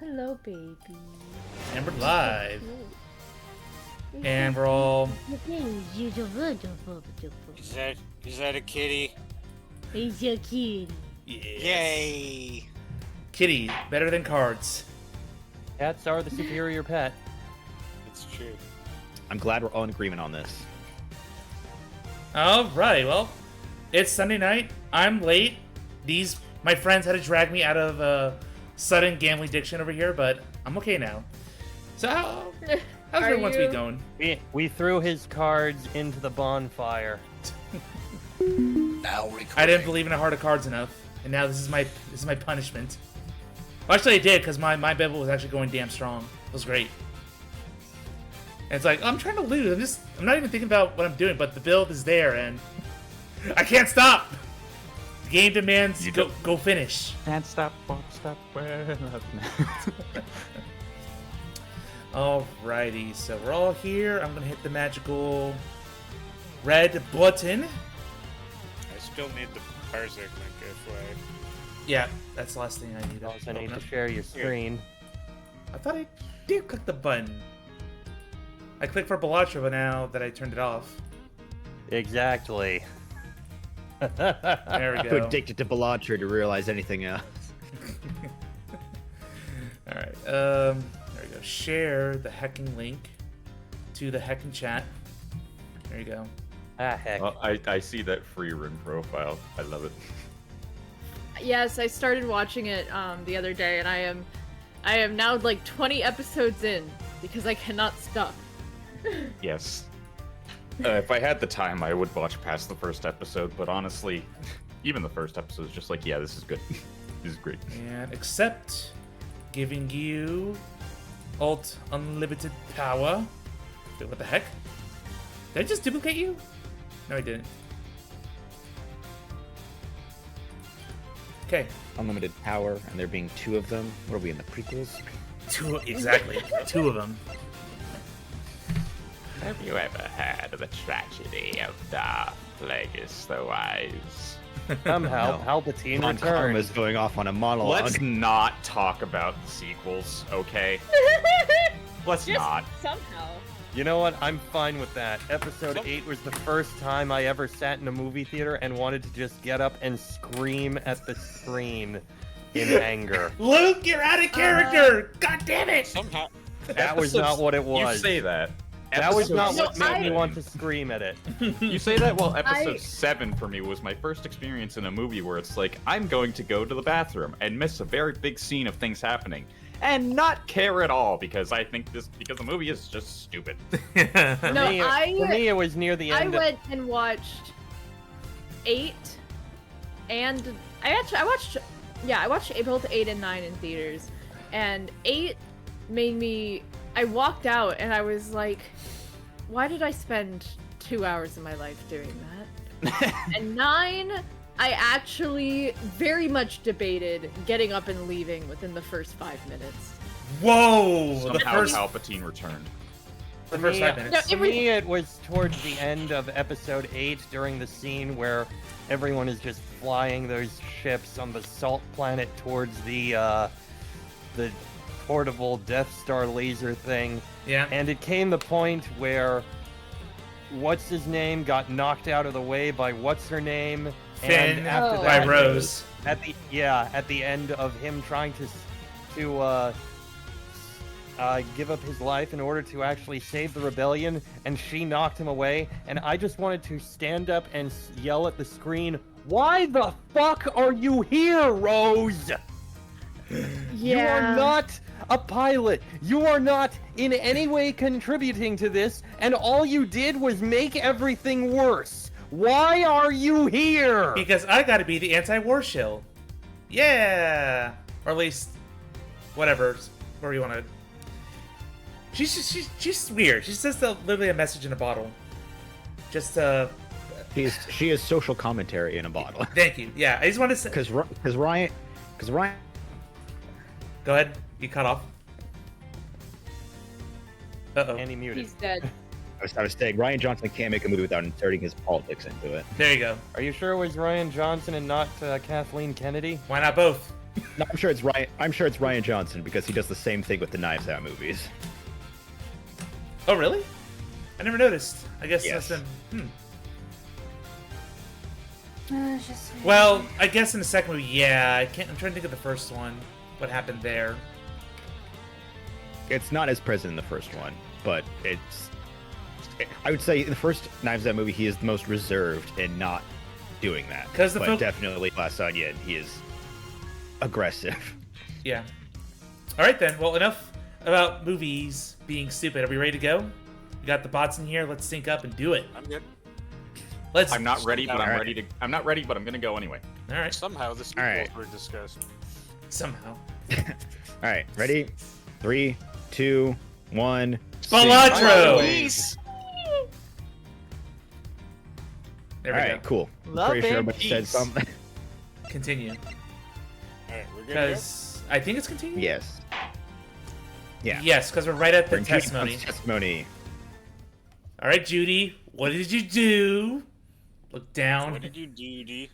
Hello, baby. And we're live. And we're all... Is that a kitty? He's your kid. Yes. Yay! Kitty, better than cards. Cats are the superior pet. It's true. I'm glad we're all in agreement on this. Alright, well, it's Sunday night. I'm late. My friends had to drag me out of sudden gambling addiction over here, but I'm okay now. So, how's everyone's week going? We threw his cards into the bonfire. Now recording. I didn't believe in a heart of cards enough, and now this is my punishment. Well, actually, I did, because my Bible was actually going damn strong. It was great. And it's like, I'm trying to lose. I'm not even thinking about what I'm doing, but the build is there, and I can't stop. The game demands go finish. Can't stop, won't stop, where Alrighty, so we're all here. I'm gonna hit the magical red button. I still need the Parsec link, FYI. Yeah, that's the last thing I need. You also need to Open up. share your screen. I thought I did click the button. I clicked for Bellatra, but now that I turned it off. Exactly. There we Too go. addicted to Bellatra to realize anything else. Alright, there we go. Share the hecking link to the hecking chat. There you go. Ah, heck. Well, I see that free room profile. I love it. Yes, I started watching it the other day, and I am now like 20 episodes in because I cannot stop. Yes. If I had the time, I would watch past the first episode, but honestly, even the first episode is just like, yeah, this is good. This is great. And accept giving you alt unlimited power. Wait, what the heck? Did I just duplicate you? No, I didn't. Okay. Unlimited power, and there being two of them. What are we in the prequels? Exactly. Two of them. Have you ever heard of the tragedy of Darth Plagueis the Wise? Somehow, No. Palpatine Von Karma's returned. going off on a monologue. Let's not talk about the sequels, okay? Let's Just not. somehow. You know what? I'm fine with that. Episode 8 was the first time I ever sat in a movie theater and wanted to just get up and scream at the screen in anger. Luke, you're out of character! God damn it! Somehow. That was not what it was. You say that. That was not No, what made me I- want to scream at it. You say that while episode 7 for me was my first experience in a movie where it's like, I'm going to go to the bathroom and miss a very big scene of things happening and not care at all because the movie is just stupid. For No, me, it was near the I end. went and watched 8, and I watched both 8 and 9 in theaters, and 8 made me. I walked out and I was like, why did I spend 2 hours of my life doing that? And 9, I actually very much debated getting up and leaving within the first 5 minutes. Whoa! The Somehow first Palpatine returned. 5 No, minutes. For me, it was towards the end of episode 8 during the scene where everyone is just flying those ships on the salt planet towards the portable Death Star laser thing. Yeah. And it came the point where what's-his-name got knocked out of the way by what's-her-name. Finn And after Oh. by that, Rose. at the end of him trying to give up his life in order to actually save the rebellion, and she knocked him away, and I just wanted to stand up and yell at the screen, "Why the fuck are you here, Rose? You are not a pilot. You are not in any way contributing to this, and all you did was make everything worse. Why are you here?" Because I gotta be the anti-war shill. Yeah! Or at least, whatever, where you wanna... She's weird. She's just literally a message in a bottle. Just, She is social commentary in a bottle. Thank you. Yeah, I just wanted to say... Because Ryan. Go ahead. You cut off. Uh-oh. And he muted. He's dead. I was saying Ryan Johnson can't make a movie without inserting his politics into it. There you go. Are you sure it was Ryan Johnson and not Kathleen Kennedy? Why not both? No, I'm sure it's Ryan. I'm sure it's Ryan Johnson because he does the same thing with the Knives Out movies. Oh, really? I never noticed. I guess Yes. that's him. Well, I guess in the second movie, yeah. I'm trying to think of the first one. What happened there? It's not as present in the first one, but I would say in the first Knives Out movie, he is the most reserved in not doing that. 'Cause the but definitely Glass Onion, he is aggressive. Yeah. All right then. Well, enough about movies being stupid. Are we ready to go? We got the bots in here. Let's sync up and do it. I'm good. Let's. I'm not ready, but I'm Alright. ready to. I'm not ready, but I'm gonna go anyway. All right. Somehow the sequels Alright. were discussed. Somehow. All right, ready? 3, 2, 1. Balatro! Please. There All we right, go. cool. Love Pretty sure and everybody said peace. something. Continue. Alright, we're good. Because I think it's continue. Yes. Yeah. Yes, because we're right at the We're in Judy testimony. Blunt's testimony. All right, Judy. What did you do? Look down. What did you do, D?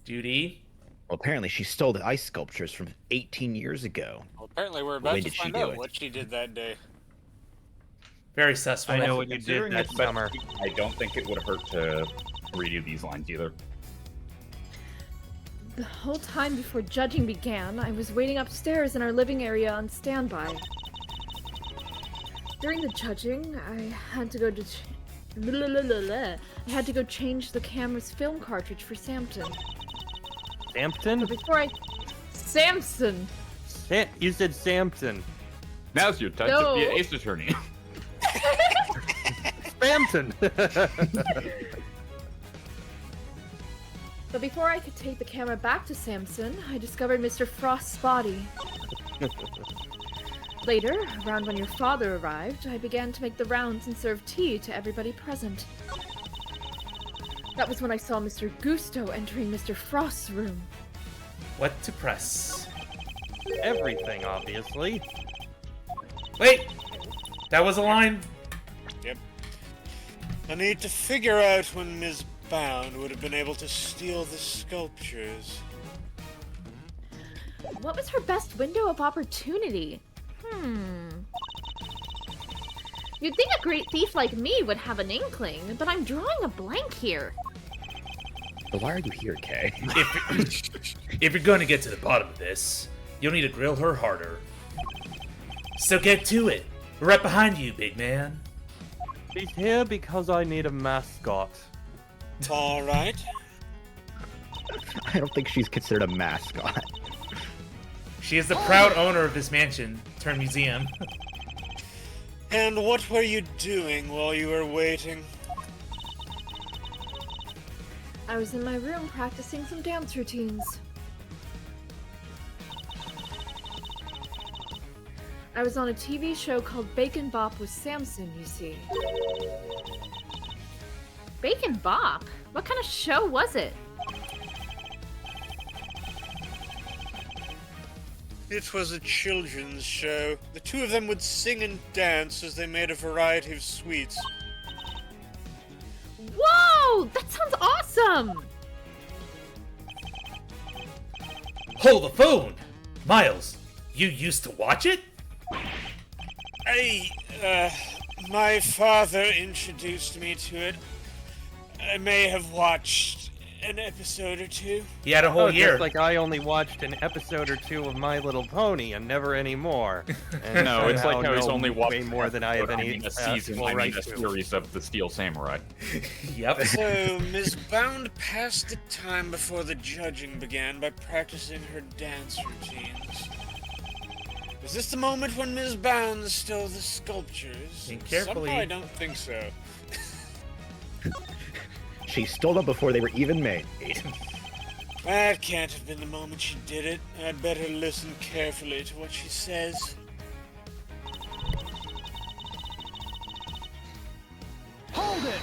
Judy. Well, apparently she stole the ice sculptures from 18 years ago. Well, apparently we're about When to did she find do out it? what she did that day. Very sus. I woman. know what you did Considering that it's best summer. week, I don't think it would hurt to redo these lines either. The whole time before judging began, I was waiting upstairs in our living area on standby. During the judging, I had to go change the camera's film cartridge for Samson. Sampson? But before I... Samson! You said Sampson. Now's your time No. to be an ace attorney. Sampson! But before I could take the camera back to Samson, I discovered Mr. Frost's body. Later, around when your father arrived, I began to make the rounds and serve tea to everybody present. That was when I saw Mr. Gusto entering Mr. Frost's room. What to press? Everything, obviously. Wait. That was a line. Yep. I need to figure out when Ms. Bound would have been able to steal the sculptures. What was her best window of opportunity? You'd think a great thief like me would have an inkling, but I'm drawing a blank here. But why are you here, Kay? If you're going to get to the bottom of this, you'll need to grill her harder. So get to it. We're right behind you, big man. She's here because I need a mascot. Alright. I don't think she's considered a mascot. She is the proud owner of this mansion turned museum. And what were you doing while you were waiting? I was in my room practicing some dance routines. I was on a TV show called Bacon Bop with Samson, you see. Bacon Bop? What kind of show was it? It was a children's show. The two of them would sing and dance as they made a variety of sweets. Whoa! That sounds awesome! Hold the phone! Miles, you used to watch it? My father introduced me to it. I may have watched an episode or two. He had a whole year. Just like I only watched an episode or two of My Little Pony and never any more. And No, it's like somehow how he's know only watched way more than I have any a season, actual I mean right a to. series of the Steel Samurai. Yep. So, Ms. Bound passed the time before the judging began by practicing her dance routines. Was this the moment when Ms. Bound stole the sculptures? Think carefully. Somehow I don't think so. She stole them before they were even made. That can't have been the moment she did it. I'd better listen carefully to what she says. Hold it!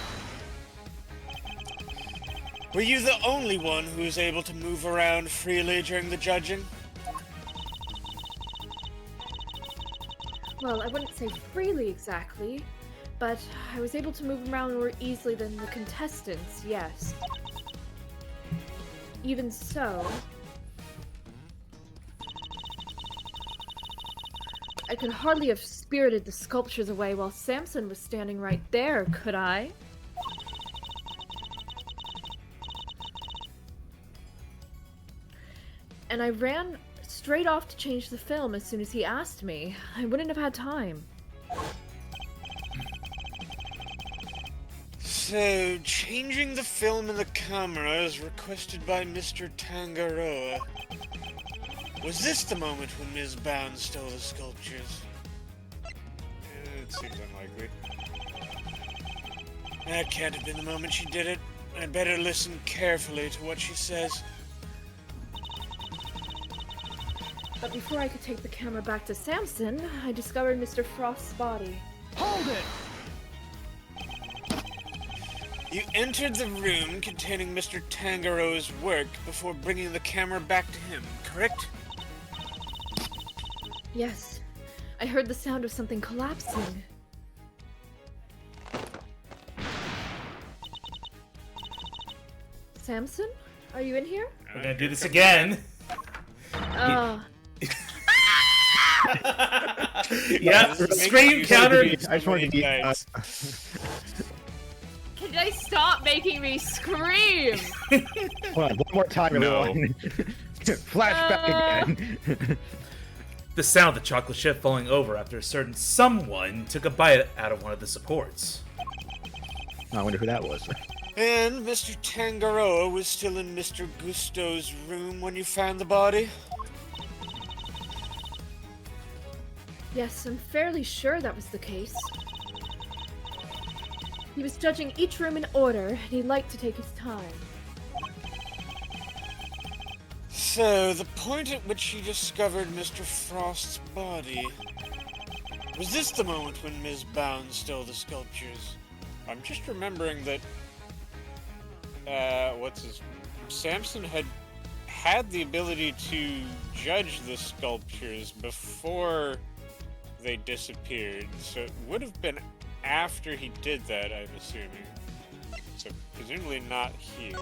Were you the only one who was able to move around freely during the judging? Well, I wouldn't say freely exactly, but I was able to move around more easily than the contestants, yes. Even so, I could hardly have spirited the sculptures away while Samson was standing right there, could I? And I ran straight off to change the film as soon as he asked me. I wouldn't have had time. So, changing the film in the camera as requested by Mr. Tangaroa. Was this the moment when Ms. Bounds stole the sculptures? It seems unlikely. That can't have been the moment she did it. I'd better listen carefully to what she says. But before I could take the camera back to Samson, I discovered Mr. Frost's body. Hold it! You entered the room containing Mr. Tangaroa's work before bringing the camera back to him, correct? Yes. I heard the sound of something collapsing. Samson? Are you in here? We're gonna do this again. Yeah, scream counter. I just wanted to be. Can I stop making me scream? Hold on, one more time, No. everyone. Flashback again. The sound of the chocolate chip falling over after a certain someone took a bite out of one of the supports. I wonder who that was. And Mr. Tangaroa was still in Mr. Gusto's room when you found the body? Yes, I'm fairly sure that was the case. He was judging each room in order, and he liked to take his time. So, the point at which you discovered Mr. Frost's body... Was this the moment when Ms. Bounds stole the sculptures? I'm just remembering that... Samson had the ability to judge the sculptures before they disappeared, so it would have been after he did that, I'm assuming. So, presumably not here.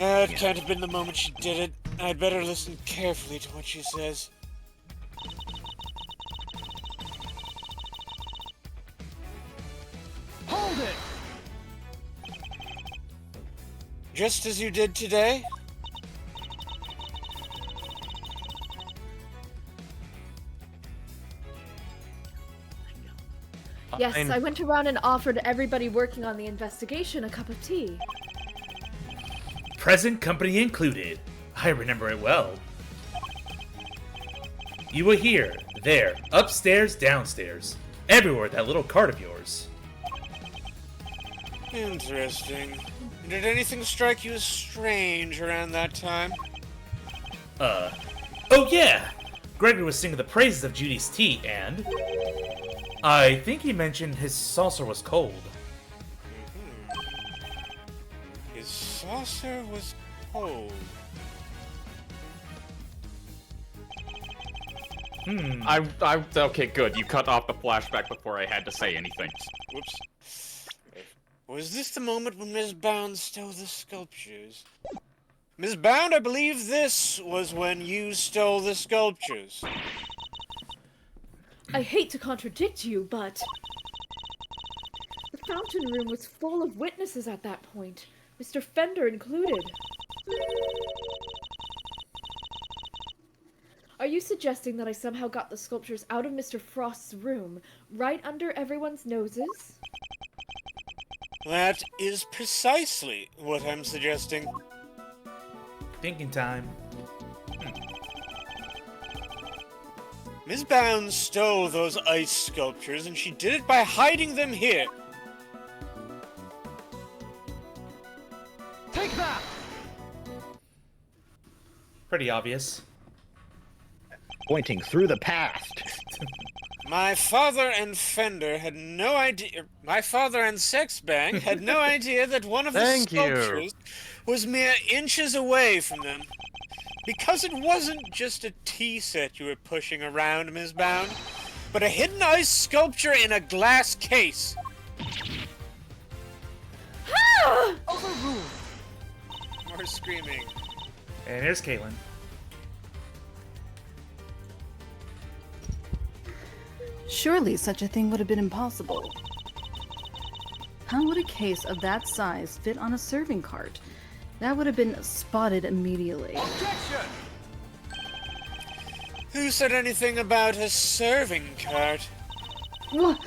It can't have been the moment she did it. I'd better listen carefully to what she says. Hold it! Just as you did today? Yes, Fine. I went around and offered everybody working on the investigation a cup of tea. Present company included. I remember it well. You were here, there, upstairs, downstairs. Everywhere with that little cart of yours. Interesting. Did anything strike you as strange around that time? Oh yeah! Gregory was singing the praises of Judy's tea, and... I think he mentioned his saucer was cold. His saucer was cold. Okay, good. You cut off the flashback before I had to say anything. Whoops. Was this the moment when Ms. Bound stole the sculptures? Ms. Bound, I believe this was when you stole the sculptures. I hate to contradict you, but... The fountain room was full of witnesses at that point, Mr. Fender included. Are you suggesting that I somehow got the sculptures out of Mr. Frost's room, right under everyone's noses? That is precisely what I'm suggesting. Thinking time. Ms. Bound stole those ice sculptures, and she did it by hiding them here. Take that! Pretty obvious. Pointing through the past. My father and Fender had no idea. My father and Sexbang had no idea that one of the Thank you. sculptures was mere inches away from them. Because it wasn't just a tea set you were pushing around, Ms. Bound, but a hidden ice sculpture in a glass case. Overruled. More screaming. And here's Caitlin. Surely such a thing would have been impossible. How would a case of that size fit on a serving cart? That would have been spotted immediately. Who said anything about a serving cart? What?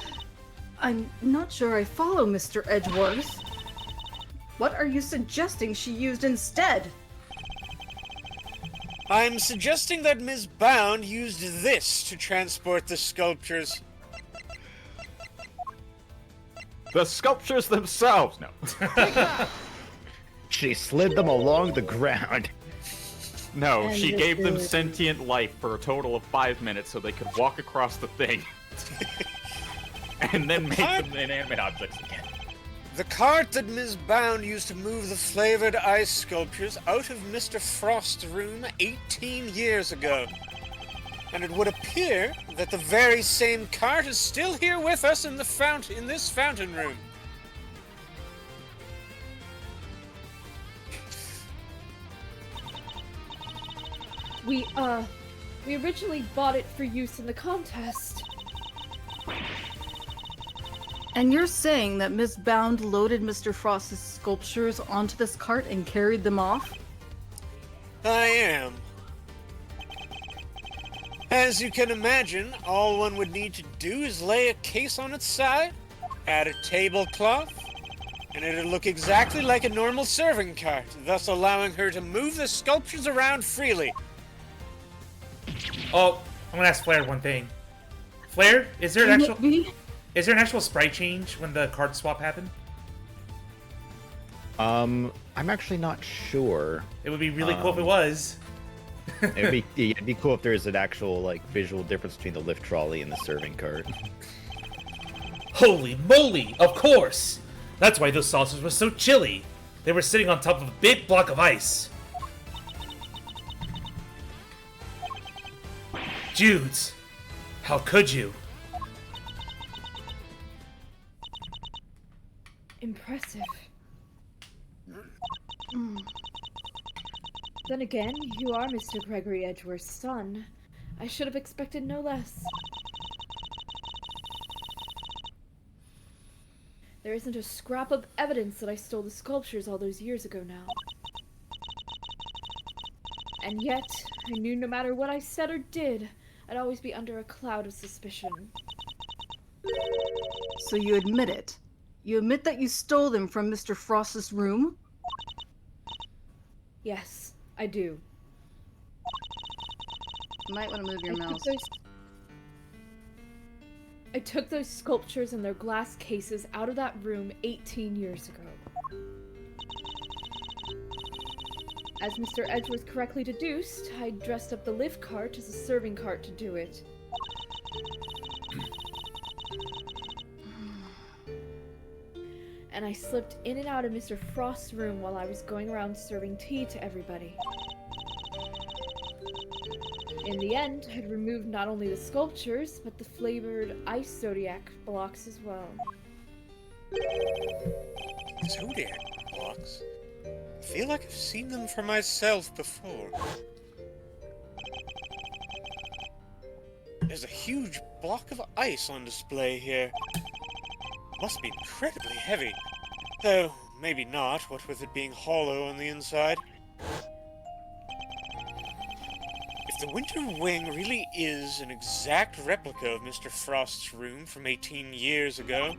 I'm not sure I follow, Mr. Edgeworth. What are you suggesting she used instead? I'm suggesting that Ms. Bound used this to transport the sculptures. The sculptures themselves! No. She slid them along the ground. No, And she this gave them is- sentient life for a total of 5 minutes so they could walk across the thing. And then make them inanimate objects again. The cart that Ms. Bound used to move the flavored ice sculptures out of Mr. Frost's room 18 years ago. And it would appear that the very same cart is still here with us in this fountain room. We originally bought it for use in the contest. And you're saying that Miss Bound loaded Mr. Frost's sculptures onto this cart and carried them off? I am. As you can imagine, all one would need to do is lay a case on its side, add a tablecloth, and it'd look exactly like a normal serving cart, thus allowing her to move the sculptures around freely. Oh, I'm gonna ask Flair one thing. Flair, is there an actual sprite change when the card swap happened? I'm actually not sure. It would be really cool if it was. It'd be cool if there is an actual like visual difference between the lift trolley and the serving cart. Holy moly! Of course! That's why those saucers were so chilly. They were sitting on top of a big block of ice. Judes, how could you? Impressive. Then again, you are Mr. Gregory Edgeworth's son. I should have expected no less. There isn't a scrap of evidence that I stole the sculptures all those years ago now. And yet, I knew no matter what I said or did, I'd always be under a cloud of suspicion. So you admit it? You admit that you stole them from Mr. Frost's room? Yes, I do. You might want to move your mouse. I took those sculptures and their glass cases out of that room 18 years ago. As Mr. Edgeworth correctly deduced, I dressed up the lift cart as a serving cart to do it. And I slipped in and out of Mr. Frost's room while I was going around serving tea to everybody. In the end, I'd removed not only the sculptures, but the flavored ice zodiac blocks as well. Zodiac blocks? I feel like I've seen them for myself before. There's a huge block of ice on display here. Must be incredibly heavy. Though, maybe not, what with it being hollow on the inside. If the Winter Wing really is an exact replica of Mr. Frost's room from 18 years ago,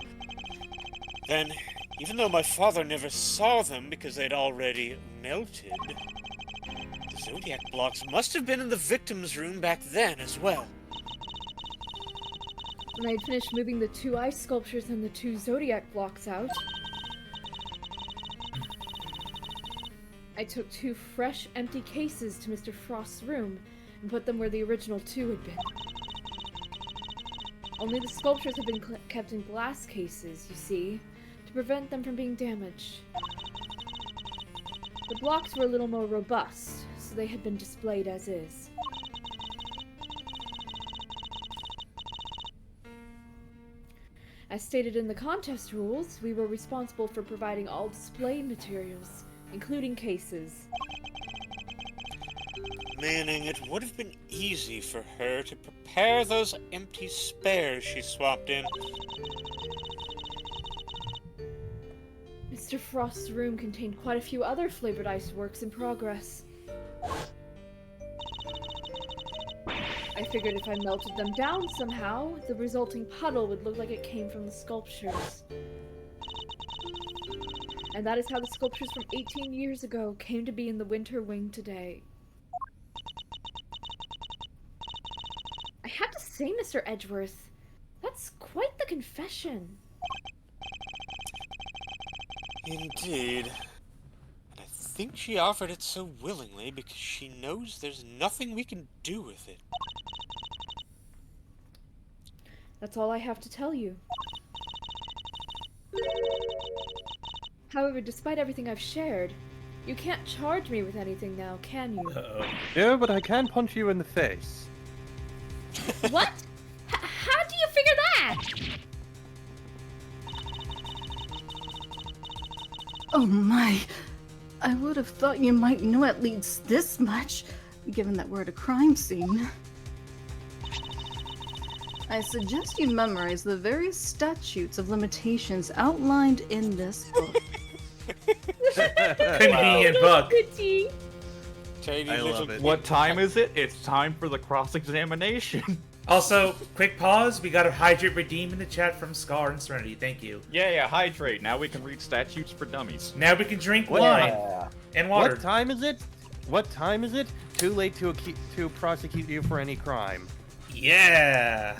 then, even though my father never saw them because they'd already melted, the Zodiac blocks must have been in the victim's room back then as well. When I had finished moving the 2 ice sculptures and the 2 zodiac blocks out, I took 2 fresh, empty cases to Mr. Frost's room and put them where the original 2 had been. Only the sculptures had been kept in glass cases, you see, to prevent them from being damaged. The blocks were a little more robust, so they had been displayed as is. As stated in the contest rules, we were responsible for providing all display materials, including cases. meaning it would have been easy for her to prepare those empty spares she swapped in. Mr. Frost's room contained quite a few other flavored ice works in progress. I figured if I melted them down somehow, the resulting puddle would look like it came from the sculptures. And that is how the sculptures from 18 years ago came to be in the Winter Wing today. I have to say, Mr. Edgeworth, that's quite the confession. Indeed. And I think she offered it so willingly because she knows there's nothing we can do with it. That's all I have to tell you. However, despite everything I've shared, you can't charge me with anything now, can you? No, but I can punch you in the face. What? How do you figure that? Oh my. I would have thought you might know at least this much, given that we're at a crime scene. I suggest you memorize the various statutes of limitations outlined in this book. Convenient book. I love it. What time is it? It's time for the cross-examination. Also, quick pause. We got a hydrate redeem in the chat from Scar and Serenity. Thank you. Yeah, hydrate. Now we can read statutes for dummies. Now we can drink wine and water. What time is it? What time is it? Too late to prosecute you for any crime. Yeah.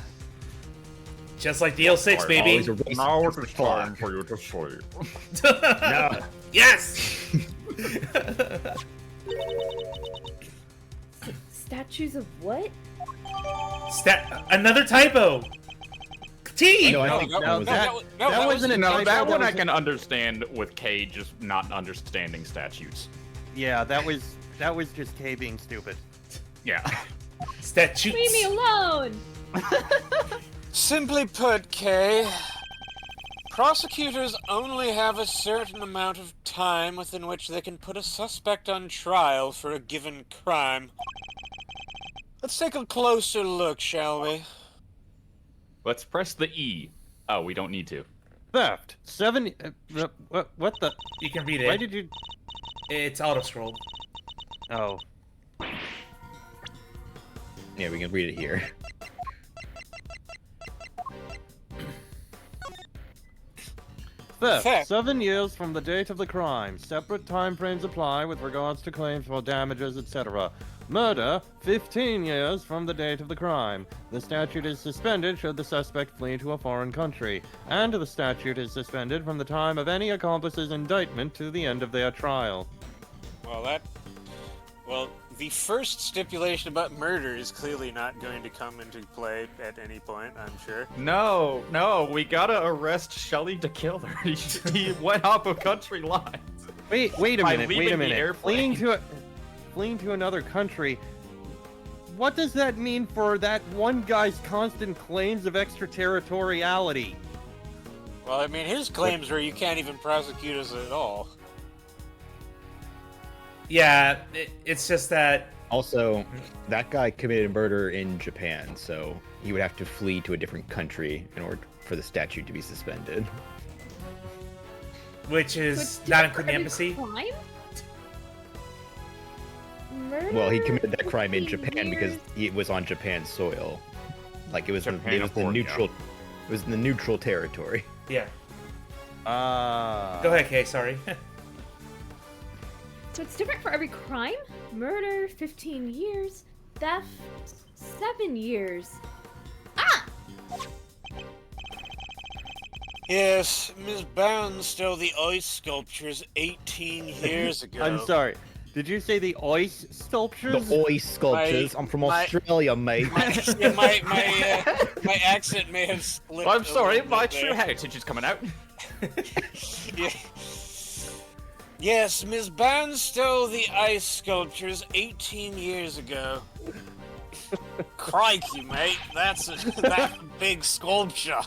Just like DL6, baby. Always a race Now against it's the clock. time for you to sleep. No. Yes. Statues of what? Another typo. T. No, I No, think no, that no, was that it. was- no, that that wasn't a No, typo, that one I was a- can understand with K just not understanding statutes. Yeah, that was just K being stupid. Yeah. Statutes. Leave me alone! Simply put, Kay, prosecutors only have a certain amount of time within which they can put a suspect on trial for a given crime. Let's take a closer look, shall we? Let's press the E. Oh, we don't need to. Theft. What the? You can read it. Why did you? It's auto scroll. Oh. Yeah, we can read it here. Theft. 7 years from the date of the crime. Separate time frames apply with regards to claims for damages, etc. Murder. 15 years from the date of the crime. The statute is suspended should the suspect flee to a foreign country. And the statute is suspended from the time of any accomplice's indictment to the end of their trial. Well, the first stipulation about murder is clearly not going to come into play at any point, I'm sure. No, we gotta arrest Shelly to kill her. He went off of country lines. Wait a By minute, leaving the airplane. Fleeing to another country. What does that mean for that one guy's constant claims of extraterritoriality? Well, I mean, his claims were you can't even prosecute us at all. Yeah, it's just that. Also, that guy committed murder in Japan, so he would have to flee to a different country in order for the statute to be suspended. Which is But not did including every embassy. Crime? Murder? Well, he committed that crime in 15 Japan because years? it was on Japan's soil. Like it was the Japanophobia. neutral. It was in the neutral territory. Yeah. Ah. Go ahead, Kay. Sorry. So it's different for every crime? Murder, 15 years. Theft, 7 years. Ah! Yes, Ms. Bounds stole the ice sculptures 18 years ago. I'm sorry. Did you say the ice sculptures? The oi sculptures. I'm from Australia, mate. My accent may have slipped. I'm a sorry, little my bit true there. heritage is coming out. Yeah. Yes, Ms. Bounds stole the ice sculptures 18 years ago. Crikey, mate, that's that big sculpture.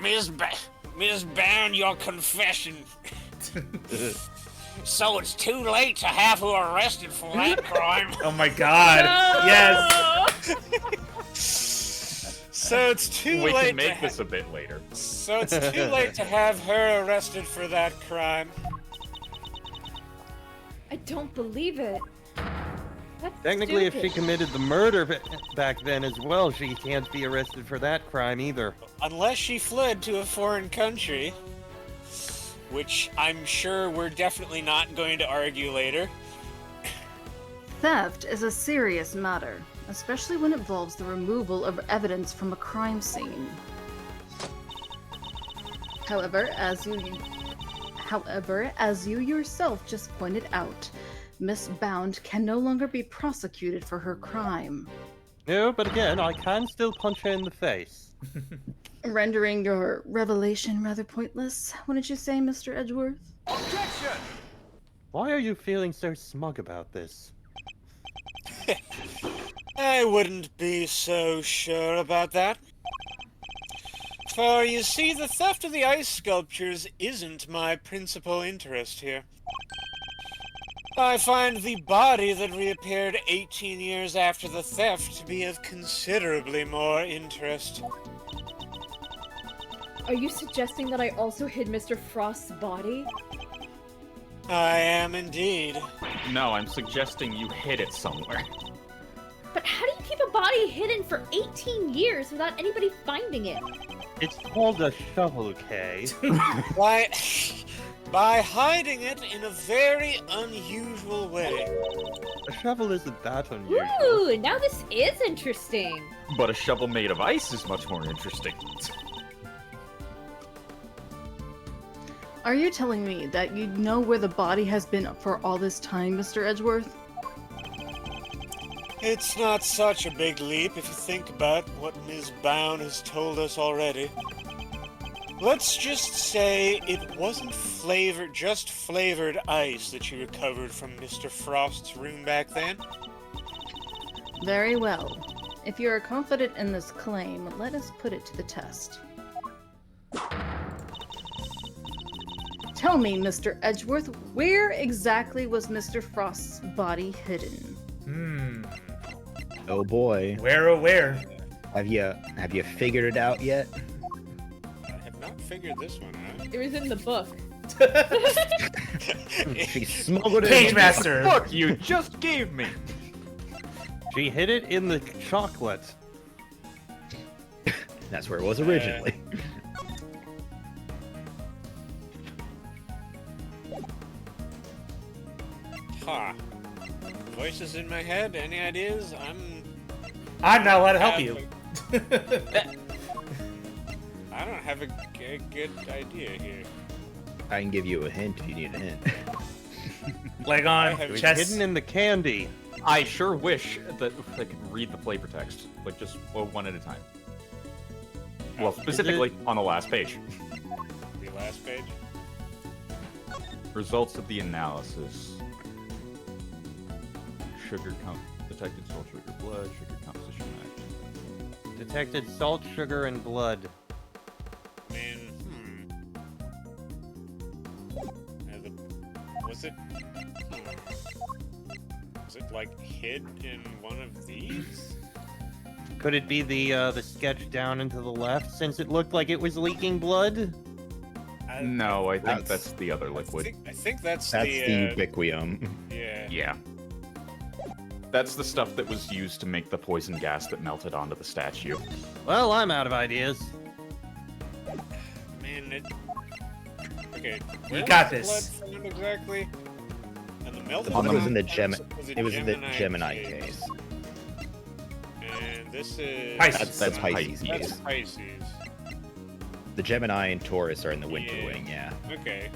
Ms. Bound, your confession. So it's too late to have her arrested for that crime. Oh my god. Yes. So it's too We late can make to this a bit later. So it's too late to have her arrested for that crime. I don't believe it. That's Technically, if she stupid. committed the murder back then as well, she can't be arrested for that crime either. Unless she fled to a foreign country, which I'm sure we're definitely not going to argue later. Theft is a serious matter, especially when it involves the removal of evidence from a crime scene. However, as you yourself just pointed out, Miss Bound can no longer be prosecuted for her crime, No, but again, I can still punch her in the face. rendering your revelation rather pointless, wouldn't you say, Mr. Edgeworth? Why are you feeling so smug about this? I wouldn't be so sure about that. For you see, the theft of the ice sculptures isn't my principal interest here. I find the body that reappeared 18 years after the theft to be of considerably more interest. Are you suggesting that I also hid Mr. Frost's body? I am indeed. No, I'm suggesting you hid it somewhere. But how do you keep a body hidden for 18 years without anybody finding it? It's called a shovel, okay? By hiding it in a very unusual way. A shovel isn't that unusual. Ooh, now this is interesting. But a shovel made of ice is much more interesting. Are you telling me that you know where the body has been for all this time, Mr. Edgeworth? It's not such a big leap if you think about what Ms. Bound has told us already. Let's just say it wasn't just flavored ice that you recovered from Mr. Frost's room back then. Very well. If you are confident in this claim, let us put it to the test. Tell me, Mr. Edgeworth, where exactly was Mr. Frost's body hidden? Oh boy. Where, oh where? Have you figured it out yet? I have not figured this one out. It was in the book. She smuggled it Page in. Master. Look, you just gave me. She hid it in the chocolate. That's where it was originally. Ha. Voices in my head, any ideas? I'm not allowed to help you. I don't have a good idea here. I can give you a hint if you need a hint. Leg on, It was It's chest. hidden in the candy. I sure wish that I could read the flavor text, but just one at a time. Well, specifically on the last page. The last page? Results of the analysis. Detected salt, sugar, blood, sugar composition action. Detected salt, sugar, and blood. I mean, Was it like hid in one of these? Could it be the sketch down and to the left, since it looked like it was leaking blood? No, I think That's- that's the other liquid. I think that's That's the the ubiquium. yeah. Yeah. That's the stuff that was used to make the poison gas that melted onto the statue. Well, I'm out of ideas. Man, okay. You where got was the this. blood found exactly? And the melted It was in the Gemini Gemini case. And this is Pisces. That's Pisces. That's Pisces. The Gemini and Taurus are in the winter Yeah. wing, yeah. Okay.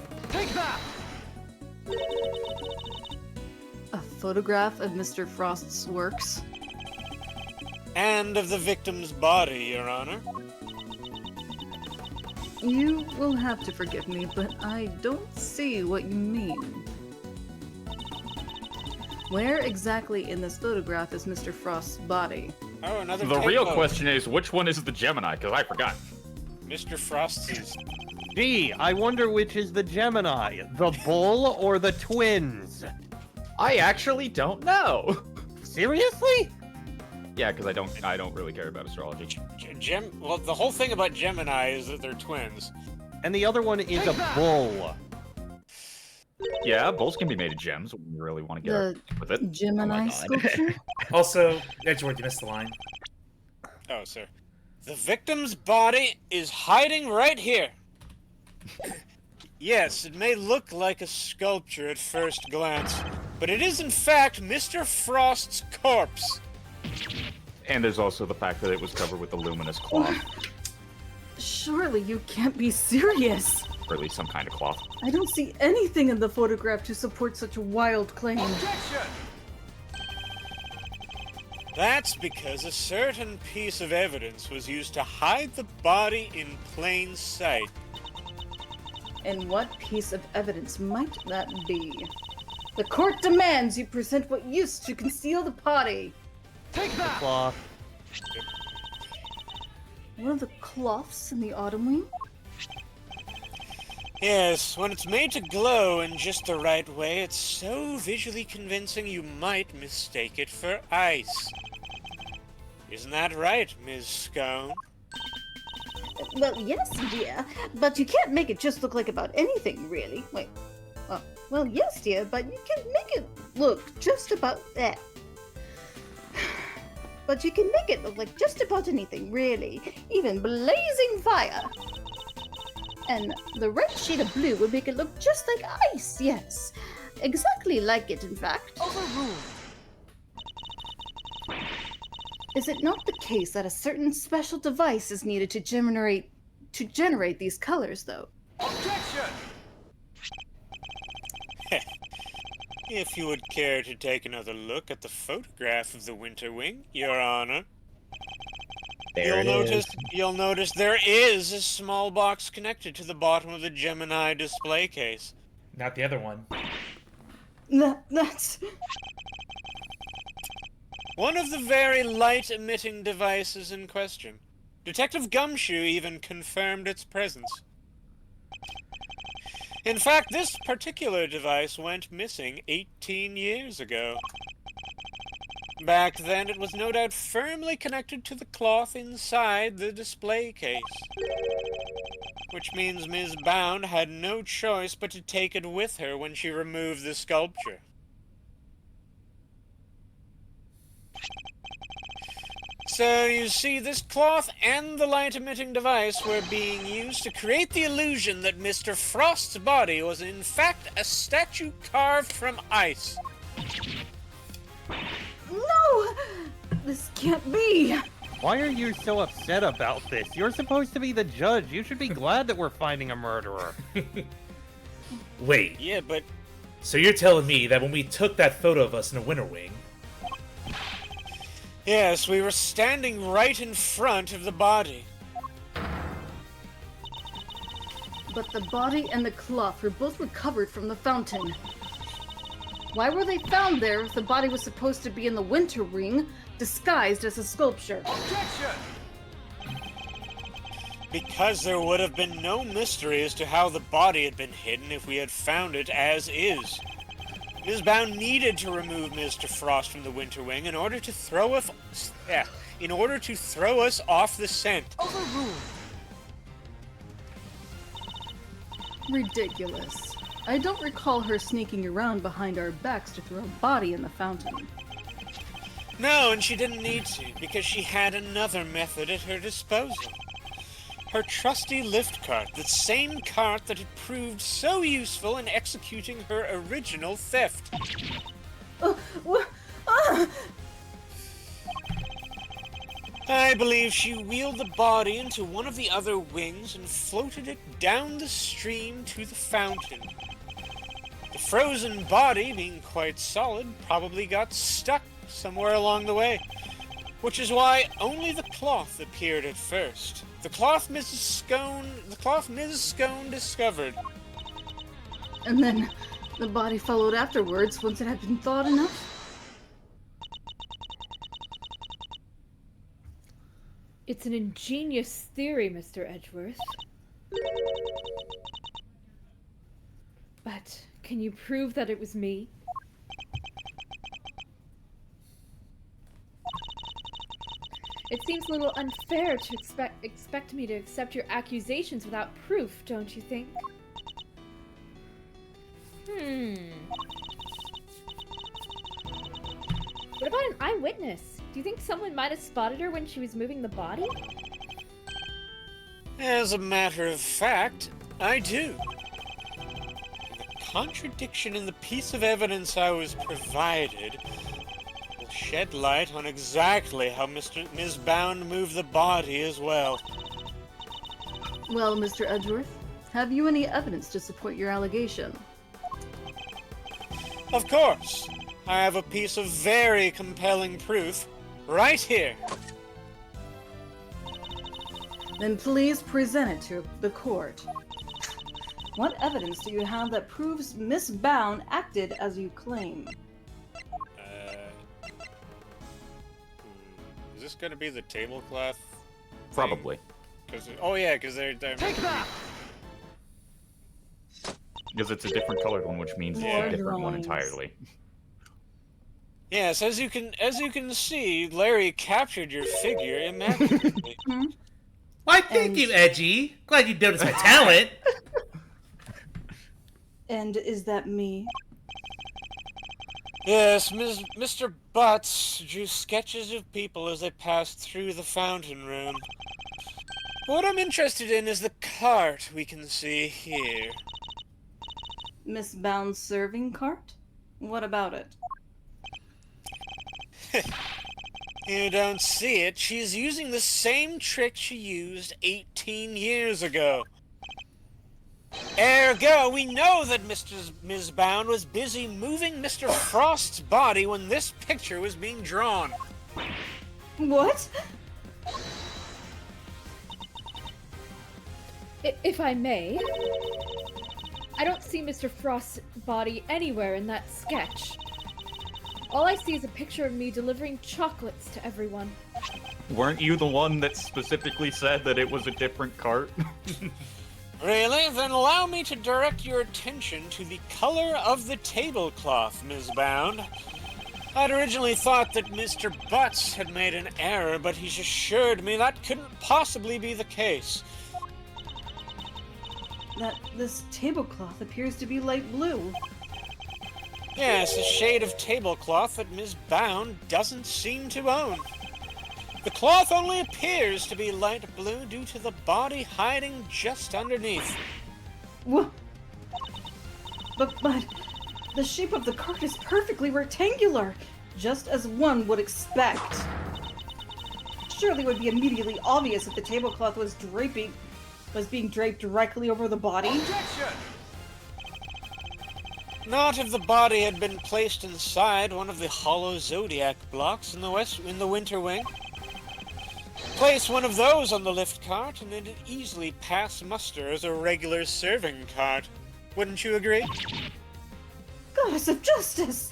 A photograph of Mr. Frost's works? And of the victim's body, Your Honor. You will have to forgive me, but I don't see what you mean. Where exactly in this photograph is Mr. Frost's body? Oh, another The real typo. question is, which one is the Gemini? Because I forgot. Mr. Frost's Gee, I wonder which is the Gemini, the bull or the twins? I actually don't know. Seriously? Yeah, because I don't really care about astrology. Well, the whole thing about Gemini is that they're twins. And the other one is a bull. Yeah, bulls can be made of gems when you really want to get with it. Gemini God. sculpture? Also, Edgeworth, you missed the line. Oh, sir. The victim's body is hiding right here. Yes, it may look like a sculpture at first glance, but it is in fact Mr. Frost's corpse. And there's also the fact that it was covered with a luminous cloth, Surely you can't be serious. or at least some kind of cloth. I don't see anything in the photograph to support such a wild claim. That's because a certain piece of evidence was used to hide the body in plain sight. And what piece of evidence might that be? The court demands you present what used to conceal the body. Cloth. One of the cloths in the autumn wing? Yes, when it's made to glow in just the right way, it's so visually convincing you might mistake it for ice. Isn't that right, Ms. Scone? Well, yes, dear, but you can't make it just look like about anything, really. Wait. Oh, well, yes, dear, but you can make it look just about that. But you can make it look like just about anything, really. Even blazing fire. And the right shade of blue would make it look just like ice, yes. Exactly like it, in fact. Overruled. Is it not the case that a certain special device is needed to generate these colors, though? If you would care to take another look at the photograph of the Winter Wing, Your Honor. There it is. You'll notice there is a small box connected to the bottom of the Gemini display case. Not the other one. That's... One of the very light-emitting devices in question. Detective Gumshoe even confirmed its presence. In fact, this particular device went missing 18 years ago. Back then, it was no doubt firmly connected to the cloth inside the display case. Which means Ms. Bound had no choice but to take it with her when she removed the sculpture. So, you see, this cloth and the light-emitting device were being used to create the illusion that Mr. Frost's body was in fact a statue carved from ice. No! This can't be! Why are you so upset about this? You're supposed to be the judge. You should be glad that we're finding a murderer. Wait, Yeah, but so you're telling me that when we took that photo of us in a winter wing, yes, we were standing right in front of the body. But the body and the cloth were both recovered from the fountain. Why were they found there if the body was supposed to be in the winter wing, disguised as a sculpture? Because there would have been no mystery as to how the body had been hidden if we had found it as is. Ms. Bound needed to remove Mr. Frost from the winter wing in order to throw us off the scent. Ridiculous. I don't recall her sneaking around behind our backs to throw a body in the fountain. No, and she didn't need to, because she had another method at her disposal. Her trusty lift cart, the same cart that had proved so useful in executing her original theft. I believe she wheeled the body into one of the other wings and floated it down the stream to the fountain. The frozen body, being quite solid, probably got stuck somewhere along the way, which is why only the cloth appeared at first. The cloth Ms. Scone discovered. And then the body followed afterwards once it had been thawed enough. It's an ingenious theory, Mr. Edgeworth. But can you prove that it was me? It seems a little unfair to expect me to accept your accusations without proof, don't you think? What about an eyewitness? Do you think someone might have spotted her when she was moving the body? As a matter of fact, I do. The contradiction in the piece of evidence I was provided will shed light on exactly how Ms. Bound moved the body as well. Well, Mr. Edgeworth, have you any evidence to support your allegation? Of course, I have a piece of very compelling proof right here. Then please present it to the court. What evidence do you have that proves Miss Bound acted as you claim? Is this gonna be the tablecloth? Probably. Oh yeah, because they're Take that! Because it's a different colored one, which means it's More a different one drawings. entirely. Yes, as you can see, Larry captured your figure immaculately. Why, thank you, Edgy. Glad you noticed my talent. And is that me? Yes, Mr. Butts drew sketches of people as they passed through the fountain room. What I'm interested in is the cart we can see here. Miss Bound's serving cart? What about it? You don't see it. She's using the same trick she used 18 years ago. Ergo, we know that Ms. Bound was busy moving Mr. Frost's body when this picture was being drawn. What? If I may, I don't see Mr. Frost's body anywhere in that sketch. All I see is a picture of me delivering chocolates to everyone. Weren't you the one that specifically said that it was a different cart? Really? Then allow me to direct your attention to the color of the tablecloth, Ms. Bound. I'd originally thought that Mr. Butts had made an error, but he's assured me that couldn't possibly be the case. This tablecloth appears to be light blue. Yes, a shade of tablecloth that Ms. Bound doesn't seem to own. The cloth only appears to be light blue due to the body hiding just underneath. What? But the shape of the cart is perfectly rectangular, just as one would expect. Surely it would be immediately obvious if the tablecloth was being draped directly over the body. Objection! Not if the body had been placed inside one of the hollow zodiac blocks in the winter wing. Place one of those on the lift cart and it'd easily pass muster as a regular serving cart. Wouldn't you agree? Goddess of justice!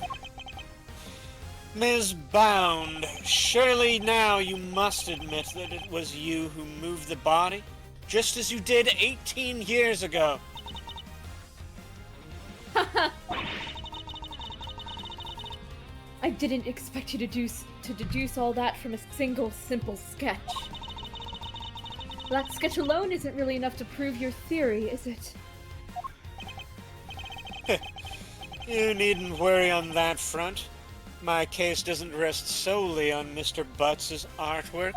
Ms. Bound, surely now you must admit that it was you who moved the body, just as you did 18 years ago. I didn't expect you to deduce all that from a single simple sketch. That sketch alone isn't really enough to prove your theory, is it? You needn't worry on that front. My case doesn't rest solely on Mr. Butts' artwork.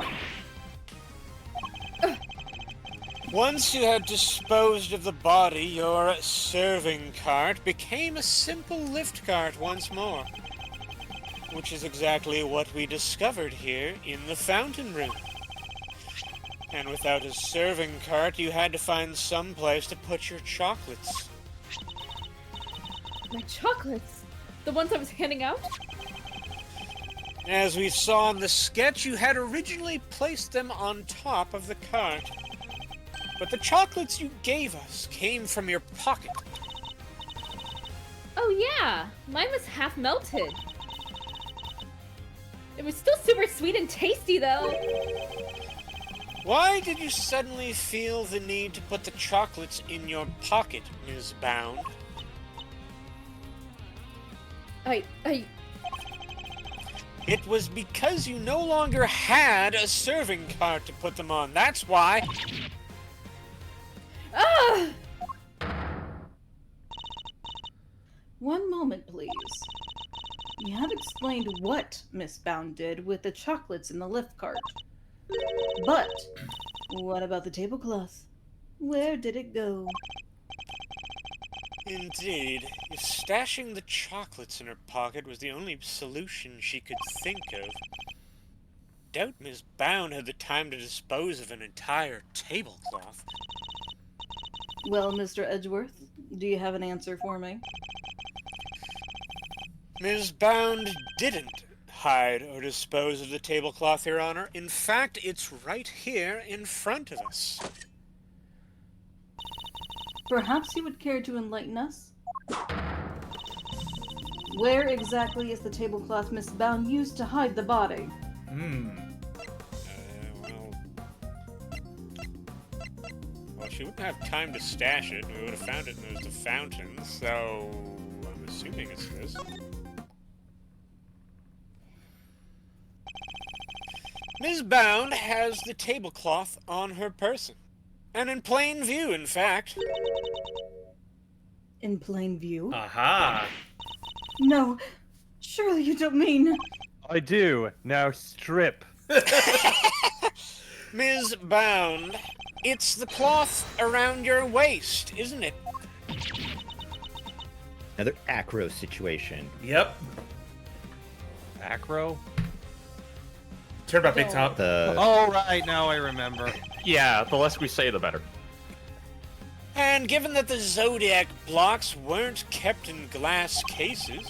Once you had disposed of the body, your serving cart became a simple lift cart once more. Which is exactly what we discovered here in the fountain room. And without a serving cart, you had to find some place to put your chocolates. My chocolates? The ones I was handing out? As we saw in the sketch, you had originally placed them on top of the cart. But the chocolates you gave us came from your pocket. Oh yeah, mine was half melted. It was still super sweet and tasty though. Why did you suddenly feel the need to put the chocolates in your pocket, Ms. Bound? It was because you no longer had a serving cart to put them on. That's why. Ah! One moment, please. You have explained what Miss Bound did with the chocolates in the lift cart. But what about the tablecloth? Where did it go? Indeed, if stashing the chocolates in her pocket was the only solution she could think of, doubt Miss Bound had the time to dispose of an entire tablecloth. Well, Mr. Edgeworth, do you have an answer for me? Ms. Bound didn't hide or dispose of the tablecloth, Your Honor. In fact, it's right here in front of us. Perhaps you would care to enlighten us? Where exactly is the tablecloth Miss Bound used to hide the body? Well, she wouldn't have time to stash it. We would have found it in the fountain, so I'm assuming it's this. Ms. Bound has the tablecloth on her person. And in plain view, in fact. In plain view? Aha! No, surely you don't mean... I do. Now strip. Ms. Bound, it's the cloth around your waist, isn't it? Another acro situation. Yep. Acro? Turn about Big Top. Oh, right. Now I remember. Yeah, the less we say, the better. And given that the Zodiac blocks weren't kept in glass cases,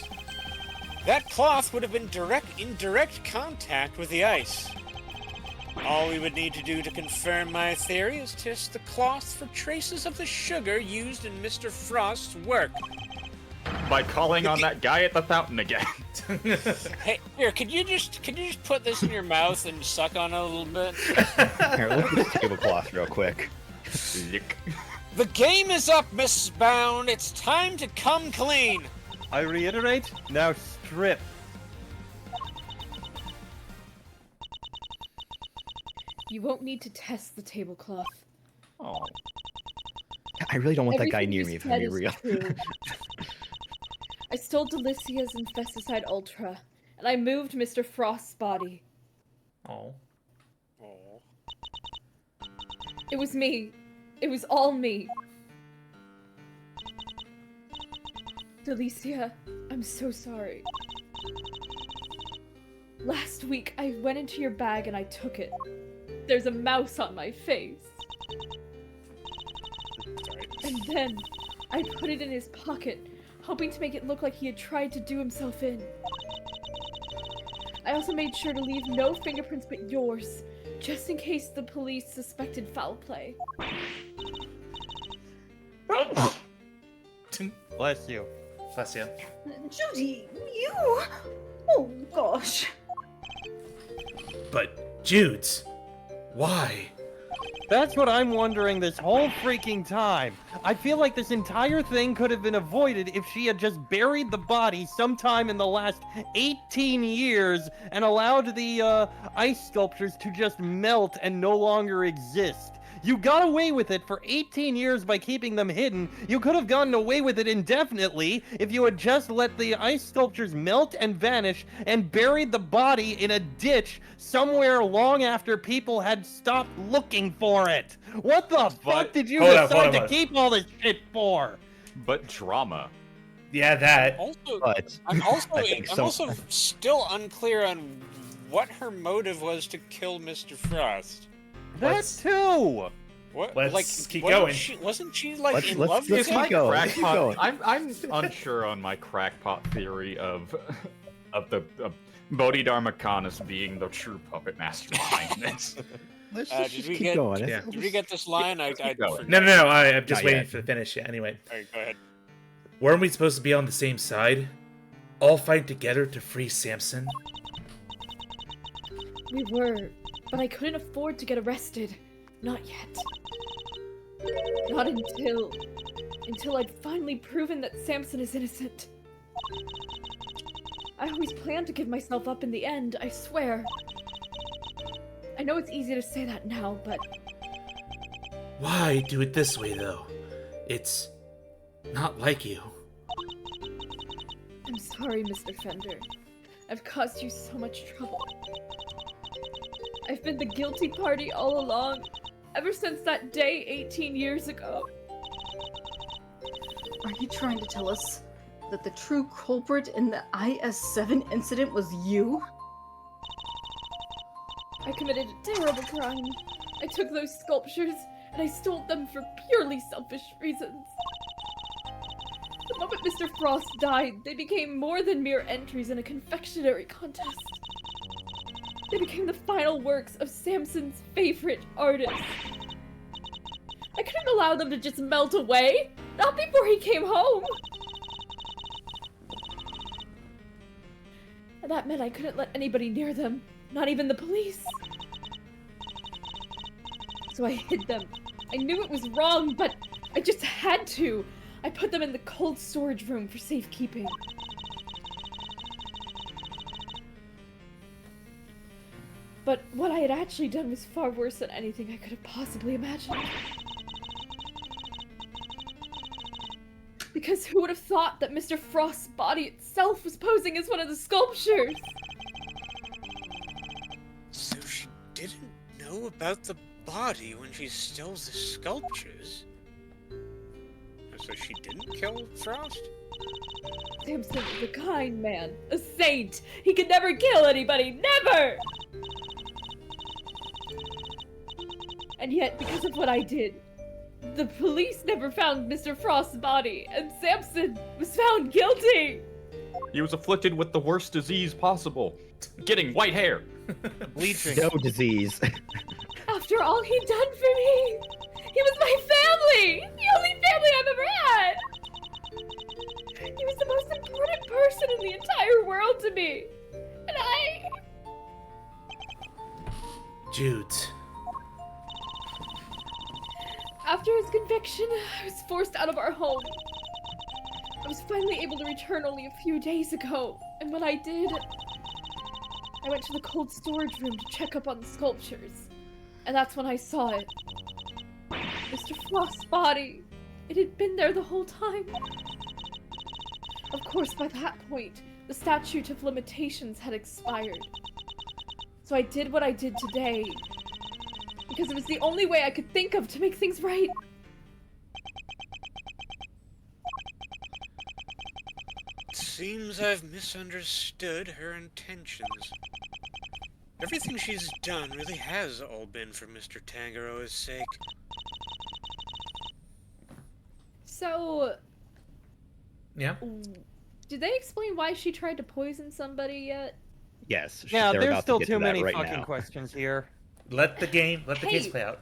that cloth would have been in direct contact with the ice. All we would need to do to confirm my theory is test the cloth for traces of the sugar used in Mr. Frost's work. By calling on that guy at the fountain again. Hey, here, could you just put this in your mouth and suck on it a little bit? Here, look at this tablecloth real quick. Yuck. The game is up, Mrs. Bound. It's time to come clean. I reiterate, now strip. You won't need to test the tablecloth. Oh. I really don't want that guy Everything near you me if I'm said being is real. true. I stole Delicia's Infesticide Ultra, and I moved Mr. Frost's body. Oh. Oh. It was me. It was all me. Delicia, I'm so sorry. Last week, I went into your bag and I took it. There's a mouse on my face. Sorry. And then, I put it in his pocket, hoping to make it look like he had tried to do himself in. I also made sure to leave no fingerprints but yours, just in case the police suspected foul play. Bless you. Bless you. Judy, you... Oh, gosh. But, Judes, why? That's what I'm wondering this whole freaking time. I feel like this entire thing could have been avoided if she had just buried the body sometime in the last 18 years and allowed the ice sculptures to just melt and no longer exist. You got away with it for 18 years by keeping them hidden. You could have gotten away with it indefinitely if you had just let the ice sculptures melt and vanish and buried the body in a ditch somewhere long after people had stopped looking for it. What the fuck did you decide to keep all this shit for? But drama. Yeah, that. Also, But I'm I think also still unclear on what her motive was to kill Mr. Frost. That too. What? Let's keep going. Wasn't she like in let's love with keep him? going. Crackpot. Going. I'm unsure on my crackpot theory of the Bodhidharma Kanis being the true puppet master behind this. Let's Did just we keep get- going. Yeah. Did we get this line? keep going. No, I'm just Not waiting yet. for the finish. Yeah, anyway. Alright, go ahead. Weren't we supposed to be on the same side? All fight together to free Samson? We were, but I couldn't afford to get arrested. Not yet. Not until I'd finally proven that Samson is innocent. I always planned to give myself up in the end, I swear. I know it's easy to say that now, but Why do it this way, though? It's not like you. I'm sorry, Mr. Fender. I've caused you so much trouble. I've been the guilty party all along, ever since that day 18 years ago. Are you trying to tell us that the true culprit in the IS-7 incident was you? I committed a terrible crime. I took those sculptures and I stole them for purely selfish reasons. The moment Mr. Frost died, they became more than mere entries in a confectionery contest. They became the final works of Samson's favorite artist. I couldn't allow them to just melt away, not before he came home. And that meant I couldn't let anybody near them, not even the police. So I hid them. I knew it was wrong, but I just had to. I put them in the cold storage room for safekeeping. But what I had actually done was far worse than anything I could have possibly imagined. Because who would have thought that Mr. Frost's body itself was posing as one of the sculptures? So she didn't know about the body when she stole the sculptures? So she didn't kill Frost? Samson was a kind man, a saint. He could never kill anybody, never! And yet, because of what I did, the police never found Mr. Frost's body, and Samson was found guilty! He was afflicted with the worst disease possible. Getting white hair. Bleaching. No disease. After all he'd done for me! He was my family! The only family I've ever had! He was the most important person in the entire world to me! And I... Jude. After his conviction, I was forced out of our home. I was finally able to return only a few days ago, and when I did, I went to the cold storage room to check up on the sculptures. And that's when I saw it. Mr. Frost's body. It had been there the whole time. Of course, by that point, the statute of limitations had expired. So I did what I did today, because it was the only way I could think of to make things right. Seems I've misunderstood her intentions. Everything she's done really has all been for Mr. Tangaroa's sake. So, Yeah? did they explain why she tried to poison somebody yet? Yes. Yeah, they're there's about still to get too to that many right fucking now. questions here. Let the Hey. case play out.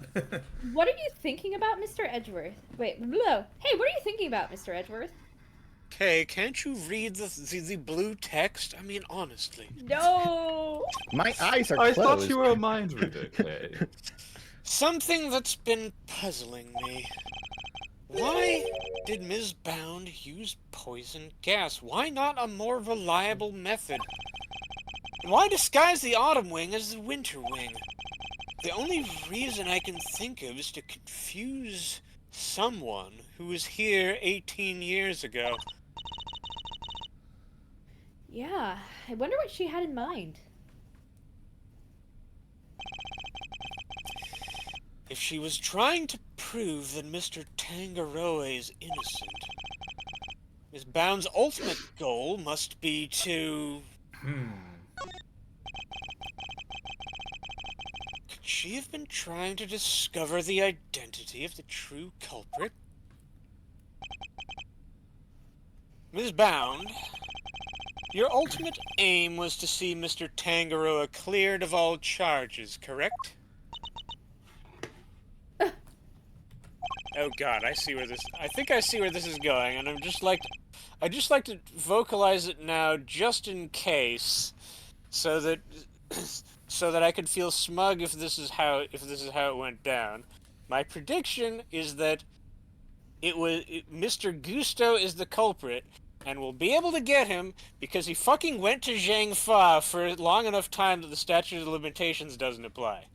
What are you thinking about, Mr. Edgeworth? Wait, no. Hey, what are you thinking about, Mr. Edgeworth? Okay, can't you read the blue text? I mean, honestly. No! My eyes are I closed. thought you were a mind reader, Kay. Something that's been puzzling me. Why did Ms. Bound use poison gas? Why not a more reliable method? And why disguise the Autumn Wing as the Winter Wing? The only reason I can think of is to confuse someone who was here 18 years ago. Yeah, I wonder what she had in mind. If she was trying to prove that Mr. Tangaroa is innocent, Ms. Bound's ultimate goal must be to... Could she have been trying to discover the identity of the true culprit? Ms. Bound, your ultimate aim was to see Mr. Tangaroa cleared of all charges, correct? Oh god, I think I see where this is going, and I just like to vocalize it now just in case, so that I could feel smug if this is how it went down. My prediction is that Mr. Gusto is the culprit, and we'll be able to get him because he fucking went to Zhang Fa for long enough time that the statute of limitations doesn't apply.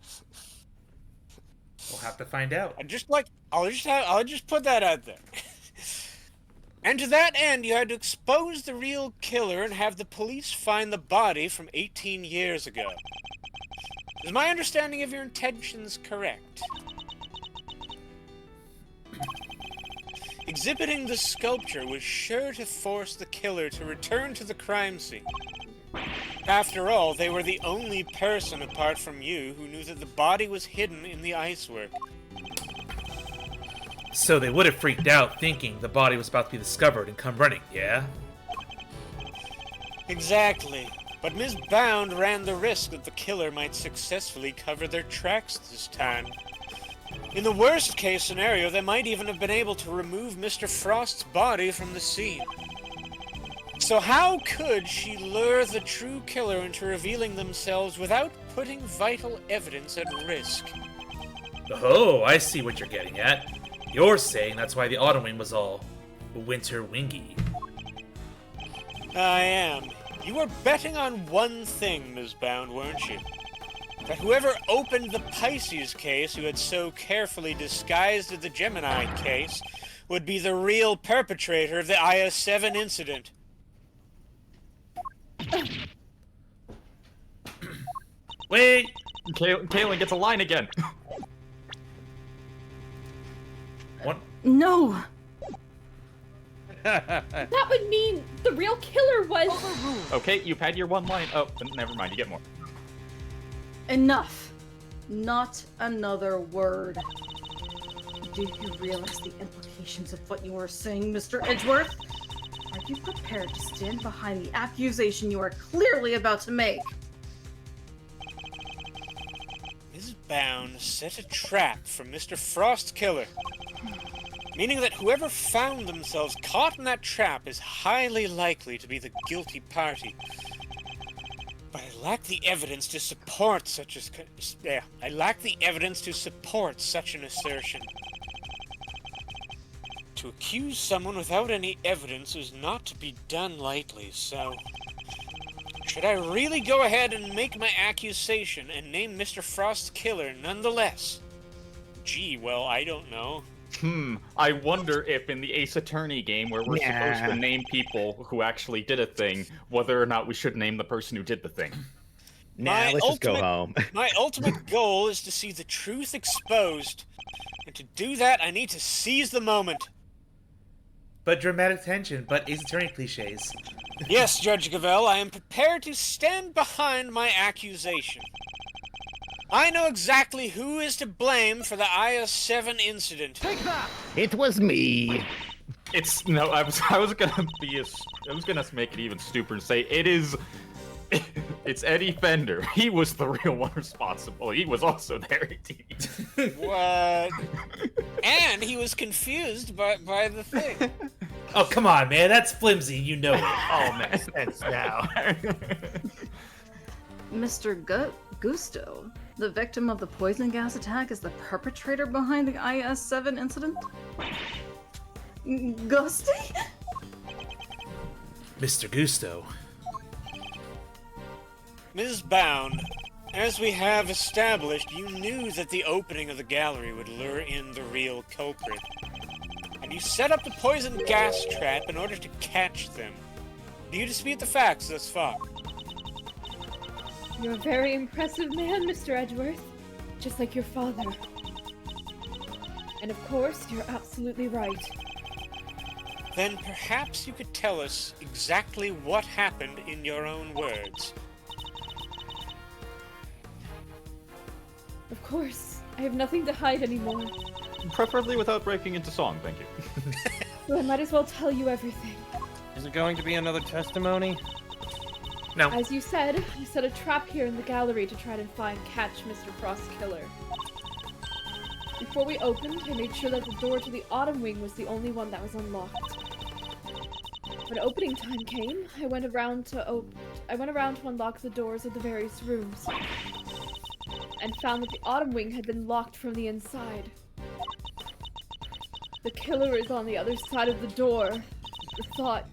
We'll have to find out. I'll just put that out there. And to that end, you had to expose the real killer and have the police find the body from 18 years ago. Is my understanding of your intentions correct? Exhibiting the sculpture was sure to force the killer to return to the crime scene. After all, they were the only person apart from you who knew that the body was hidden in the icework. So they would have freaked out thinking the body was about to be discovered and come running, yeah? Exactly. But Ms. Bound ran the risk that the killer might successfully cover their tracks this time. In the worst case scenario, they might even have been able to remove Mr. Frost's body from the scene. So how could she lure the true killer into revealing themselves without putting vital evidence at risk? Oh, I see what you're getting at. You're saying that's why the Autumn Wing was all winter wingy. I am. You were betting on one thing, Ms. Bound, weren't you? That whoever opened the Pisces case, who had so carefully disguised the Gemini case, would be the real perpetrator of the IS-7 incident. Wait! Kaylin gets a line again. What? No! That would mean the real killer was. Okay, you've had your one line. Oh, never mind. You get more. Enough. Not another word. Do you realize the implications of what you are saying, Mr. Edgeworth? Are you prepared to stand behind the accusation you are clearly about to make? Ms. Bound set a trap for Mr. Frost Killer, meaning that whoever found themselves caught in that trap is highly likely to be the guilty party. But I lack the evidence to support such an assertion. To accuse someone without any evidence is not to be done lightly, so... should I really go ahead and make my accusation and name Mr. Frost Killer nonetheless? Gee, well, I don't know. I wonder if in the Ace Attorney game, where we're supposed to name people who actually did a thing, whether or not we should name the person who did the thing. Nah, let's just go home. My ultimate goal is to see the truth exposed. And to do that, I need to seize the moment. But dramatic tension, but Ace Attorney cliches. Yes, Judge Gavelle, I am prepared to stand behind my accusation. I know exactly who is to blame for the IS-7 incident. It was me. It's no. I was gonna make it even stupider and say it is. It's Eddie Fender. He was the real one responsible. He was also there at TV. What? And he was confused by the thing. Oh, come on, man. That's flimsy. You know it. Oh, makes sense now. Mr. Gusto, the victim of the poison gas attack, is the perpetrator behind the IS-7 incident? Gusty? Mr. Gusto. Ms. Bound, as we have established, you knew that the opening of the gallery would lure in the real culprit. And you set up the poison gas trap in order to catch them. Do you dispute the facts thus far? You're a very impressive man, Mr. Edgeworth. Just like your father. And of course, you're absolutely right. Then perhaps you could tell us exactly what happened in your own words. Of course. I have nothing to hide anymore. Preferably without breaking into song, thank you. So I might as well tell you everything. Is it going to be another testimony? No. As you said, I set a trap here in the gallery to try to catch Mr. Frost Killer. Before we opened, I made sure that the door to the Autumn Wing was the only one that was unlocked. When opening time came, I went around to unlock the doors of the various rooms, and found that the Autumn Wing had been locked from the inside. The killer is on the other side of the door. The thought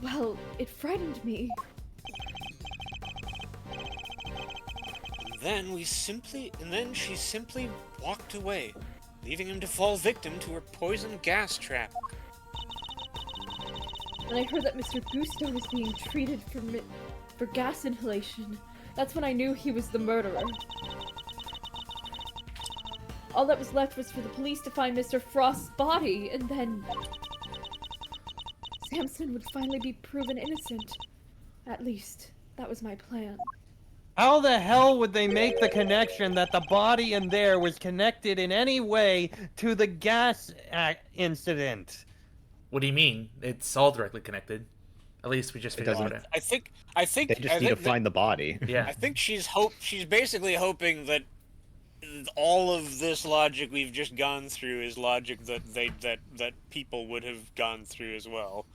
Well, it frightened me. And then she simply walked away, leaving him to fall victim to her poison gas trap. When I heard that Mr. Gusto was being treated for gas inhalation, that's when I knew he was the murderer. All that was left was for the police to find Mr. Frost's body, and then Samson would finally be proven innocent. At least, that was my plan. How the hell would they make the connection that the body in there was connected in any way to the gas incident? What do you mean? It's all directly connected. At least we just figured it out. I think They just need to find the body. Yeah. I think she's basically hoping that all of this logic we've just gone through is logic that people would have gone through as well.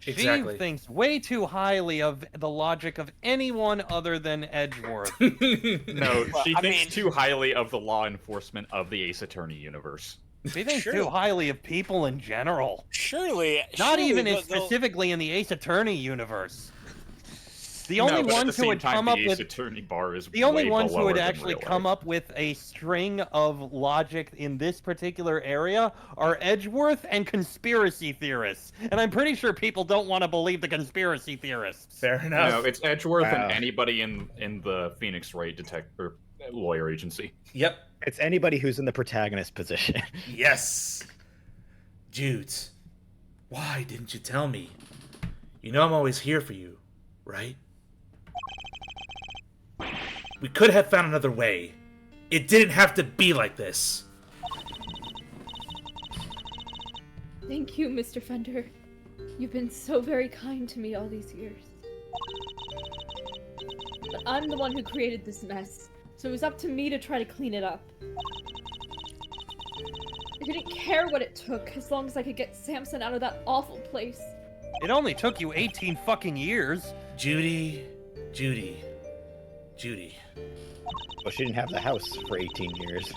Exactly. She thinks way too highly of the logic of anyone other than Edgeworth. No, Well, she I thinks mean- too highly of the law enforcement of the Ace Attorney universe. She thinks Sure. too highly of people in general. Not even specifically in the Ace Attorney universe. The only no, but at ones the who same would time, come the up Ace with Attorney bar is the only way ones who below would her than actually real come life. up with a string of logic in this particular area are Edgeworth and conspiracy theorists. And I'm pretty sure people don't want to believe the conspiracy theorists. Fair enough. No, it's Edgeworth Wow. and anybody in the Phoenix Wright lawyer agency. Yep. It's anybody who's in the protagonist position. Yes. Jude, why didn't you tell me? You know I'm always here for you, right? We could have found another way. It didn't have to be like this. Thank you, Mr. Fender. You've been so very kind to me all these years. But I'm the one who created this mess, so it was up to me to try to clean it up. I didn't care what it took, as long as I could get Samson out of that awful place. It only took you 18 fucking years. Judy. Well, she didn't have the house for 18 years.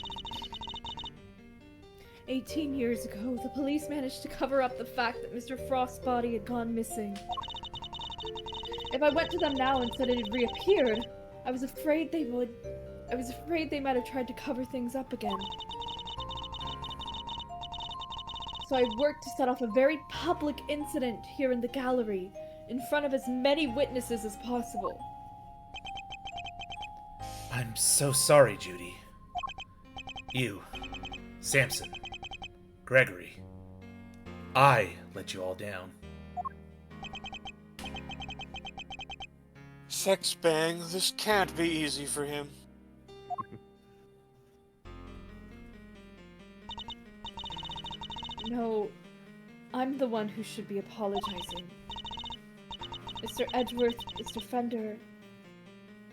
18 years ago, the police managed to cover up the fact that Mr. Frost's body had gone missing. If I went to them now and said it had reappeared, I was afraid they might have tried to cover things up again. So I worked to set off a very public incident here in the gallery, in front of as many witnesses as possible. I'm so sorry, Judy. You, Samson, Gregory. I let you all down. Sex bang, this can't be easy for him. No, I'm the one who should be apologizing. Mr. Edgeworth, Mr. Fender,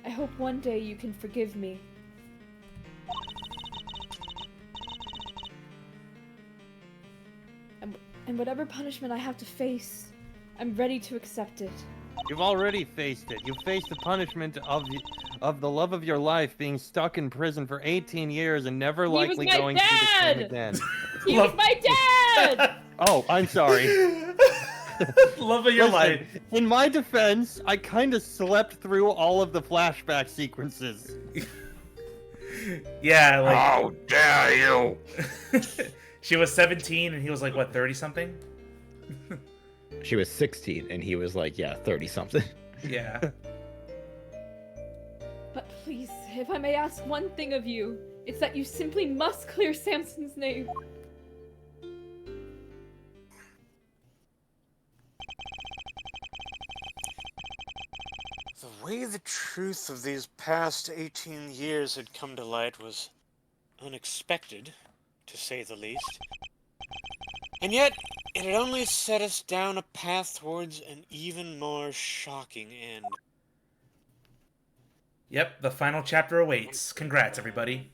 I hope one day you can forgive me. And whatever punishment I have to face, I'm ready to accept it. You've already faced it. You've faced the punishment of the love of your life being stuck in prison for 18 years and never was likely my going through the dad! same again. He was my dad! Oh, I'm sorry. Love of your Listen, life. in my defense, I kind of slept through all of the flashback sequences. Yeah, like How dare you! she was 17 and he was like, what, 30 something? She was 16 and he was like, yeah, 30 something. Yeah. But please, if I may ask one thing of you, it's that you simply must clear Samson's name. The way the truth of these past 18 years had come to light was unexpected, to say the least. And yet, it had only set us down a path towards an even more shocking end. Yep, the final chapter awaits. Congrats, everybody.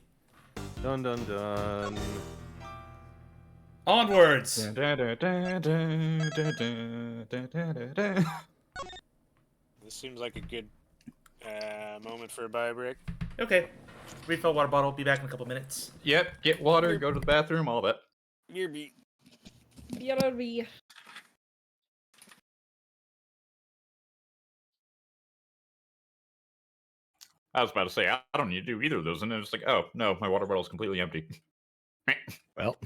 Dun dun dun. Onwards! This seems like a good moment for a buy break. Okay. Refill water bottle. Be back in a couple minutes. Yep, get water, go to the bathroom, all that. Nearby. Yuri. I was about to say, I don't need to do either of those, and then it's like, oh, no, my water bottle's completely empty. Well,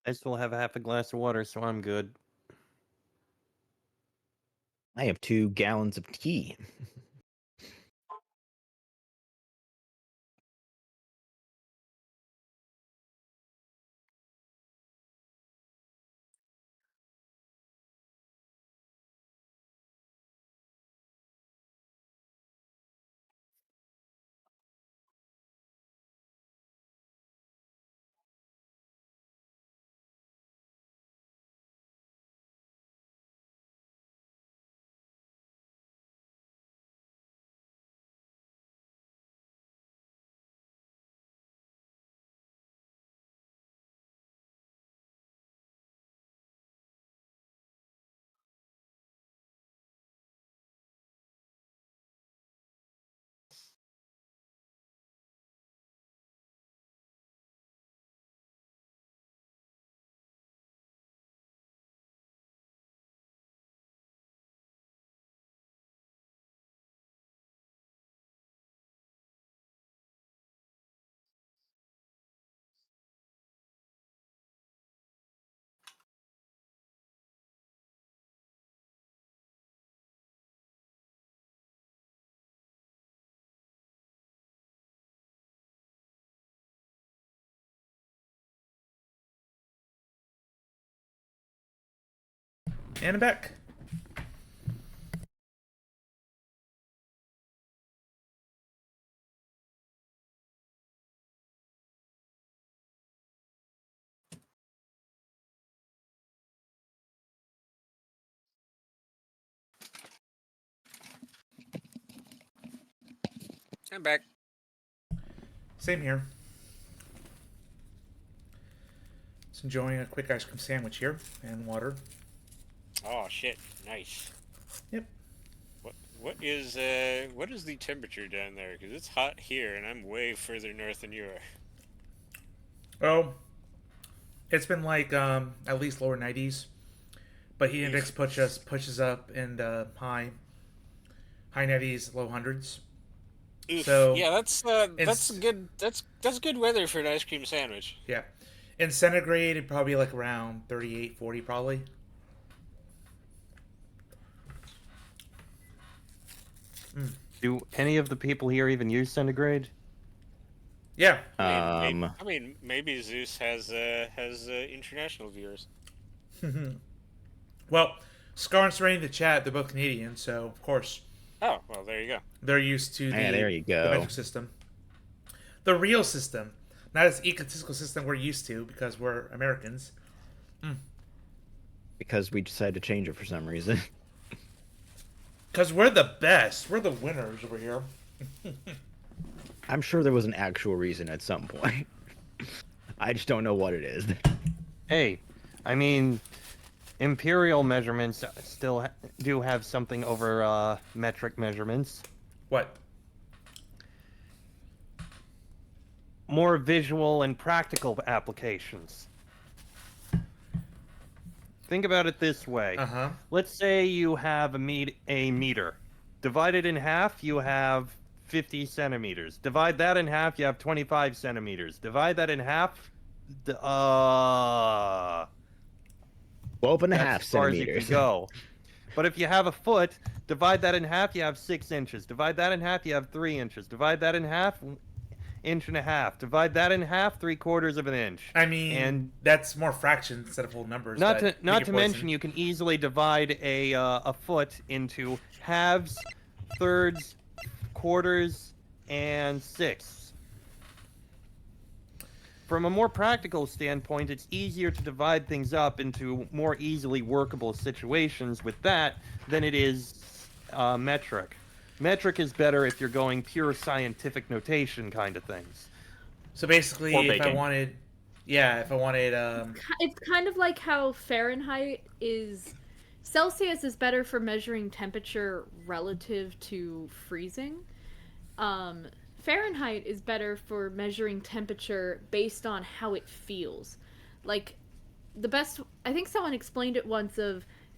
I still have half a glass of water, so I'm good. I have 2 gallons of tea. And I'm back. I'm back. Same here. Just enjoying a quick ice cream sandwich here and water. Oh shit! Nice. Yep. What is the temperature down there? Because it's hot here, and I'm way further north than you are. Oh, it's been like at least lower 90s, but heat index pushes up in high 90s, low hundreds. Oof. So Yeah, that's good. That's good weather for an ice cream sandwich. yeah, in centigrade it'd probably be like around 38, 40 probably. Do any of the people here even use centigrade? Yeah. Maybe Zeus has international viewers. Well, Scar and Serene in the chat, they're both Canadian, so of course Oh well, there you go. they're used to Yeah, there you go. the metric system, the real system, not this egotistical system we're used to because we're Americans. Because we decided to change it for some reason. Because we're the best, we're the winners over here. I'm sure there was an actual reason at some point. I just don't know what it is. Hey, I mean, imperial measurements still do have something over metric measurements. What? More visual and practical applications. Think about it this way. Uh-huh. Let's say you have a meter. Divided in half, you have 50 centimeters. Divide that in half, you have 25 centimeters. Divide that in half, 12 and a that's half as far as you centimeters. can go. But if you have a foot, divide that in half, you have 6 inches. Divide that in half, you have 3 inches. Divide that in half, inch and a half. Divide that in half, 3/4 of an inch. I mean, and that's more fractions instead of whole numbers. not but to make it mention, poison. you can easily divide a foot into halves, thirds, quarters, and sixths. From a more practical standpoint, it's easier to divide things up into more easily workable situations with that than it is metric. Metric is better if you're going pure scientific notation kind of things. So basically, Or if I baking. wanted, It's kind of like how Fahrenheit is. Celsius is better for measuring temperature relative to freezing. Fahrenheit is better for measuring temperature based on how it feels. Like, the best. I think someone explained it once.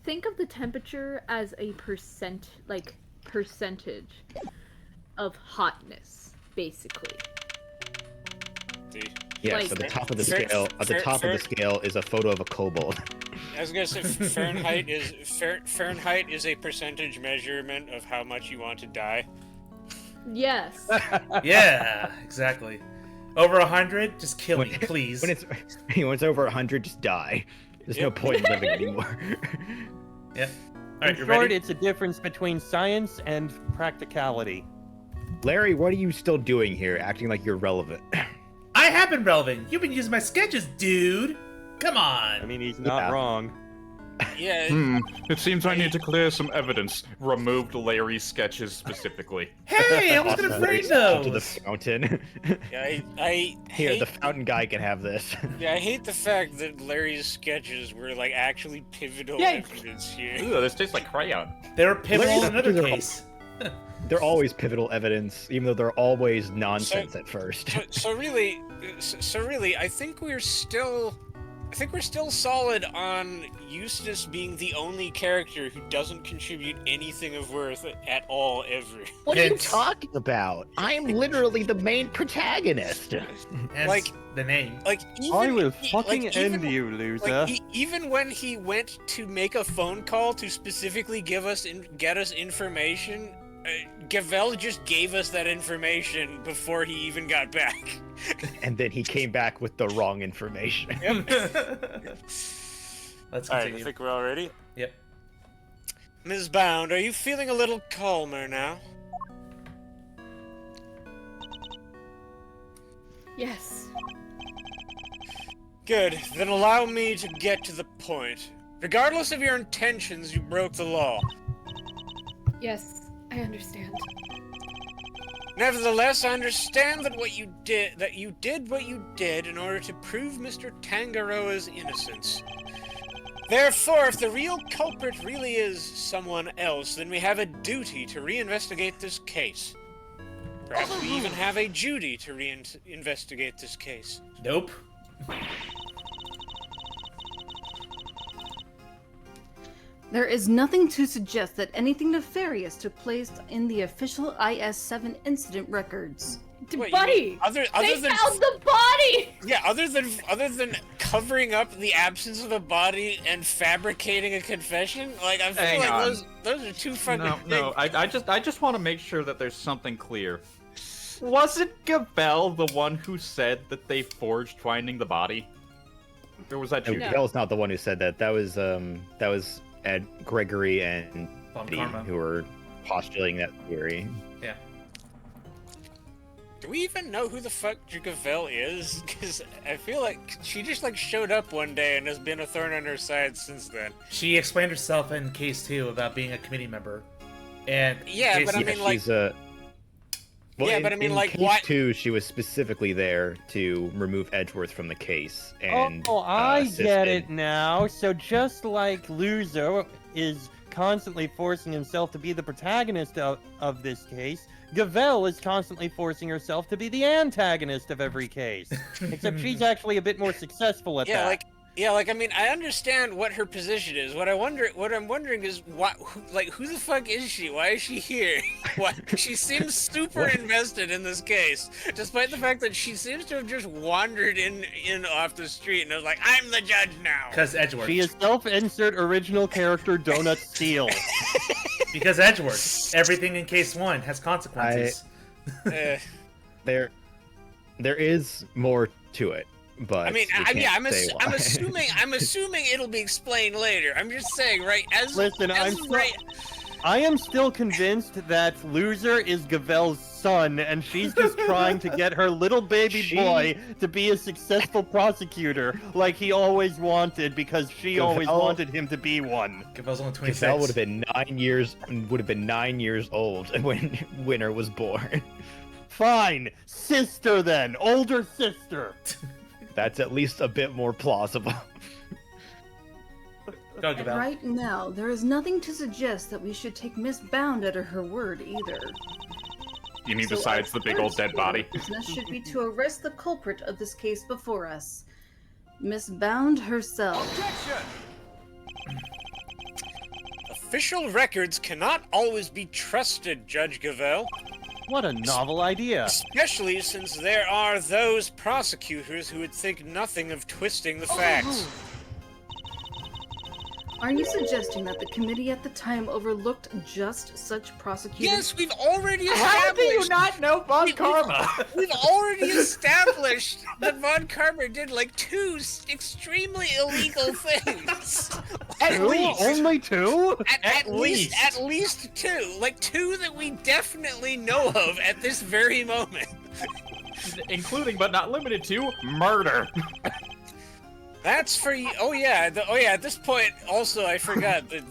Think of the temperature as a percentage of hotness, basically. Yes, Like- at the top of the scale. At the top of the scale is a photo of a kobold. I was gonna say Fahrenheit is a percentage measurement of how much you want to die. Yes. Yeah, exactly. Over 100, just kill me, please. When it's over 100, just die. There's no point in living anymore. Yep. All right, In you short, ready? it's a difference between science and practicality. Larry, what are you still doing here, acting like you're relevant? I have been relevant. You've been using my sketches, dude. Come on. I mean, he's not wrong. Yeah. It seems I need to clear some evidence. Removed Larry's sketches specifically. Hey, I was gonna frame To the those. fountain. Yeah, I Here, hate, the fountain guy can have this. yeah, I hate the fact that Larry's sketches were like actually pivotal evidence here. Ooh, this tastes like crayon. They were pivotal Larry's in another sketches are- case. They're always pivotal evidence, even though they're always nonsense at first. So really, I think we're still solid on Eustace being the only character who doesn't contribute anything of worth at all ever. What are you Hence- talking about? I'm literally the main protagonist. Hence Like- the name. Like even, I will e- fucking like, end even- you, loser. Like even when he went to make a phone call to specifically get us information, Gavel just gave us that information before he even got back. And then he came back with the wrong information. Let's All right, I continue. think we're all ready. Yep. Ms. Bound, are you feeling a little calmer now? Yes. Good, then allow me to get to the point. Regardless of your intentions, you broke the law. Yes, I understand. Nevertheless, I understand that you did what you did in order to prove Mr. Tangaroa's innocence. Therefore, if the real culprit really is someone else, then we have a duty to reinvestigate this case. Perhaps we even have a duty to reinvestigate this case. Nope. There is nothing to suggest that anything nefarious took place in the official IS-7 incident records. Wait, you Buddy! mean other They than found the body! yeah, other than covering up the absence of a body and fabricating a confession, like I feel Hang like on. those are two fucking No, I just want to make sure that there's something clear. Wasn't Gavel the one who said that they forged finding the body? Or was that No, you? No. Gavel's not the one who said that. That was Ed, Gregory, and Von Eddie Karma. who were postulating that theory. Yeah. Do we even know who the fuck Gavel is? Because I feel like she just like showed up one day and has been a thorn on her side since then. She explained herself in case 2 about being a committee member. And Yeah, but I case- mean, like- she's well, Yeah, in, but I mean, in like, case why- 2, she was specifically there to remove Edgeworth from the case. And I get assisted- it now. So just like Loser is constantly forcing himself to be the protagonist of this case, Gavel is constantly forcing herself to be the antagonist of every case. Except she's actually a bit more successful at that. I mean, I understand what her position is. What I'm wondering is who the fuck is she? Why is she here? Why she seems super invested in this case, despite the fact that she seems to have just wandered in off the street and was like, "I'm the judge now." Because Edgeworth. She is self-insert original character Donut Steele. Because Edgeworth. Everything in case 1 has consequences. Uh, There is more to it, but I mean, we can't I'm say why. assuming it'll be explained later. I'm just saying, right? Listen, I am still convinced that Loser is Gavel's son, and she's just trying to get her little baby boy to be a successful prosecutor, like he always wanted, because she always Gavel- wanted him to be one. Gavel's only 26. Gavel would have been 9 years old when Winter was born. Fine, sister then, older sister. That's at least a bit more plausible. Go, And Gavel. right now, there is nothing to suggest that we should take Miss Bound at her word either. You mean So besides our the big old first dead order body? of business should be to arrest the culprit of this case before us. Miss Bound herself. Official records cannot always be trusted, Judge Gavel. What a novel idea. Especially since there are those prosecutors who would think nothing of twisting the facts. Are you suggesting that the committee at the time overlooked just such prosecutors? Yes, we've already How do you established. not know Von Karma? We've already established that Von Karma did like 2 extremely illegal things. At least. Only 2? At least. At least 2. Like 2 that we definitely know of at this very moment. Including but not limited to murder. That's for you. Oh yeah. At this point, also I forgot the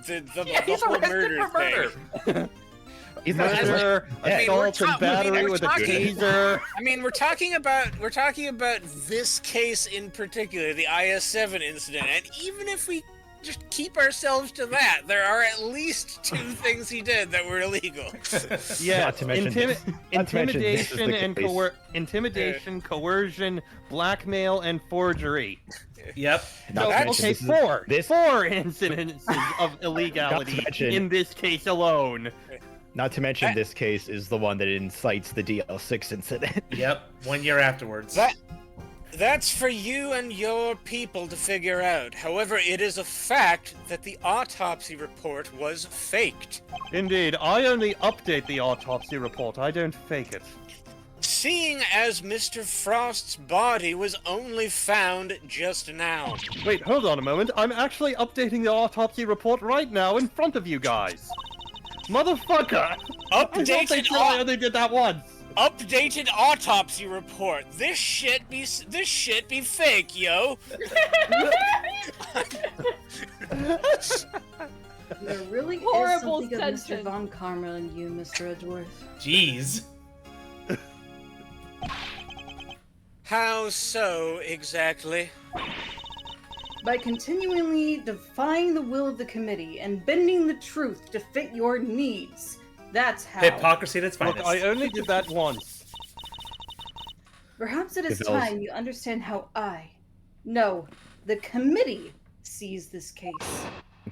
He's whole arrested murder for murder. thing. He's not just Murder, assault and battery with a taser. I mean, we're talking about this case in particular, the IS-7 incident, and even if we just keep ourselves to that, there are at least 2 things he did that were illegal. Yeah, Not to mention this- not to mention this is intimidation the and case. intimidation, coercion, blackmail, and forgery. Yep. Not So, to mention okay, this is- 4. this- 4 incidences of illegality mention- in this case alone. Not to mention this case is the one that incites the DL6 incident. Yep. 1 year afterwards. That's for you and your people to figure out. However, it is a fact that the autopsy report was faked. Indeed, I only update the autopsy report. I don't fake it. Seeing as Mr. Frost's body was only found just now. Wait, hold on a moment. I'm actually updating the autopsy report right now in front of you guys. Motherfucker! I thought they said I only did that once. Updated autopsy report. This shit be fake, yo. There really Horrible is something of Mr. sentence. Von Karma in you, Mr. Edgeworth. Jeez. How so exactly? By continually defying the will of the committee and bending the truth to fit your needs. That's how. Hypocrisy at its Look, finest. I only did that once. Perhaps it is If else- time you understand how the committee sees this case.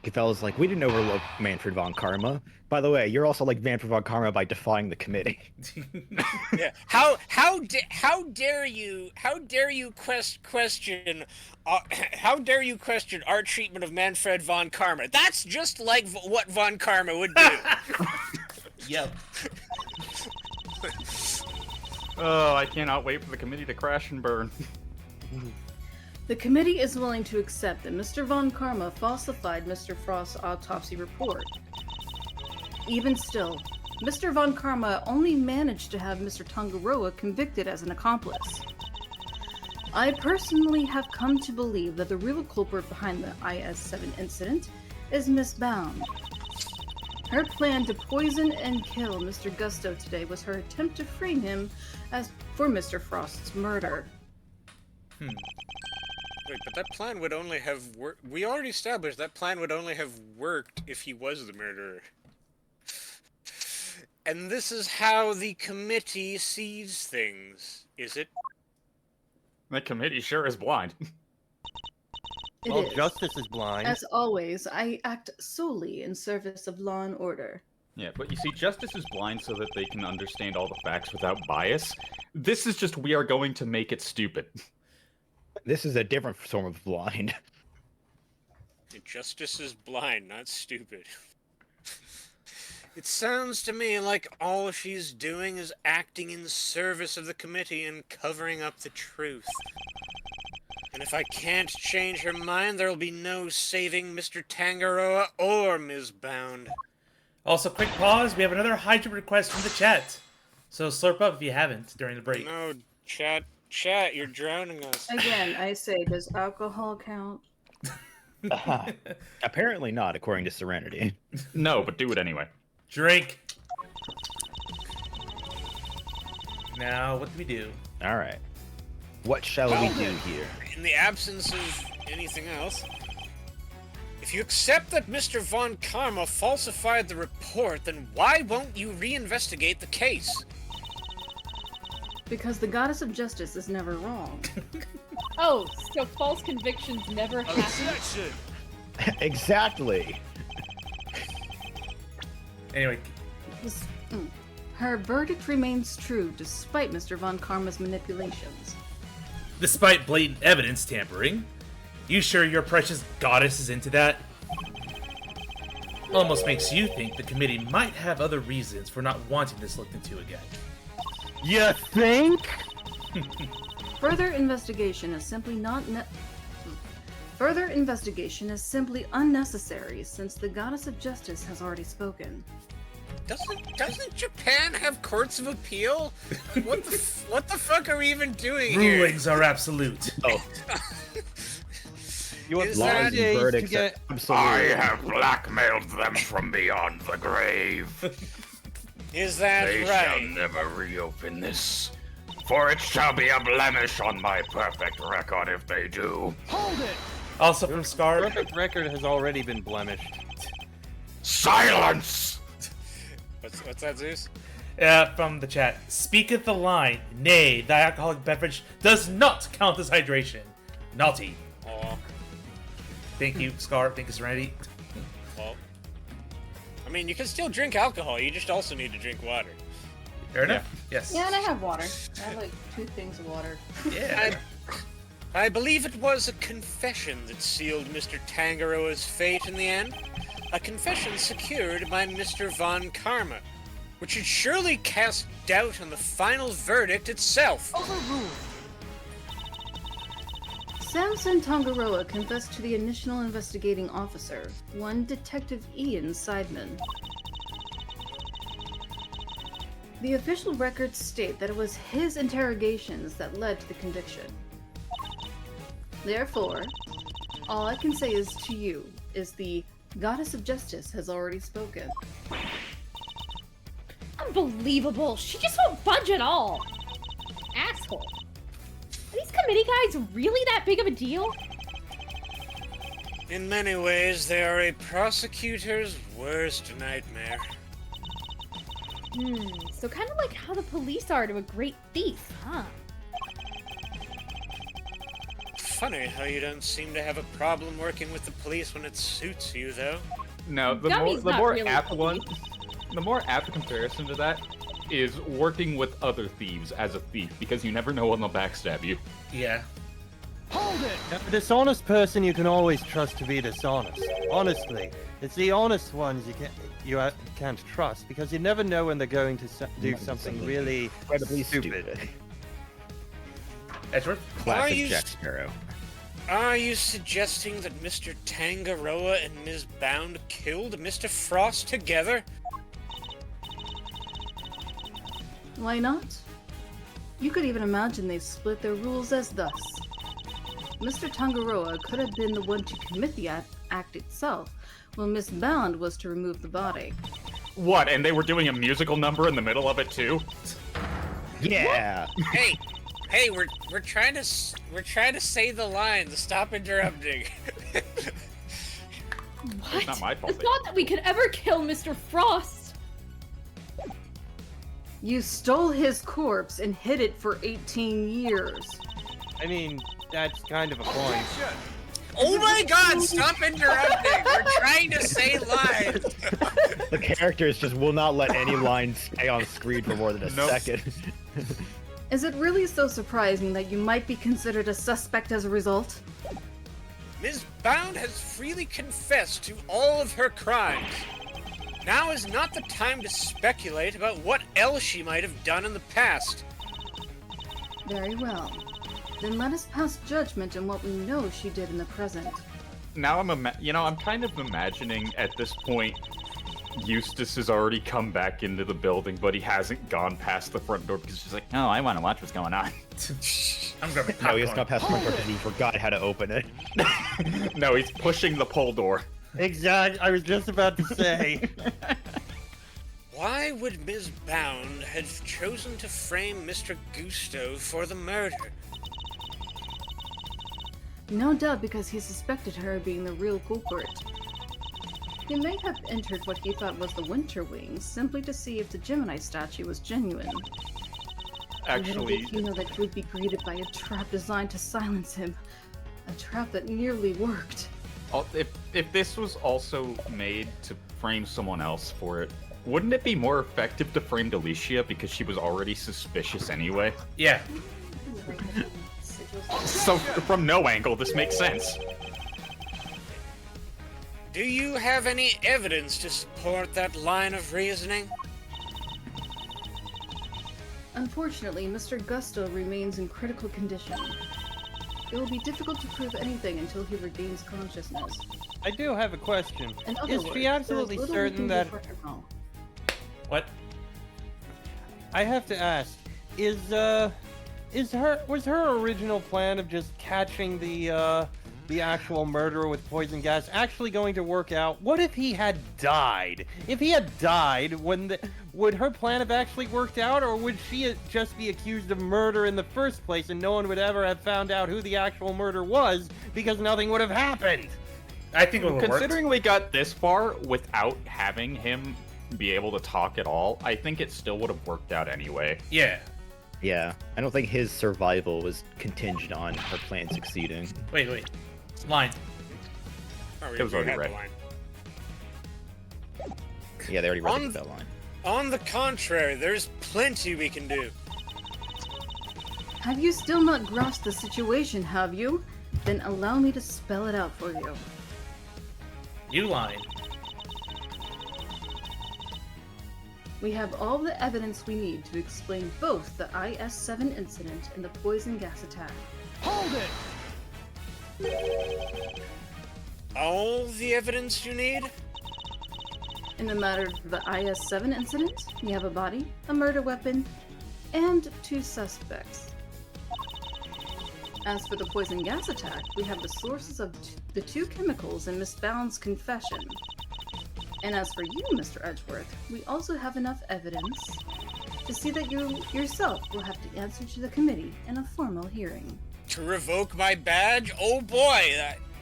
Cafella's like, we didn't overlook Manfred von Karma. By the way, you're also like Manfred von Karma by defying the committee. Yeah. How dare you question how dare you question our treatment of Manfred von Karma? That's just like what von Karma would do. Yep. Oh, I cannot wait for the committee to crash and burn. The committee is willing to accept that Mr. Von Karma falsified Mr. Frost's autopsy report. Even still, Mr. Von Karma only managed to have Mr. Tangaroa convicted as an accomplice. I personally have come to believe that the real culprit behind the IS-7 incident is Miss Bound. Her plan to poison and kill Mr. Gusto today was her attempt to frame him as for Mr. Frost's murder. Wait, but that plan would only have worked. We already established that plan would only have worked if he was the murderer. And this is how the committee sees things, is it? The committee sure is blind. It Well, is. justice is blind. As always, I act solely in service of law and order. Yeah, but you see, justice is blind so that they can understand all the facts without bias. This is just, we are going to make it stupid. This is a different form of blind. Justice is blind, not stupid. It sounds to me like all she's doing is acting in service of the committee and covering up the truth. And if I can't change her mind, there'll be no saving Mr. Tangaroa or Ms. Bound. Also, quick pause. We have another hydrant request from the chat. So slurp up if you haven't during the break. No, chat, you're drowning us. Again, I say, does alcohol count? Apparently not, according to Serenity. No, but do it anyway. Drink. Now, what do we do? All right. What shall we do here? In the absence of anything else, if you accept that Mr. Von Karma falsified the report, then why won't you reinvestigate the case? Because the goddess of justice is never wrong. Oh, so false convictions never happen? Objection! Exactly. Anyway, Her verdict remains true despite Mr. Von Karma's manipulations. despite blatant evidence tampering, you sure your precious goddess is into that? Almost makes you think the committee might have other reasons for not wanting this looked into again. You think? Further investigation is simply Further investigation is simply unnecessary since the goddess of justice has already spoken. Doesn't Japan have courts of appeal? What the fuck are we even doing here? Rulings are absolute. Oh, You have Is laws that- and days to verdicts get. are absolute. have blackmailed them from beyond the grave. Is that right? never reopen this, for it shall be a blemish on my perfect record if they do. Also from Scar, Perfect record has already been blemished. Silence! What's that, Zeus? from the chat, speaketh the line, nay, the alcoholic beverage does not count as hydration. Naughty. Aw, Thank you, Scar. Thank you, Serenity. well. I mean, you can still drink alcohol, you just also need to drink water. Fair enough? Yes. Yeah, and I have water. I have like 2 things of water. Yeah. I believe it was a confession that sealed Mr. Tangaroa's fate in the end. A confession secured by Mr. Von Karma, which should surely cast doubt on the final verdict itself. Samson Tangaroa confessed to the initial investigating officer, one Detective Ian Seidman. The official records state that it was his interrogations that led to the conviction. Therefore, all I can say is to you is the Goddess of Justice has already spoken. Unbelievable. She just won't budge at all. Asshole. Are these committee guys really that big of a deal? In many ways, they are a prosecutor's worst nightmare. So kind of like how the police are to a great thief, huh? Funny how you don't seem to have a problem working with the police when it suits you, though. No, the Gummy's not more really apt police. one, the more apt comparison to that is working with other thieves as a thief, because you never know when they'll backstab you. Yeah. A dishonest person you can always trust to be dishonest. Honestly, it's the honest ones you can't trust because you never know when they're going to do something really Incredibly stupid. Edgeworth? Classic you- Jack Sparrow. Are you suggesting that Mr. Tangaroa and Ms. Bound killed Mr. Frost together? Why not? You could even imagine they split their rules as thus. Mr. Tangaroa could have been the one to commit the act itself, while Miss Bound was to remove the body. What? And they were doing a musical number in the middle of it too? Yeah. Hey, we're trying to say the line. Stop interrupting. What? It's not my fault. It's not that we could ever kill Mr. Frost. You stole his corpse and hid it for 18 years. I mean, that's kind of a point. Oh my God! Stop interrupting. We're trying to say lines. The characters just will not let any lines stay on screen for more than a Nope. second. Is it really so surprising that you might be considered a suspect as a result? Ms. Bound has freely confessed to all of her crimes. Now is not the time to speculate about what else she might have done in the past. Very well. Then let us pass judgment on what we know she did in the present. Now I'm kind of imagining at this point, Eustace has already come back into the building, but he hasn't gone past the front door because she's like, oh, I want to watch what's going on. I'm grabbing No, he popcorn. just got past the front door because he forgot how to open it. No, he's pushing the pole door. Exactly. I was just about to say. Why would Ms. Bound have chosen to frame Mr. Gusto for the murder? No doubt because he suspected her of being the real culprit. He may have entered what he thought was the Winter Wings simply to see if the Gemini statue was genuine. actually. Little did you know that you would be greeted by a trap designed to silence him. A trap that nearly worked. If this was also made to frame someone else for it, wouldn't it be more effective to frame Delicia because she was already suspicious anyway? Yeah. So from no angle, this makes sense. Do you have any evidence to support that line of reasoning? Unfortunately, Mr. Gusto remains in critical condition. It will be difficult to prove anything until he regains consciousness. I do have a question. In other Is words, she absolutely there is little we certain can do that... for her now. What? I have to ask, was her original plan of just catching the actual murderer with poison gas actually going to work out? What if he had died? If he had died, would her plan have actually worked out, or would she just be accused of murder in the first place and no one would ever have found out who the actual murder was because nothing would have happened? I think it would have worked. Considering we got this far without having him be able to talk at all, I think it still would have worked out anyway. Yeah. Yeah, I don't think his survival was contingent on her plan succeeding. Wait. Line. Oh, It was you already had the read. line. Yeah, they already On- read that line. On the contrary, there's plenty we can do. Have you still not grasped the situation, have you? Then allow me to spell it out for you. New line. We have all the evidence we need to explain both the IS-7 incident and the poison gas attack. All the evidence you need? In the matter of the IS-7 incident, we have a body, a murder weapon, and 2 suspects. As for the poison gas attack, we have the sources of the 2 chemicals in Miss Bound's confession. And as for you, Mr. Edgeworth, we also have enough evidence to see that you yourself will have to answer to the committee in a formal hearing. To revoke my badge? Oh boy,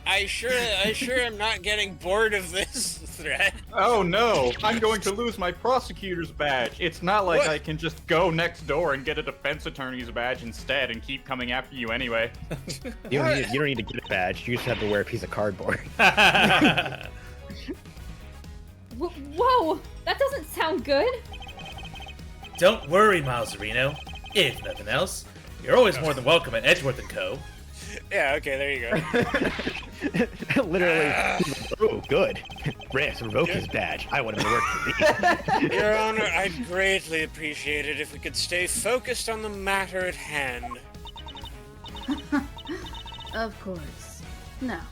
I sure am not getting bored of this threat. Oh no, I'm going to lose my prosecutor's badge. It's not like What? I can just go next door and get a defense attorney's badge instead and keep coming after you anyway. You don't need to get a badge. You just have to wear a piece of cardboard. Whoa! That doesn't sound good. Don't worry, Mauserino. If nothing else, you're always more than welcome at Edgeworth & Co. Yeah, okay, there you go. Literally. Oh, good. Reyes, revoke his badge. I want him to work for me. Your Honor, I'd greatly appreciate it if we could stay focused on the matter at hand. Of course. Now,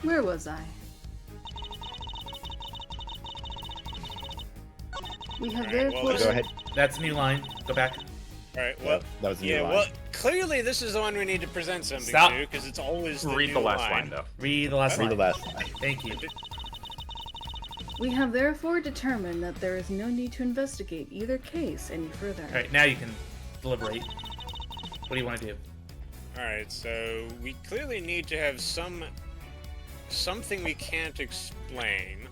where was I? We have Alright, well, therefore... this- Go ahead. That's a new line. Go back. Alright, well, That was a new yeah, line. well, clearly this is the one we need to present something Stop. to, because it's always the Read new the last line though. Read the last Read line. the last line. Thank you. We have therefore determined that there is no need to investigate either case any further. All right, now you can deliberate. What do you want to do? Alright, so we clearly need to have something we can't explain.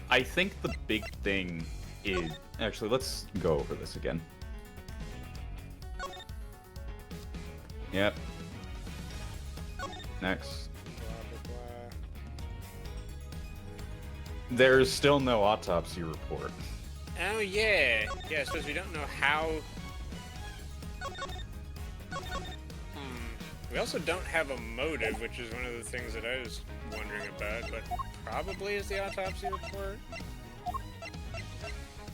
I think the big thing is... Actually, let's go over this again. Yep. Next. Blah, blah, There's still no autopsy report. blah. Oh yeah, yeah. I suppose we don't know how. We also don't have a motive, which is one of the things that I was wondering about. But probably is the autopsy report.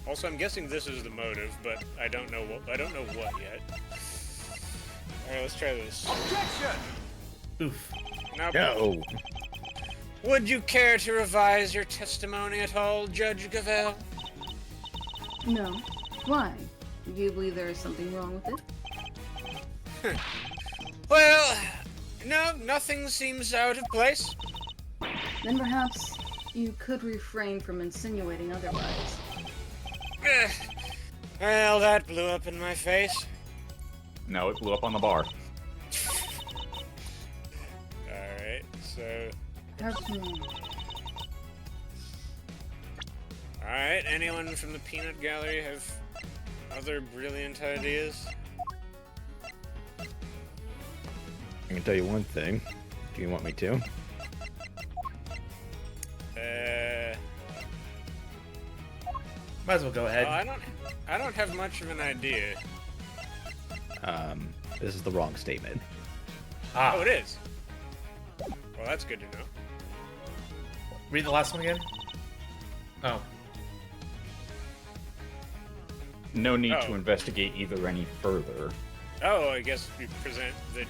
Also, I'm guessing this is the motive, but I don't know what. I don't know what yet. All right, let's try this. Oof. Now, No. would you care to revise your testimony at all, Judge Gavel? No. Why? Do you believe there is something wrong with it? Well, no, nothing seems out of place. Then perhaps you could refrain from insinuating otherwise. Well, that blew up in my face. No, it blew up on the bar. Alright, so... Perhaps more. Alright, anyone from the peanut gallery have other brilliant ideas? I can tell you one thing, if you want me to. Might as well go ahead. I don't have much of an idea. This is the wrong statement. Ah, Oh, it is. Well, that's good to know. read the last one again. Oh, No need Oh. to investigate either any further. Oh, I guess we present the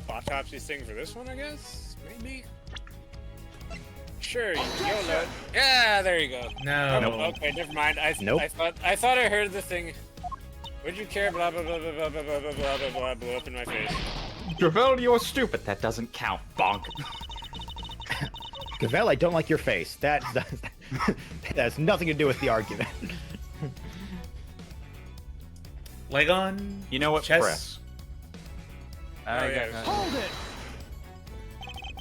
autopsy thing for this one, I guess? Maybe? Sure, YOLO. Yeah, there you go. no. Oh, okay, never mind. Nope. I thought I heard the thing. Would you care? Blah blah blah blah blah blah blah blah blah blah blah blew up in my face. Gravel, you're stupid. That doesn't count, bonk. Gavel, I don't like your face. That has nothing to do with the argument. Leg on. You know what? Chess. Press. Oh, yeah. Hold it!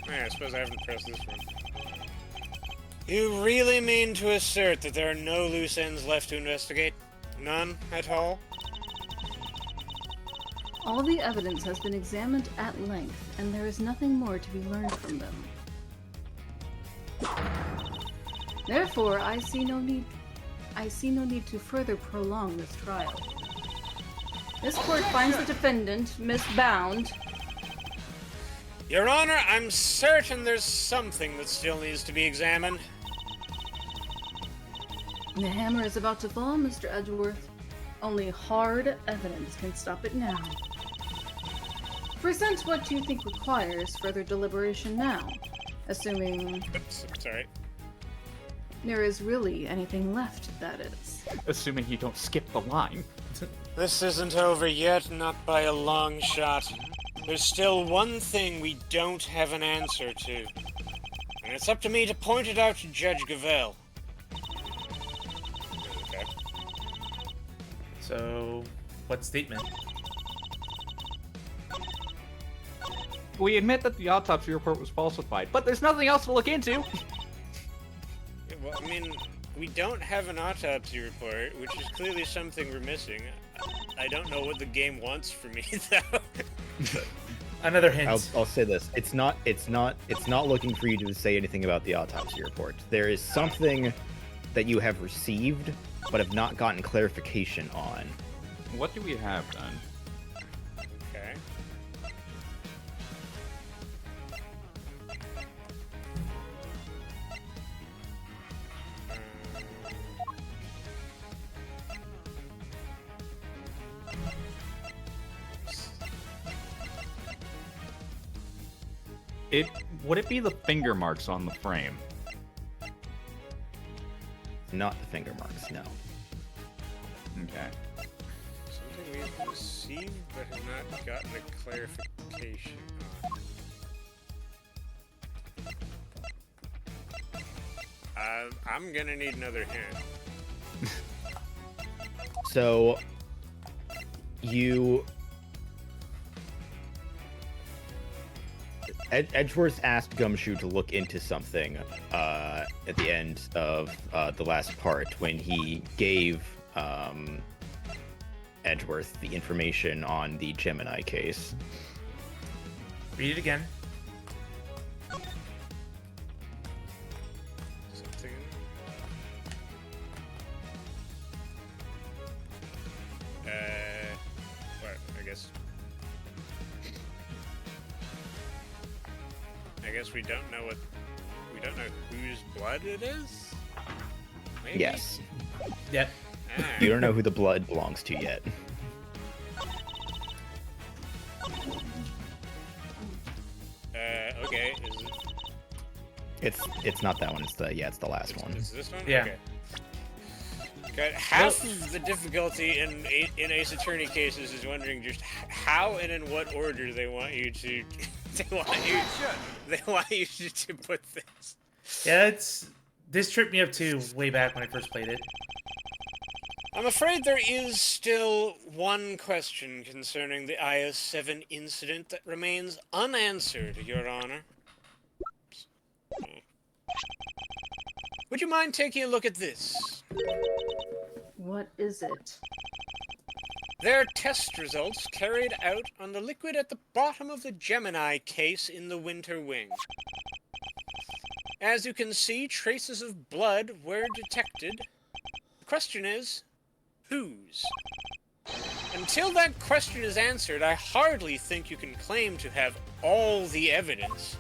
Yeah, I suppose I haven't pressed this one. You really mean to assert that there are no loose ends left to investigate? None at all? All the evidence has been examined at length, and there is nothing more to be learned from them. Therefore, I see no need to further prolong this trial. This court finds the defendant, Miss Bound. Your Honor, I'm certain there's something that still needs to be examined. The hammer is about to fall, Mr. Edgeworth. Only hard evidence can stop it now. Present what you think requires further deliberation now, assuming Oops, sorry. there is really anything left, that is. Assuming you don't skip the line. This isn't over yet, not by a long shot. There's still one thing we don't have an answer to. And it's up to me to point it out to Judge Gavel. Okay. So, what statement? We admit that the autopsy report was falsified, but there's nothing else to look into. Yeah, well, I mean, we don't have an autopsy report, which is clearly something we're missing. I don't know what the game wants from me, though. Another hint. I'll say this: it's not looking for you to say anything about the autopsy report. There is something that you have received, but have not gotten clarification on. What do we have then? Okay. Would it be the finger marks on the frame? Not the finger marks, no. Okay. Something we've received but have not gotten a clarification on. I'm gonna need another hint. So you Edgeworth asked Gumshoe to look into something at the end of the last part when he gave Edgeworth the information on the Gemini case. Read it again. Something. What? I guess we don't know whose blood it is? Maybe? Yes. Yep. Ah. You don't know who the blood belongs to yet. Okay. It's not that one. It's the last one. Is this one? Yeah. Okay. Okay. Half of the difficulty in Ace Attorney cases is wondering just how and in what order they want you to. They want you to put this. Yeah, this tripped me up too way back when I first played it. I'm afraid there is still one question concerning the IS-7 incident that remains unanswered, Your Honor. Would you mind taking a look at this? What is it? They're test results carried out on the liquid at the bottom of the Gemini case in the Winter Wing. As you can see, traces of blood were detected. The question is, whose? Until that question is answered, I hardly think you can claim to have all the evidence.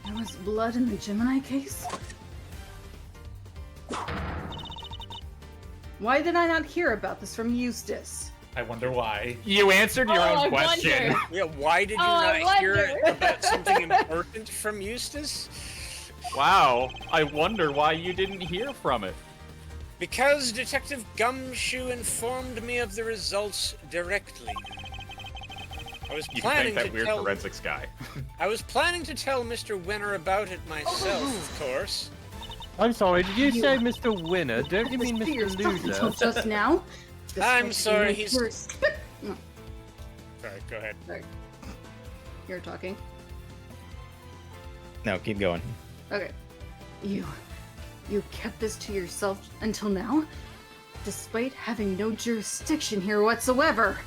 There was blood in the Gemini case? Why did I not hear about this from Eustace? I wonder why. You answered your I own question. wonder. Yeah, why did you I not hear wonder. about something important from Eustace? Wow, I wonder why you didn't hear from it. Because Detective Gumshoe informed me of the results directly. I was You can planning thank that to weird tell forensics guy. I was planning to tell Mr. Winner about it myself, of course. I'm sorry, did you say Mr. Winner? Don't you mean This Mr. fear stuff until Loser? just now. I'm This sorry, makes he's- yours- No, Sorry, go ahead. sorry. You're talking. No, keep going. Okay. You kept this to yourself until now? Despite having no jurisdiction here whatsoever.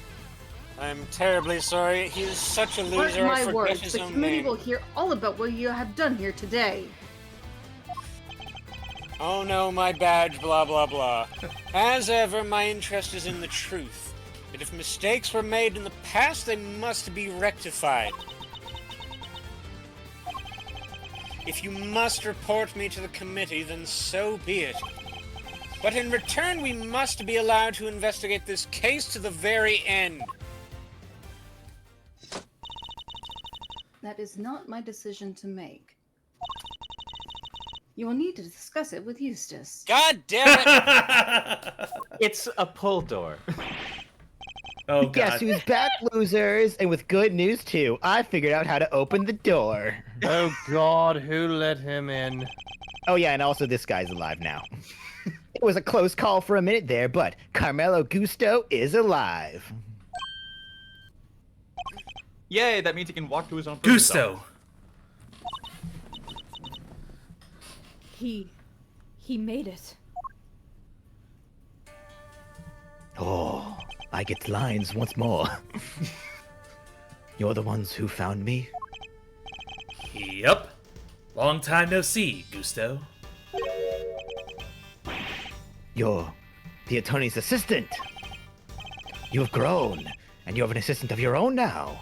I'm terribly sorry. He is such a Mark loser, I my forget words, his the own committee name. will hear all about what you have done here today. Oh no, my badge, blah blah blah. As ever, my interest is in the truth. But if mistakes were made in the past, they must be rectified. If you must report me to the committee, then so be it. But in return, we must be allowed to investigate this case to the very end. That is not my decision to make. You will need to discuss it with Eustace. God damn it! It's a pull door. Oh Guess god. who's back, losers? And with good news too, I figured out how to open the door. Oh God, who let him in? Oh yeah, and also this guy's alive now. It was a close call for a minute there, but Carmelo Gusto is alive. Yay, that means he can walk to his own prison cell. Gusto. He made it. Oh, I get lines once more. You're the ones who found me? Yup. Long time no see, Gusto. You're the attorney's assistant. You've grown, and you have an assistant of your own now.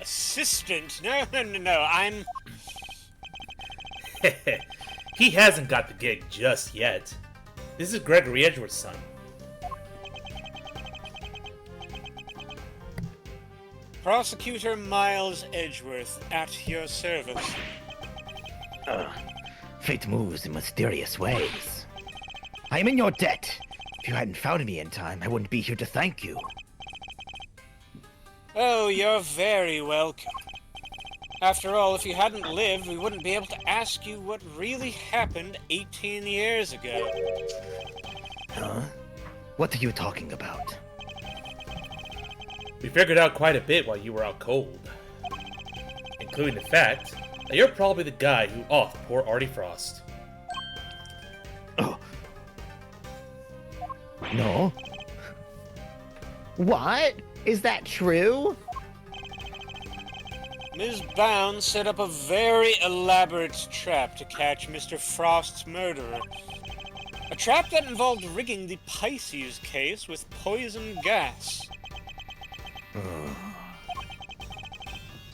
Assistant? No, I'm... He hasn't got the gig just yet. This is Gregory Edgeworth's son. Prosecutor Miles Edgeworth, at your service. Fate moves in mysterious ways. I am in your debt. If you hadn't found me in time, I wouldn't be here to thank you. Oh, you're very welcome. After all, if you hadn't lived, we wouldn't be able to ask you what really happened 18 years ago. Huh? What are you talking about? We figured out quite a bit while you were out cold. Including the fact that you're probably the guy who offed poor Artie Frost. Oh. No? What? Is that true? Ms. Bounds set up a very elaborate trap to catch Mr. Frost's murderer. A trap that involved rigging the Pisces case with poison gas.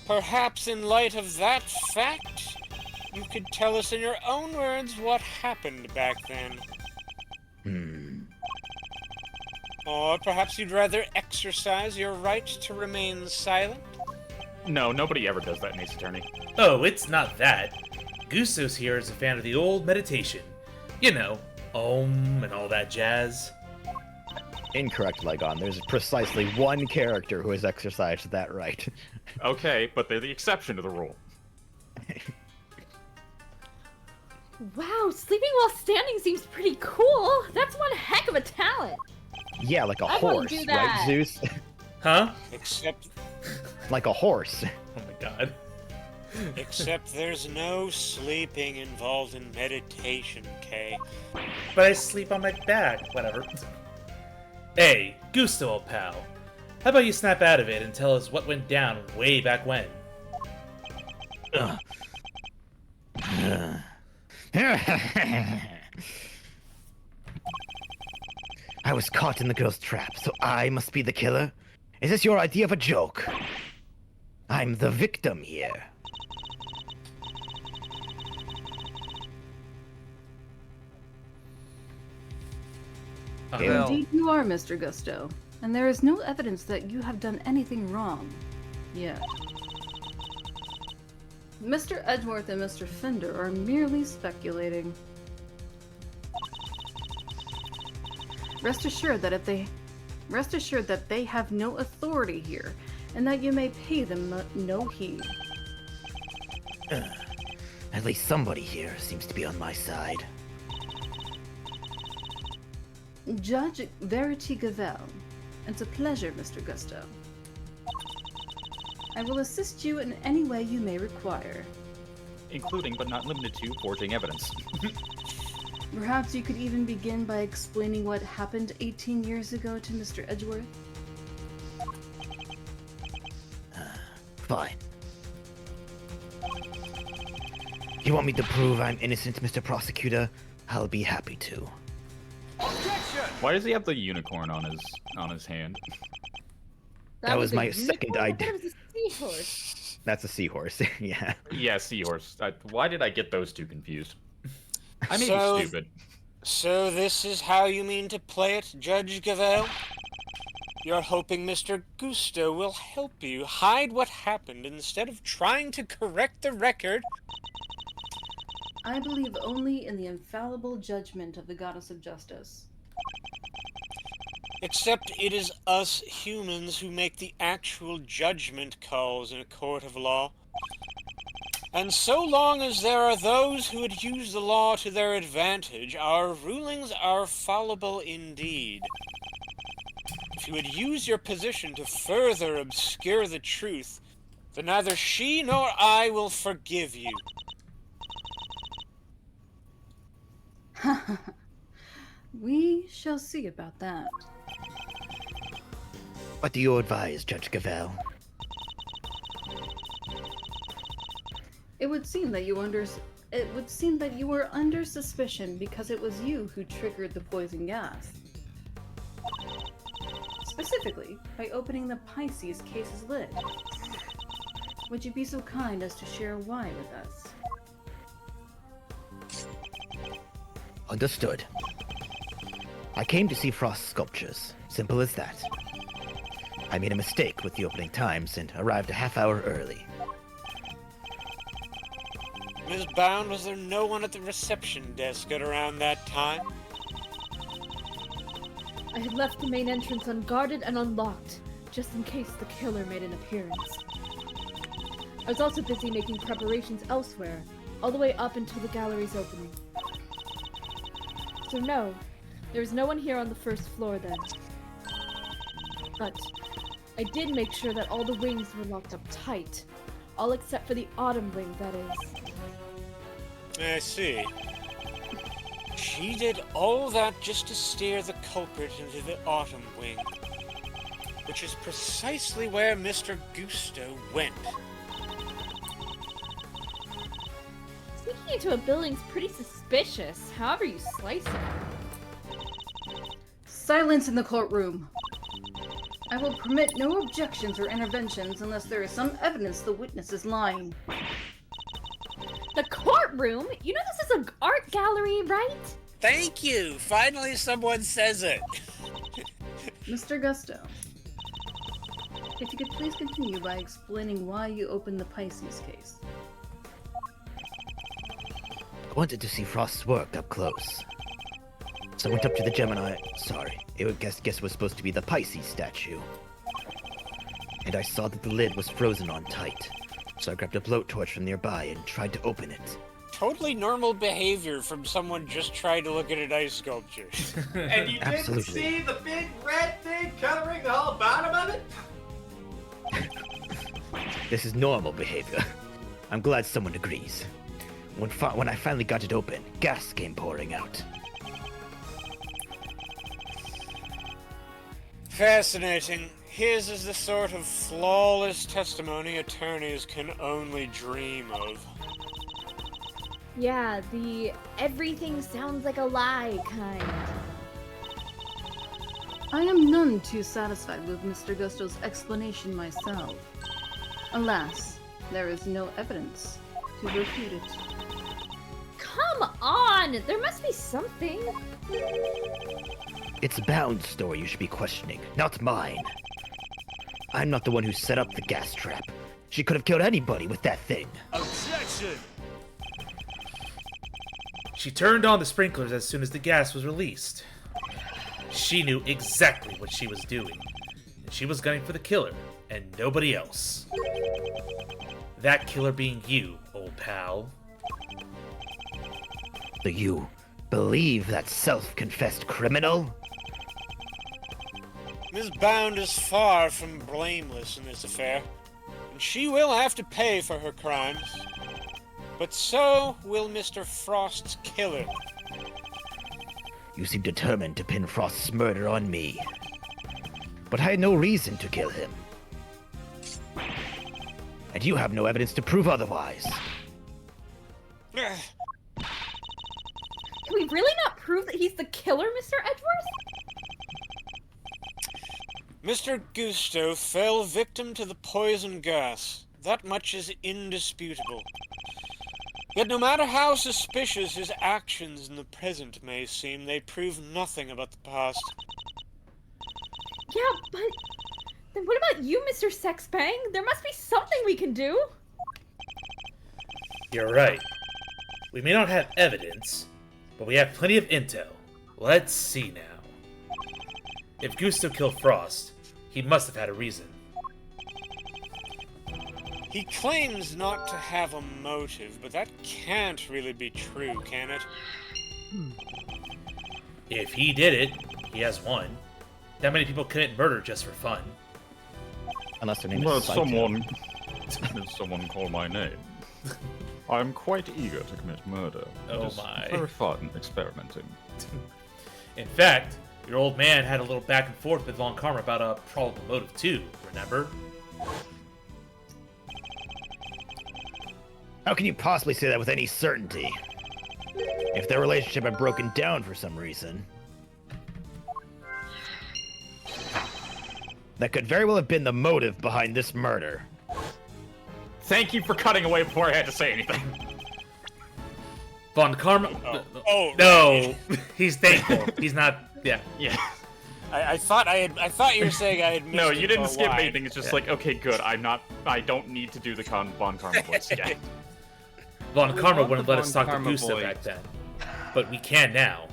Perhaps in light of that fact, you could tell us in your own words what happened back then. Or perhaps you'd rather exercise your right to remain silent? No, nobody ever does that in Ace Attorney. Oh, it's not that. Gusto's here is a fan of the old meditation. You know, Om and all that jazz. Incorrect, Legon. There's precisely one character who has exercised that right. Okay, but they're the exception to the rule. Wow, sleeping while standing seems pretty cool. That's one heck of a talent. Yeah, like a I wanna horse, do right, that. Zeus? Huh? Except Like a horse. Oh my god. Except there's no sleeping involved in meditation, Kay. But I sleep on my back. Whatever. Hey, Gusto, old pal. How about you snap out of it and tell us what went down way back when? I was caught in the girl's trap, so I must be the killer? Is this your idea of a joke? I'm the victim here. Well- Indeed you are, Mr. Gusto. And there is no evidence that you have done anything wrong. Yet. Mr. Edgeworth and Mr. Fender are merely speculating. Rest assured that they have no authority here, and that you may pay them no heed. At least somebody here seems to be on my side. Judge Verity Gavel. It's a pleasure, Mr. Gusto. I will assist you in any way you may require. Including but not limited to forging evidence. Perhaps you could even begin by explaining what happened 18 years ago to Mr. Edgeworth? Fine. You want me to prove I'm innocent, Mr. Prosecutor? I'll be happy to. Why does he have the unicorn on his hand? That was my a second unicorn? I idea. thought it was a seahorse. That's a seahorse, yeah. Yeah, seahorse. Why did I get those two confused? I may So- be stupid. So this is how you mean to play it, Judge Gavel? You're hoping Mr. Gusto will help you hide what happened instead of trying to correct the record? I believe only in the infallible judgment of the Goddess of Justice. Except it is us humans who make the actual judgment calls in a court of law. And so long as there are those who would use the law to their advantage, our rulings are fallible indeed. If you would use your position to further obscure the truth, then neither she nor I will forgive you. We shall see about that. What do you advise, Judge Gavel? It would seem that you were under suspicion because it was you who triggered the poison gas. Specifically, by opening the Pisces case's lid. Would you be so kind as to share why with us? Understood. I came to see Frost's sculptures. Simple as that. I made a mistake with the opening times and arrived a half hour early. Ms. Bound, was there no one at the reception desk at around that time? I had left the main entrance unguarded and unlocked, just in case the killer made an appearance. I was also busy making preparations elsewhere, all the way up until the gallery's opening. So no, there was no one here on the first floor then. But I did make sure that all the wings were locked up tight. All except for the autumn wing, that is. I see. She did all that just to steer the culprit into the autumn wing. Which is precisely where Mr. Gusto went. Sneaking into a building's pretty suspicious, however you slice it. Silence in the courtroom! I will permit no objections or interventions unless there is some evidence the witness is lying. The courtroom? You know this is an art gallery, right? Thank you! Finally someone says it! Mr. Gusto, if you could please continue by explaining why you opened the Pisces case. I wanted to see Frost's work up close. So I went up to the Gemini. Sorry, it guess was supposed to be the Pisces statue. And I saw that the lid was frozen on tight. So I grabbed a blowtorch from nearby and tried to open it. Totally normal behavior from someone just trying to look at an ice sculpture. And you Absolutely. didn't see the big red thing covering the whole bottom of it? This is normal behavior. I'm glad someone agrees. When I finally got it open, gas came pouring out. Fascinating. His is the sort of flawless testimony attorneys can only dream of. Yeah, the everything sounds like a lie kind. I am none too satisfied with Mr. Gusto's explanation myself. Alas, there is no evidence to refute it. Come on! There must be something. It's Bound's story you should be questioning, not mine. I'm not the one who set up the gas trap. She could have killed anybody with that thing. Objection! She turned on the sprinklers as soon as the gas was released. She knew exactly what she was doing. And she was gunning for the killer, and nobody else. That killer being you, old pal. Do you believe that self-confessed criminal? Ms. Bound is far from blameless in this affair, and she will have to pay for her crimes. But so will Mr. Frost's killer. You seem determined to pin Frost's murder on me. But I had no reason to kill him. And you have no evidence to prove otherwise. Can we really not prove that he's the killer, Mr. Edgeworth? Mr. Gusto fell victim to the poison gas. That much is indisputable. Yet no matter how suspicious his actions in the present may seem, they prove nothing about the past. Yeah, but then what about you, Mr. Sexbang? There must be something we can do. You're right. We may not have evidence, but we have plenty of intel. Let's see now. If Gusto killed Frost, he must have had a reason. He claims not to have a motive, but that can't really be true, can it? If he did it, he has one. That many people commit murder just for fun. Unless their name Well, is Saito. someone call my name. I'm quite eager to commit murder. Oh It is my. very fun experimenting. In fact, your old man had a little back and forth with Von Karma about a probable motive too, remember? How can you possibly say that with any certainty? If their relationship had broken down for some reason, that could very well have been the motive behind this murder. Thank you for cutting away before I had to say anything. Von Karma... Oh, No! He's thankful. He's not... Yeah. Yeah. I thought you were saying I had missed No, it you didn't for a skip while. anything. It's just like, okay, good. I don't need to do the Von Karma voice again. Von We Karma want wouldn't the let us Von talk to Karma Gusto voice. back then. But we can now.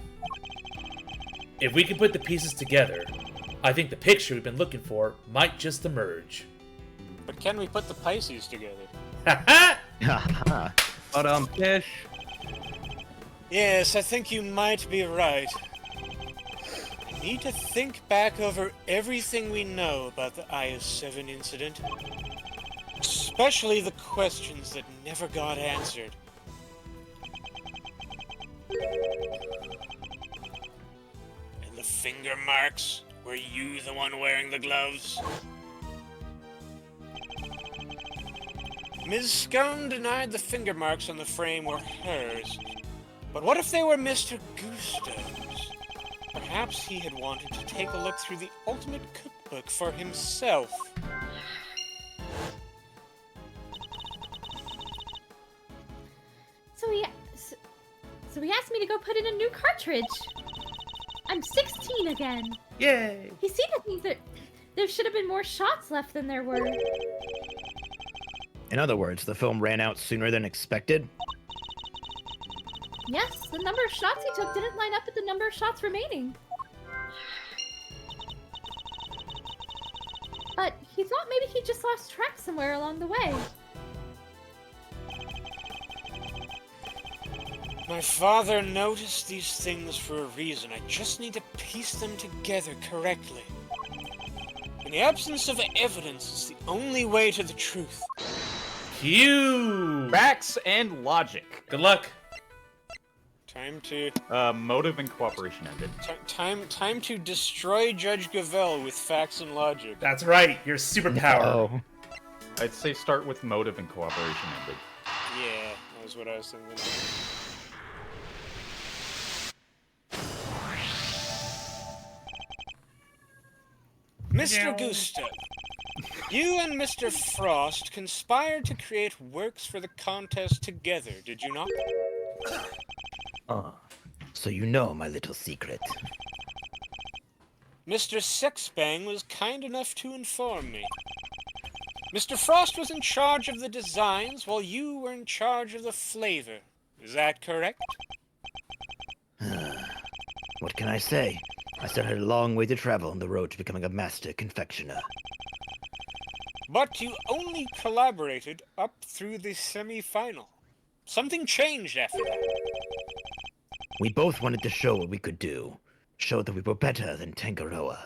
If we can put the pieces together, I think the picture we've been looking for might just emerge. But can we put the Pisces together? Ha But fish. Yes, I think you might be right. I need to think back over everything we know about the IS-7 incident. Especially the questions that never got answered. And the finger marks? Were you the one wearing the gloves? Ms. Scone denied the finger marks on the frame were hers. But what if they were Mr. Gusto's? Perhaps he had wanted to take a look through the ultimate cookbook for himself. So he asked me to go put in a new cartridge. I'm 16 again. Yay! He seemed to think that there should have been more shots left than there were. In other words, the film ran out sooner than expected. Yes, the number of shots he took didn't line up with the number of shots remaining. But he thought maybe he just lost track somewhere along the way. My father noticed these things for a reason. I just need to piece them together correctly. In the absence of evidence, it's the only way to the truth. Q. Facts and logic. Good luck. Time to Motive and cooperation ended. time to destroy Judge Gavel with facts and logic. That's right. Your superpower. Oh. I'd say start with motive and cooperation ended. Yeah, that was what I was thinking. Mr. Gusto, you and Mr. Frost conspired to create works for the contest together, did you not? So you know my little secret. Mr. Sexbang was kind enough to inform me. Mr. Frost was in charge of the designs while you were in charge of the flavor. Is that correct? What can I say? I still had a long way to travel on the road to becoming a master confectioner. But you only collaborated up through the semi-final. Something changed after that. We both wanted to show what we could do. Show that we were better than Tangaroa.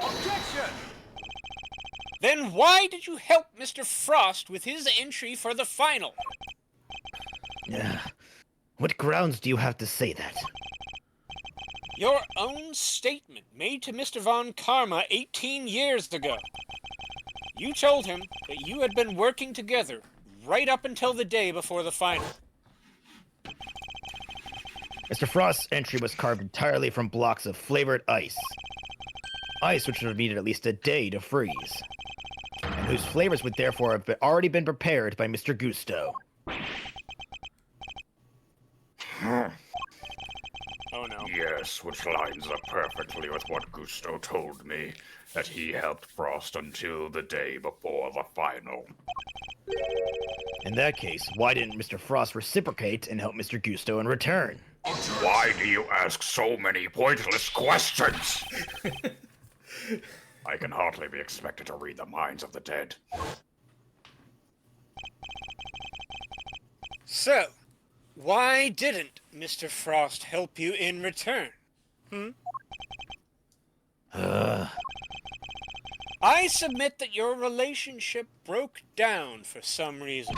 Then why did you help Mr. Frost with his entry for the final? What grounds do you have to say that? Your own statement made to Mr. Von Karma 18 years ago. You told him that you had been working together right up until the day before the final. Mr. Frost's entry was carved entirely from blocks of flavored ice. Ice which would have needed at least a day to freeze. And whose flavors would therefore have already been prepared by Mr. Gusto. Oh no. Yes, which lines up perfectly with what Gusto told me, that he helped Frost until the day before the final. In that case, why didn't Mr. Frost reciprocate and help Mr. Gusto in return? Why do you ask so many pointless questions? I can hardly be expected to read the minds of the dead. So, why didn't Mr. Frost help you in return? I submit that your relationship broke down for some reason.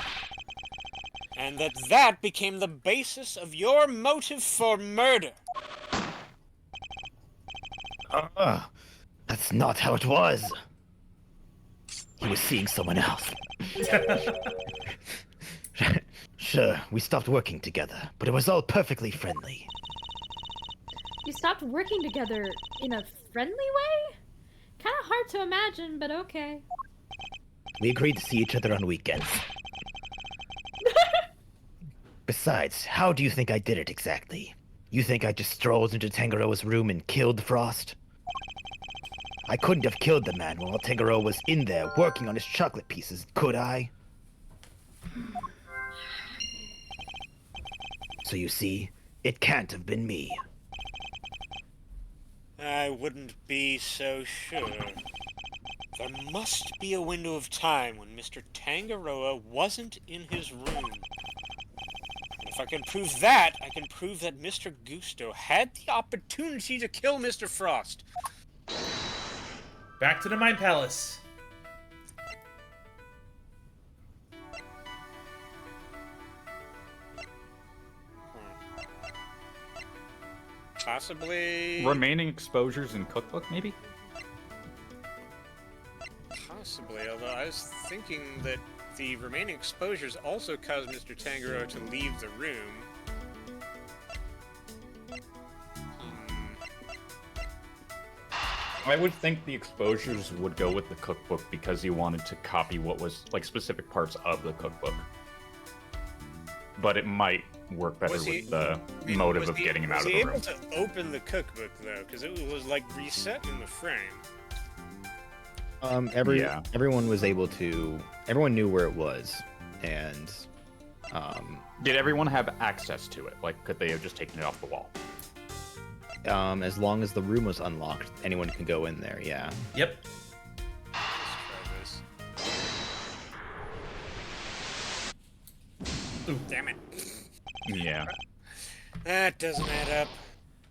And that became the basis of your motive for murder. That's not how it was. He was seeing someone else. Sure, we stopped working together, but it was all perfectly friendly. You stopped working together in a friendly way? Kinda hard to imagine, but okay. We agreed to see each other on weekends. Besides, how do you think I did it exactly? You think I just strolled into Tangaroa's room and killed Frost? I couldn't have killed the man while Tangaroa was in there working on his chocolate pieces, could I? So you see, it can't have been me. I wouldn't be so sure. There must be a window of time when Mr. Tangaroa wasn't in his room. And if I can prove that, I can prove that Mr. Gusto had the opportunity to kill Mr. Frost. Back to the Mind Palace. Possibly... Remaining exposures in cookbook, maybe? Possibly, although I was thinking that the remaining exposures also caused Mr. Tangaroa to leave the room. I would think the exposures would go with the cookbook because he wanted to copy what was, like, specific parts of the cookbook. But it might work better with the motive of getting him out of the room. Was he able to open the cookbook, though? Because it was, like, reset in the frame. Everyone was able to... Everyone knew where it was, and... Did everyone have access to it? Like, could they have just taken it off the wall? As long as the room was unlocked, anyone can go in there, yeah. Yep. Let's try this. Ooh, damn it. Yeah. That doesn't add up.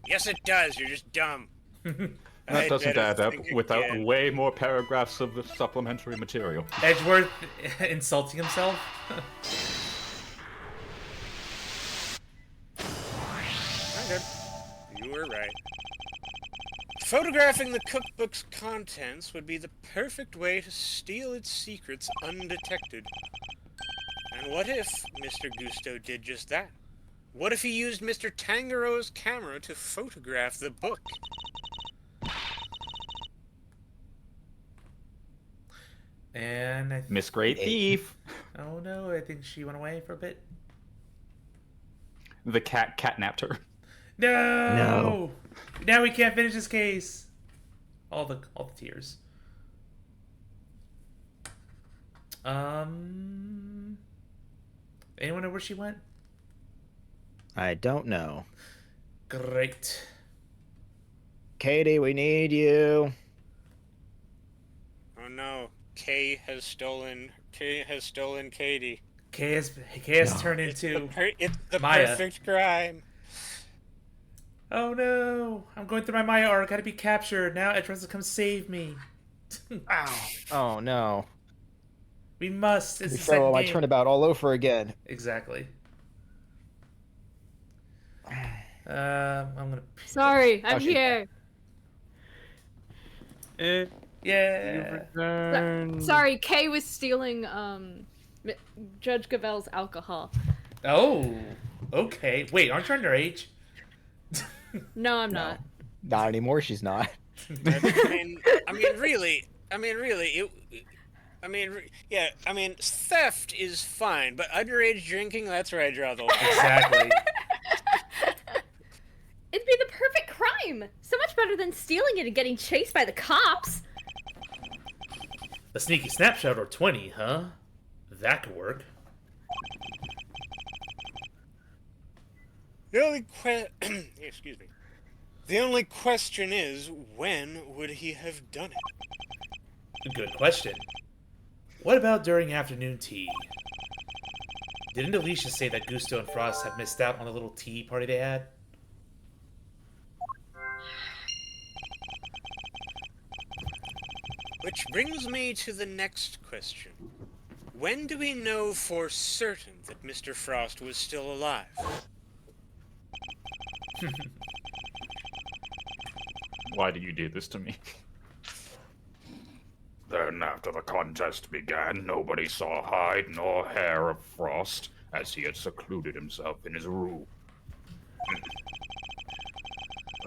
Yes, it does. You're just dumb. That doesn't add up without way more paragraphs of the supplementary material. Edgeworth insulting himself? Photographing the cookbook's contents would be the perfect way to steal its secrets undetected. And what if Mr. Gusto did just that? What if he used Mr. Tangaro's camera to photograph the book? And Miss Great Thief. Oh no, I think she went away for a bit. The cat catnapped her. No! Now we can't finish this case. All the tears. Anyone know where she went? I don't know. Great. Katie, we need you. Oh no, Kay has stolen Katie. Kay has turned into It's the Maya. perfect crime. Oh no! I'm going through my Maya arc. Gotta be captured. Now Edge has to come save me. Ow. Oh no. We must. It's the So second my game. turnabout all over again. Exactly. I'm gonna. Sorry, I'm she- here. Yeah. Sorry, Kay was stealing Judge Gavel's alcohol. Oh. Okay. Wait, aren't you underage? No, I'm not. Not anymore, she's not. Theft is fine, but underage drinking, that's where I draw the line. Exactly. It'd be the perfect crime. So much better than stealing it and getting chased by the cops. A sneaky snapshot or 20, huh? That could work. Excuse me. The only question is, when would he have done it? Good question. What about during afternoon tea? Didn't Alicia say that Gusto and Frost had missed out on a little tea party they had? Which brings me to the next question. When do we know for certain that Mr. Frost was still alive? Why did you do this to me? Then, after the contest began, nobody saw hide nor hair of Frost, as he had secluded himself in his room.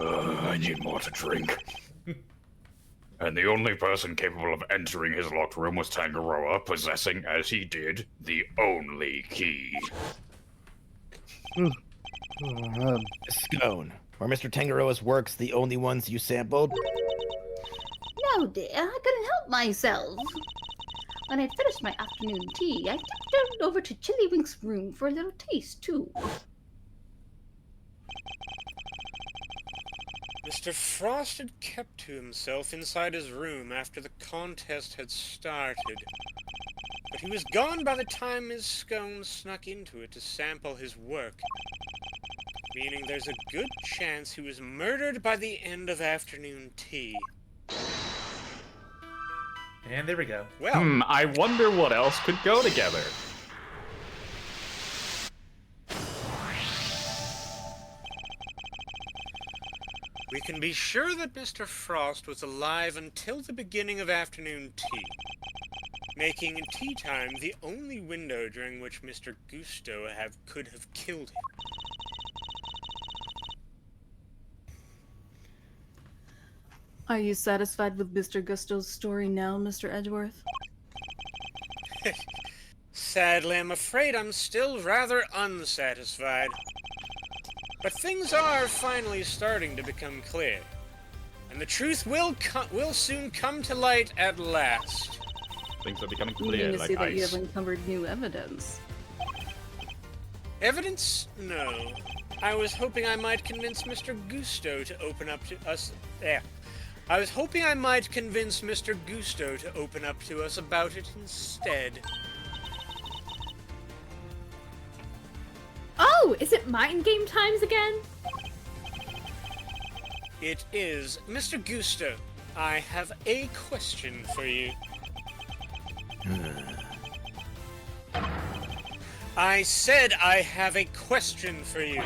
I need more to drink. And the only person capable of entering his locked room was Tangaroa, possessing, as he did, the only key. Scone. Are Mr. Tangaroa's works the only ones you sampled? No, dear, I couldn't help myself. When I finished my afternoon tea, I tiptoed over to Chillywink's room for a little taste, too. Mr. Frost had kept to himself inside his room after the contest had started. But he was gone by the time Ms. Scone snuck into it to sample his work. Meaning there's a good chance he was murdered by the end of afternoon tea. And there we go. Well, I wonder what else could go together. we can be sure that Mr. Frost was alive until the beginning of afternoon tea, making tea time the only window during which Mr. Gusto could have killed him. Are you satisfied with Mr. Gusto's story now, Mr. Edgeworth? Sadly, I'm afraid I'm still rather unsatisfied. But things are finally starting to become clear. And the truth will soon come to light at last. Things are becoming You clear mean to like say that you ice. have uncovered new evidence? Evidence? No. I was hoping I might convince Mr. Gusto to open up to us. I was hoping I might convince Mr. Gusto to open up to us about it instead. Oh, is it mind game times again? It is. Mr. Gusto, I have a question for you. I said I have a question for you.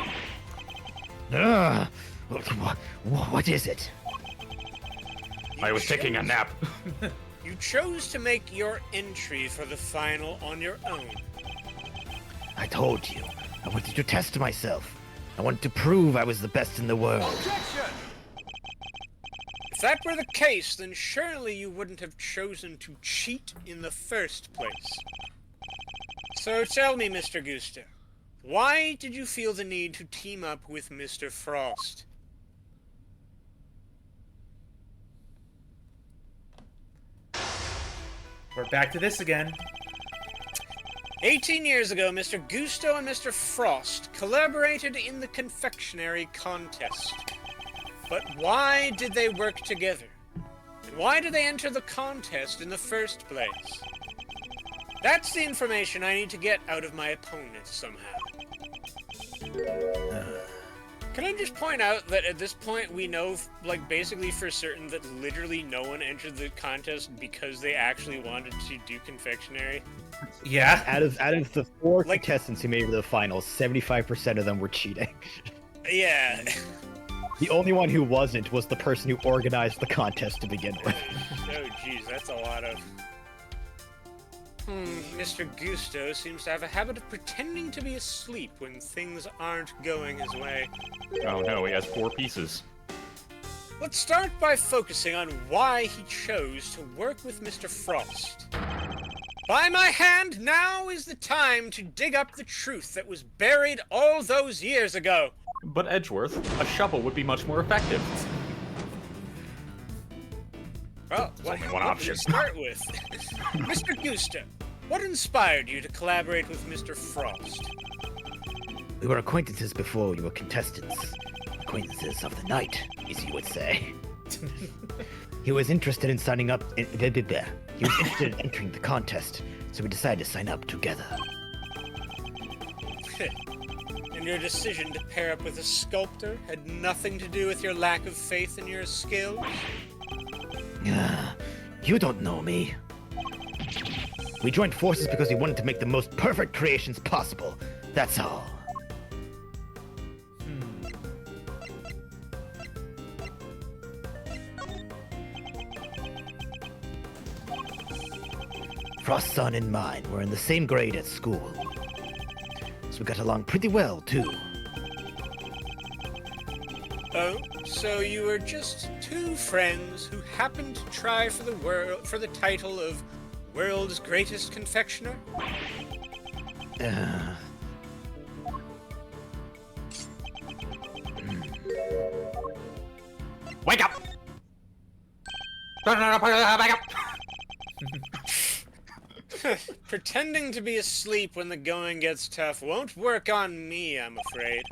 What is it? I was taking a nap. You chose to make your entry for the final on your own. I told you. I wanted to test myself. I wanted to prove I was the best in the world. If that were the case, then surely you wouldn't have chosen to cheat in the first place. So tell me, Mr. Gusto, why did you feel the need to team up with Mr. Frost? We're back to this again. 18 years ago, Mr. Gusto and Mr. Frost collaborated in the confectionery contest. But why did they work together? And why did they enter the contest in the first place? That's the information I need to get out of my opponent somehow. Can I just point out that at this point we know, like, basically for certain that literally no one entered the contest because they actually wanted to do confectionery? Yeah. Out of the 4 contestants who made it to the finals, 75% of them were cheating. Yeah. The only one who wasn't was the person who organized the contest to begin with. Oh, jeez, that's a lot of... Mr. Gusto seems to have a habit of pretending to be asleep when things aren't going his way. Oh no, he has 4 pieces. Let's start by focusing on why he chose to work with Mr. Frost. By my hand, now is the time to dig up the truth that was buried all those years ago. But Edgeworth, a shovel would be much more effective. Well, what only one do option. you start with? Mr. Gusto, what inspired you to collaborate with Mr. Frost? We were acquaintances before we were contestants. Acquaintances of the night, as you would say. He was interested in signing up. He was interested in entering the contest, so we decided to sign up together. And your decision to pair up with a sculptor had nothing to do with your lack of faith in your skill? You don't know me. We joined forces because we wanted to make the most perfect creations possible. That's all. Frost's son and mine were in the same grade at school. So we got along pretty well, too. Oh, so you were just 2 friends who happened to try for the title of World's Greatest Confectioner? Wake up! Wake up! Pretending to be asleep when the going gets tough won't work on me, I'm afraid.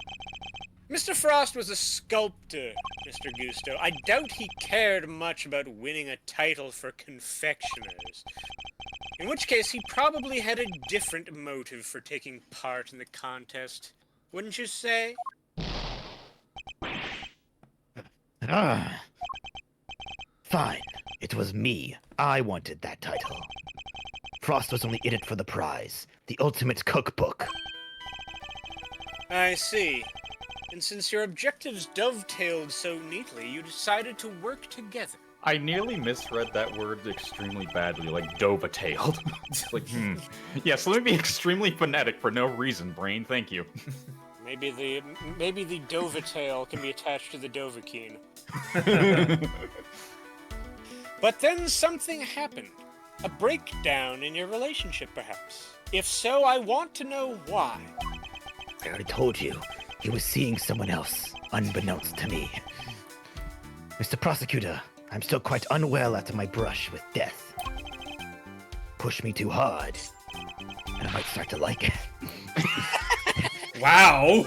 Mr. Frost was a sculptor, Mr. Gusto. I doubt he cared much about winning a title for confectioners. In which case, he probably had a different motive for taking part in the contest. Wouldn't you say? Fine. It was me. I wanted that title. Frost was only in it for the prize. The ultimate cookbook. I see. And since your objectives dovetailed so neatly, you decided to work together. I nearly misread that word extremely badly, like dovetailed. Like, Yes, let me be extremely phonetic for no reason, brain. Thank you. Maybe the dovetail can be attached to the dovahkiin. But then something happened. A breakdown in your relationship, perhaps. If so, I want to know why. I already told you. He was seeing someone else, unbeknownst to me. Mr. Prosecutor, I'm still quite unwell after my brush with death. Push me too hard, and I might start to like it. Wow.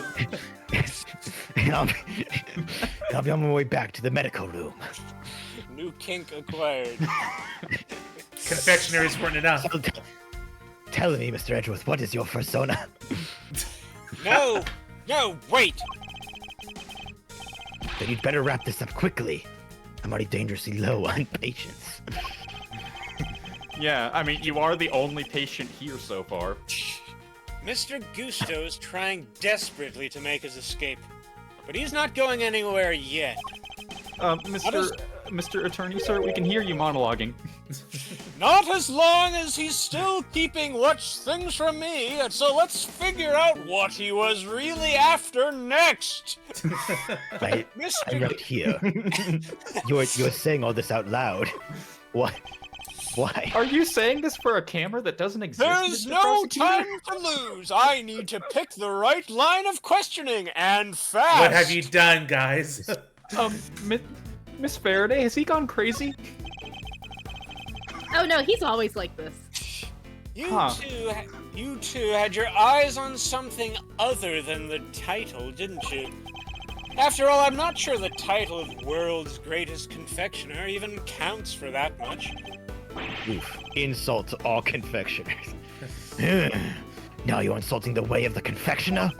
I'll be on my way back to the medical room. New kink acquired. Confectionary's weren't enough. Tell me, Mr. Edgeworth, what is your persona? No, wait! Then you'd better wrap this up quickly. I'm already dangerously low on patience. Yeah, I mean, you are the only patient here so far. Mr. Gusto is trying desperately to make his escape, but he's not going anywhere yet. Mr. Mr. Attorney, sir? We can hear you monologuing. Not as long as he's still keeping what's things from me, and so let's figure out what he was really after next. I'm right here. You're saying all this out loud. What? Why? Are you saying this for a camera that doesn't exist? There's Mr. no Prosecutor? time to lose. I need to pick the right line of questioning, and fast. What have you done, guys? Miss Faraday, has he gone crazy? Oh no, he's always like this. You Huh. you two had your eyes on something other than the title, didn't you? After all, I'm not sure the title of World's Greatest Confectioner even counts for that much. Oof. Insult to all confectioners. Now you're insulting the way of the confectioner?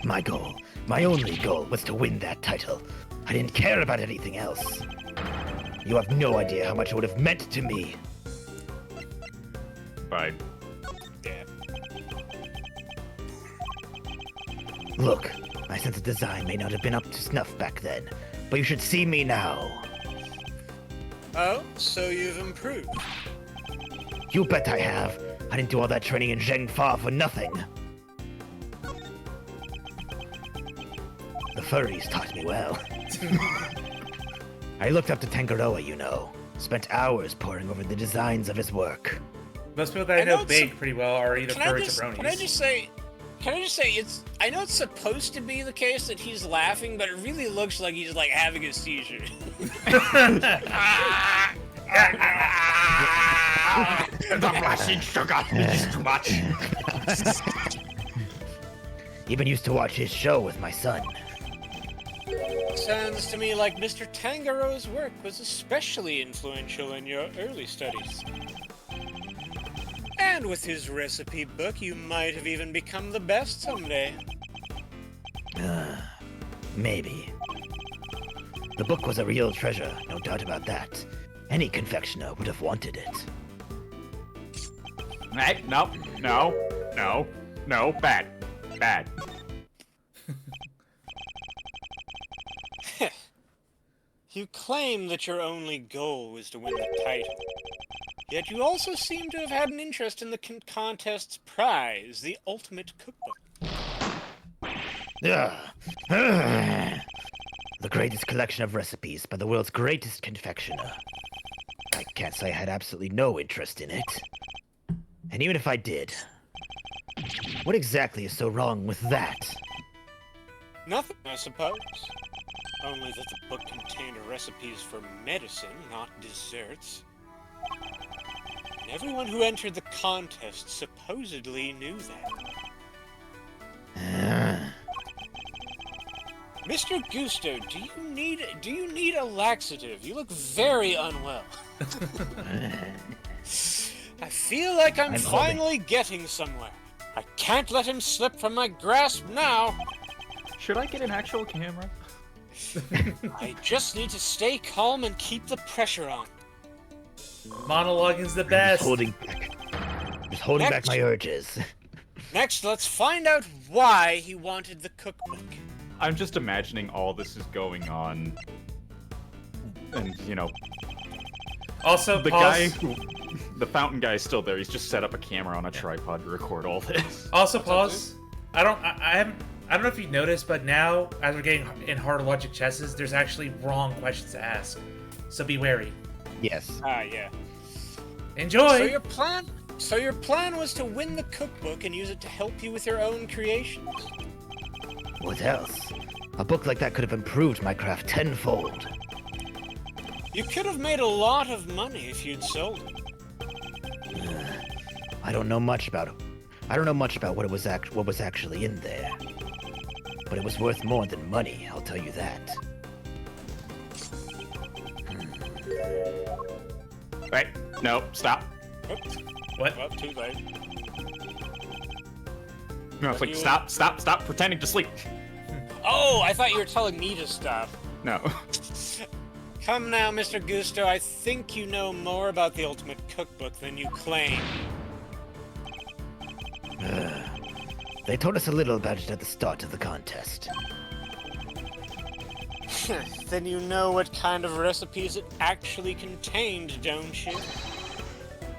My goal, my only goal, was to win that title. I didn't care about anything else. You have no idea how much it would have meant to me. Right. Yeah. Look, my sense of design may not have been up to snuff back then, but you should see me now. Oh, so you've improved. You bet I have. I didn't do all that training in Zheng Fa for nothing. The furries taught me well. I looked up to Tangaroa, you know. Spent hours poring over the designs of his work. Most people that I know bake pretty well are either Can I furries just- or bronies. Can I just say, I know it's supposed to be the case that he's laughing, but it really looks like he's like having a seizure. The blasting sugar is too much. Even used to watch his show with my son. Sounds to me like Mr. Tangaro's work was especially influential in your early studies. And with his recipe book, you might have even become the best someday. Maybe. The book was a real treasure, no doubt about that. Any confectioner would have wanted it. Hey, no, bad. You claim that your only goal was to win the title. Yet you also seem to have had an interest in the contest's prize, the ultimate cookbook. The greatest collection of recipes by the world's greatest confectioner. I can't say I had absolutely no interest in it. And even if I did, what exactly is so wrong with that? Nothing, I suppose. Only that the book contained recipes for medicine, not desserts. And everyone who entered the contest supposedly knew that. Mr. Gusto, do you need a laxative? You look very unwell. I feel like I'm finally getting somewhere. I can't let him slip from my grasp now. Should I get an actual camera? I just need to stay calm and keep the pressure on. Monologuing's the best. Just holding back my urges. Next, let's find out why he wanted the cookbook. I'm just imagining all this is going on. And, you know... Also, the pause. the fountain guy is still there. He's just set up a camera on a tripod to record all this. Also, pause. I don't know if you noticed, but now, as we're getting in harder logic chesses, there's actually wrong questions to ask. So be wary. Yes. Yeah. Enjoy! So your plan was to win the cookbook and use it to help you with your own creations. What else? A book like that could have improved my craft tenfold. You could have made a lot of money if you'd sold it. I don't know much about what was actually in there. But it was worth more than money, I'll tell you that. Right. No, stop. Oops. What? Well, too late. No, it's like, stop pretending to sleep. Oh, I thought you were telling me to stop. No. Come now, Mr. Gusto, I think you know more about the Ultimate Cookbook than you claim. They told us a little about it at the start of the contest. Then you know what kind of recipes it actually contained, don't you?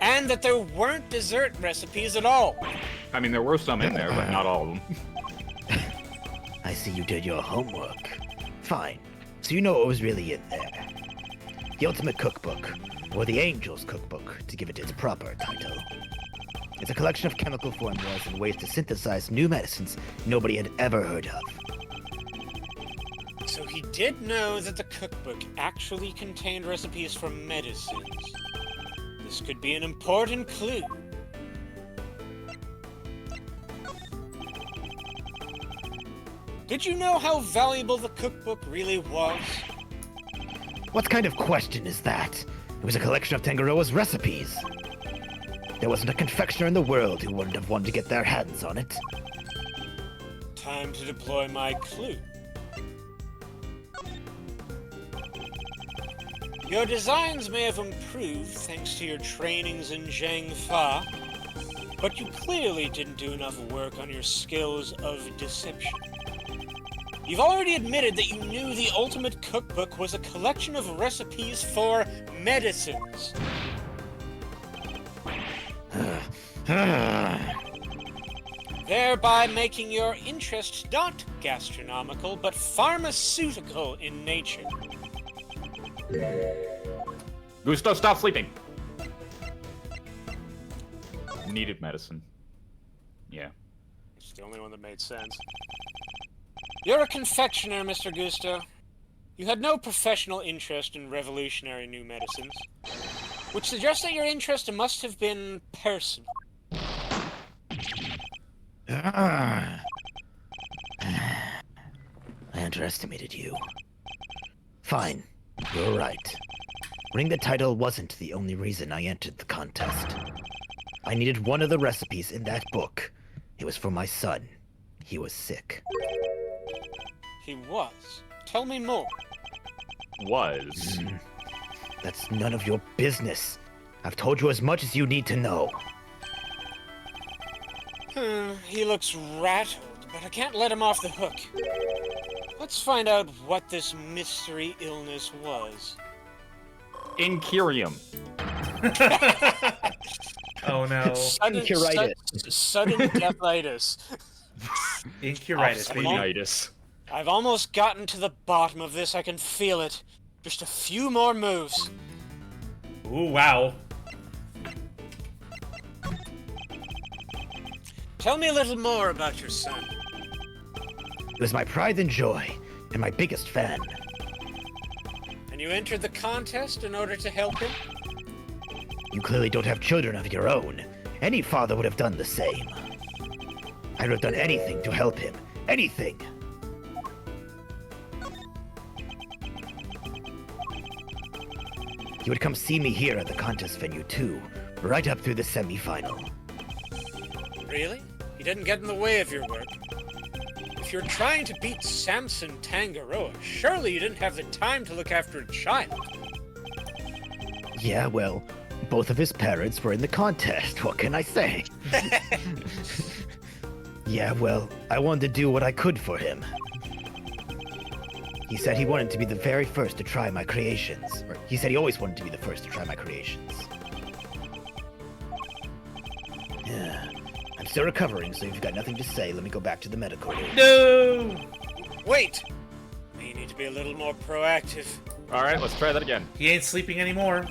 And that there weren't dessert recipes at all. I mean, there were some in there, but not all of them. I see you did your homework. Fine. So you know what was really in there. The Ultimate Cookbook, or the Angel's Cookbook, to give it its proper title. It's a collection of chemical formulas and ways to synthesize new medicines nobody had ever heard of. So he did know that the cookbook actually contained recipes for medicines. This could be an important clue. Did you know how valuable the cookbook really was? What kind of question is that? It was a collection of Tangaroa's recipes. There wasn't a confectioner in the world who wouldn't have wanted to get their hands on it. Time to deploy my clue. Your designs may have improved thanks to your trainings in Zhang Fa, but you clearly didn't do enough work on your skills of deception. You've already admitted that you knew the Ultimate Cookbook was a collection of recipes for medicines. Thereby making your interest not gastronomical, but pharmaceutical in nature. Gusto, stop sleeping! Needed medicine. Yeah. It's the only one that made sense. You're a confectioner, Mr. Gusto. You had no professional interest in revolutionary new medicines, which suggests that your interest must have been personal. I underestimated you. Fine, you're right. Winning the title wasn't the only reason I entered the contest. I needed one of the recipes in that book. It was for my son. He was sick. He was. Tell me more. Was. That's none of your business. I've told you as much as you need to know. He looks rattled, but I can't let him off the hook. Let's find out what this mystery illness was. Incurium. Oh no. Sudden deathitis. Incuritis, baby. Incuritis. I've almost gotten to the bottom of this. I can feel it. Just a few more moves. Ooh, wow. Tell me a little more about your son. He was my pride and joy, and my biggest fan. And you entered the contest in order to help him? You clearly don't have children of your own. Any father would have done the same. I would have done anything to help him. Anything! He would come see me here at the contest venue too, right up through the semi-final. Really? He didn't get in the way of your work? If you're trying to beat Samson Tangaroa, surely you didn't have the time to look after a child. Yeah, well, both of his parents were in the contest, what can I say? Yeah, well, I wanted to do what I could for him. He said he wanted to be the very first to try my creations. Or he said he always wanted to be the first to try my creations. Yeah. I'm still recovering, so if you've got nothing to say, let me go back to the medical room. No! Wait! You need to be a little more proactive. Alright, let's try that again. He ain't sleeping anymore.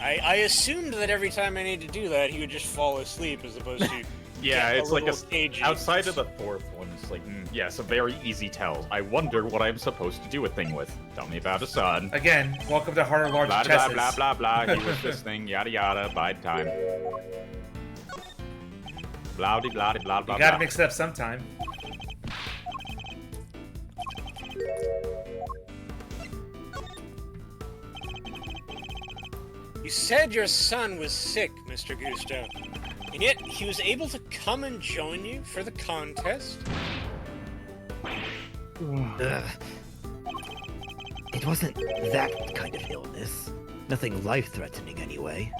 I assumed that every time I need to do that, he would just fall asleep as opposed to... Yeah, it's like cagey. outside of the fourth one, it's like, yes, a very easy tell. I wonder what I'm supposed to do a thing with. Tell me about a son. Again, welcome to Harder, Larger Blah, blah, Chesses. blah, blah, blah, he was this thing, yada, yada, bide time. Blah-de, blah-de, blah, blah, You gotta blah. mix it up sometime. You said your son was sick, Mr. Gusto. And yet, he was able to come and join you for the contest? It wasn't that kind of illness. Nothing life-threatening anyway.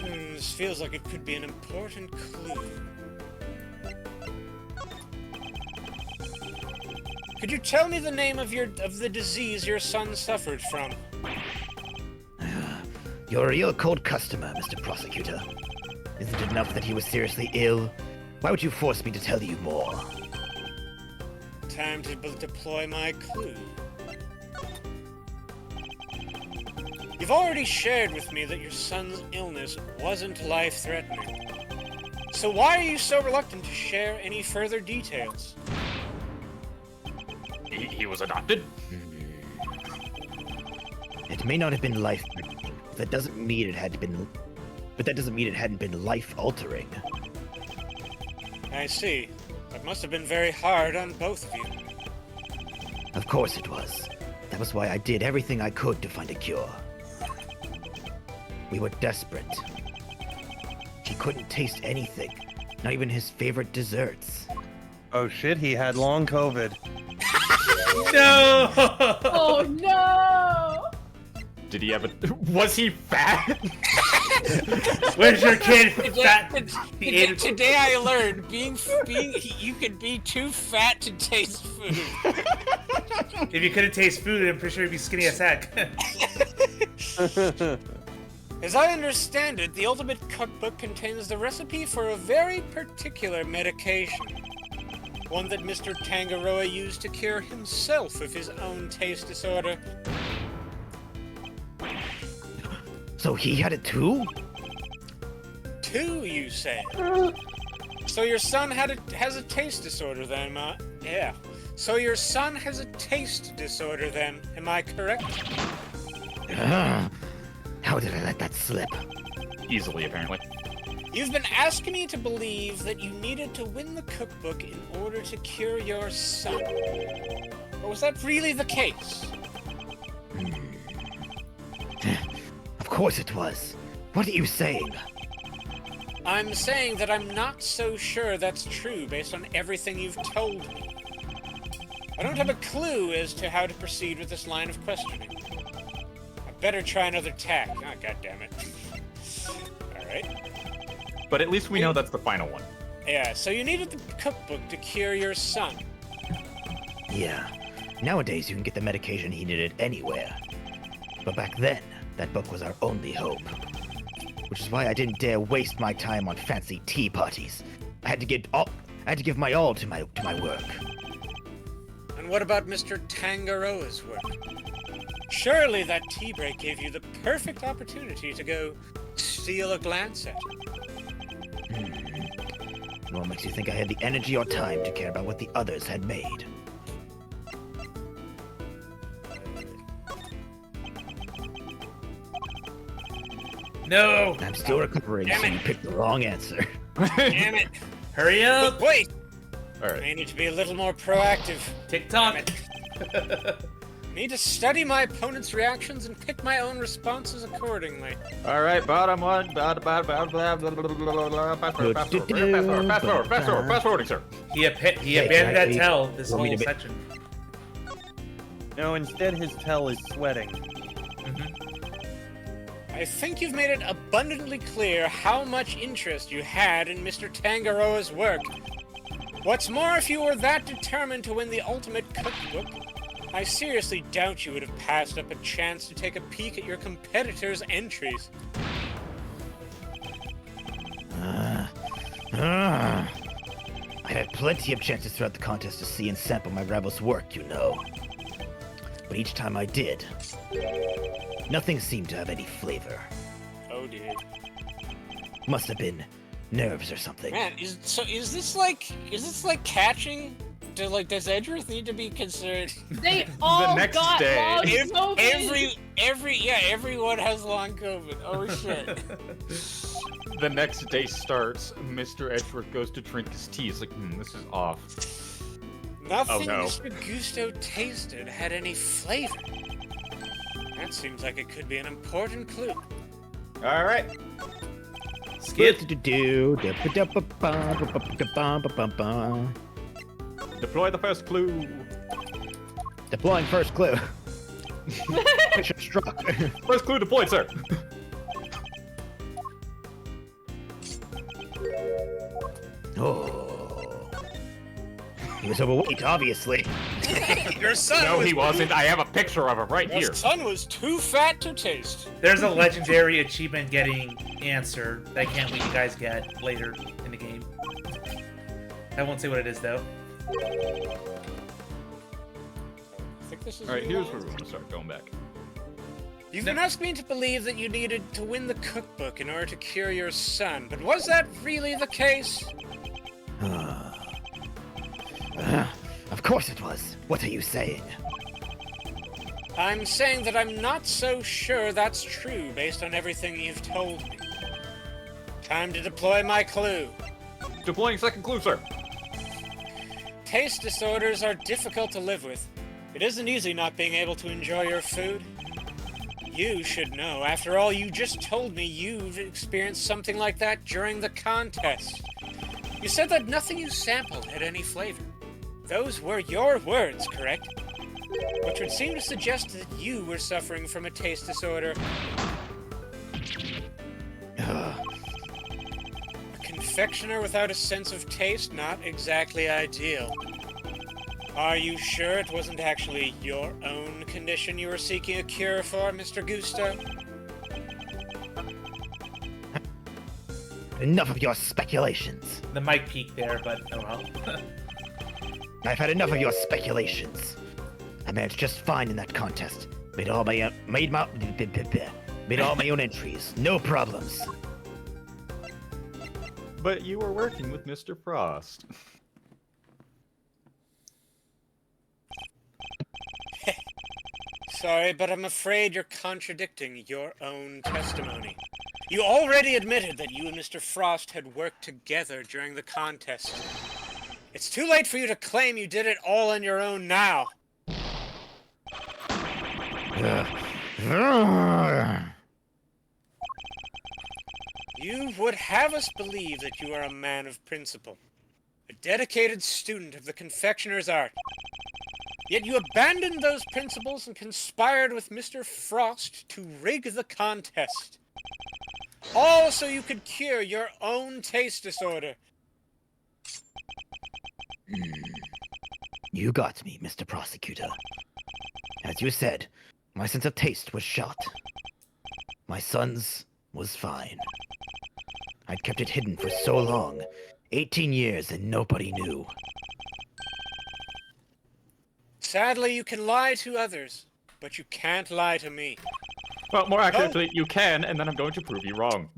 This feels like it could be an important clue. Could you tell me the name of the disease your son suffered from? You're a real cold customer, Mr. Prosecutor. Isn't it enough that he was seriously ill? Why would you force me to tell you more? Time to deploy my clue. You've already shared with me that your son's illness wasn't life-threatening. So why are you so reluctant to share any further details? He was adopted? It may not have been life, but that doesn't mean it had been. But that doesn't mean it hadn't been life-altering. I see. That must have been very hard on both of you. Of course it was. That was why I did everything I could to find a cure. We were desperate. He couldn't taste anything, not even his favorite desserts. Oh shit, he had long COVID. No! Oh no! Did he have a... Was he fat? Where's your kid? Fat. He ate it. Today I learned you could be too fat to taste food. If you couldn't taste food, I'm pretty sure you'd be skinny as heck. As I understand it, the Ultimate Cookbook contains the recipe for a very particular medication. One that Mr. Tangaroa used to cure himself of his own taste disorder. So he had it too? Two, you say? So your son has a taste disorder then, yeah. So your son has a taste disorder then, am I correct? How did I let that slip? Easily, apparently. You've been asking me to believe that you needed to win the cookbook in order to cure your son. But was that really the case? Of course it was. What are you saying? I'm saying that I'm not so sure that's true based on everything you've told me. I don't have a clue as to how to proceed with this line of questioning. I better try another tack. Oh, goddammit. Alright. But at least we know that's the final one. Yeah, so you needed the cookbook to cure your son. Yeah. Nowadays you can get the medication he needed anywhere. But back then, that book was our only hope. Which is why I didn't dare waste my time on fancy tea parties. I had to give my all to my work. And what about Mr. Tangaroa's work? Surely that tea break gave you the perfect opportunity to go steal a glance at it. What makes you think I had the energy or time to care about what the others had made? No! I'm still recovering, so you picked the wrong answer. Damn it! Hurry up! But wait! Alright. I need to be a little more proactive. TikTok! Need to study my opponent's reactions and pick my own responses accordingly. Alright, bottom one. Fast forwarding, sir. He abandoned that tell this Want me whole to be- section. No, instead his tail is sweating. I think you've made it abundantly clear how much interest you had in Mr. Tangaroa's work. What's more, if you were that determined to win the Ultimate Cookbook, I seriously doubt you would have passed up a chance to take a peek at your competitors' entries. I had plenty of chances throughout the contest to see and sample my rival's work, you know. But each time I did, nothing seemed to have any flavor. Oh dear. Must have been nerves or something. Man, is this like catching? Does Edgeworth need to be considered? They all next got day. long COVID. Everyone has long COVID. Oh shit. The next day starts. Mr. Edgeworth goes to drink his tea. He's like, this is off. Nothing Oh, no. Mr. Gusto tasted had any flavor. That seems like it could be an important clue. Alright. Skip. Deploy the first clue. Deploying first clue. Picture struck. First clue deployed, sir. Oh. He was overweight, obviously. Your son No, was, he wasn't. I have a picture of him right your here. son was too fat to taste. There's a legendary achievement getting answer that I can't wait you guys get later in the game. I won't say what it is though. I think this is All right, here's where where we want to start going back. You've been asked me to believe that you needed to win the cookbook in order to cure your son, but was that really the case? Of course it was. What are you saying? I'm saying that I'm not so sure that's true based on everything you've told me. Time to deploy my clue. Deploying second clue, sir. Taste disorders are difficult to live with. It isn't easy not being able to enjoy your food. You should know. After all, you just told me you've experienced something like that during the contest. You said that nothing you sampled had any flavor. Those were your words, correct? Which would seem to suggest that you were suffering from a taste disorder. A confectioner without a sense of taste? Not exactly ideal. Are you sure it wasn't actually your own condition you were seeking a cure for, Mr. Gusto? Enough of your speculations. The mic peaked there, but oh well. I've had enough of your speculations. I managed just fine in that contest. Made all my own entries. No problems. But you were working with Mr. Frost. Sorry, but I'm afraid you're contradicting your own testimony. You already admitted that you and Mr. Frost had worked together during the contest. It's too late for you to claim you did it all on your own now. You would have us believe that you are a man of principle, a dedicated student of the confectioner's art. Yet you abandoned those principles and conspired with Mr. Frost to rig the contest. All so you could cure your own taste disorder. You got me, Mr. Prosecutor. As you said, my sense of taste was shot. My son's was fine. I'd kept it hidden for so long, 18 years, and nobody knew. Sadly, you can lie to others, but you can't lie to me. Well, more accurately, you can, and then I'm going to prove you wrong.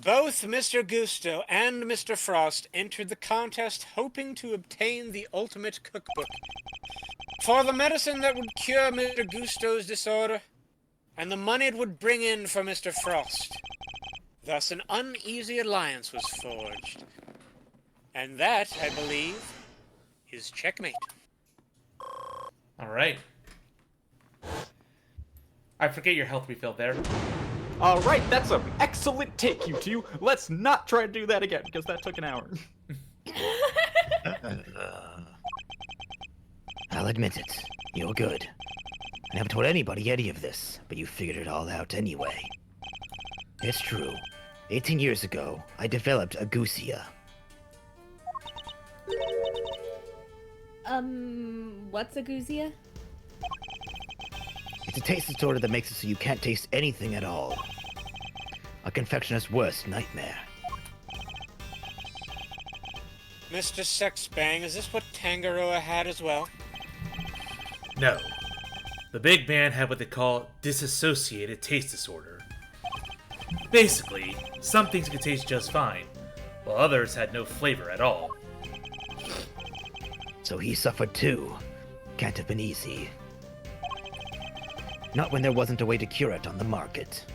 Both Mr. Gusto and Mr. Frost entered the contest hoping to obtain the ultimate cookbook. For the medicine that would cure Mr. Gusto's disorder, and the money it would bring in for Mr. Frost. Thus an uneasy alliance was forged. And that, I believe, is checkmate. Alright. I forget your health refill there. Alright, that's an excellent take, you two. Let's not try to do that again, because that took an hour. I'll admit it. You're good. I never told anybody any of this, but you figured it all out anyway. It's true. 18 years ago, I developed a Agousia. What's a Guzia? It's a taste disorder that makes it so you can't taste anything at all. A confectioner's worst nightmare. Mr. Sexbang, is this what Tangaroa had as well? No. The big man had what they call disassociated taste disorder. Basically, some things could taste just fine, while others had no flavor at all. So he suffered too. Can't have been easy. Not when there wasn't a way to cure it on the market.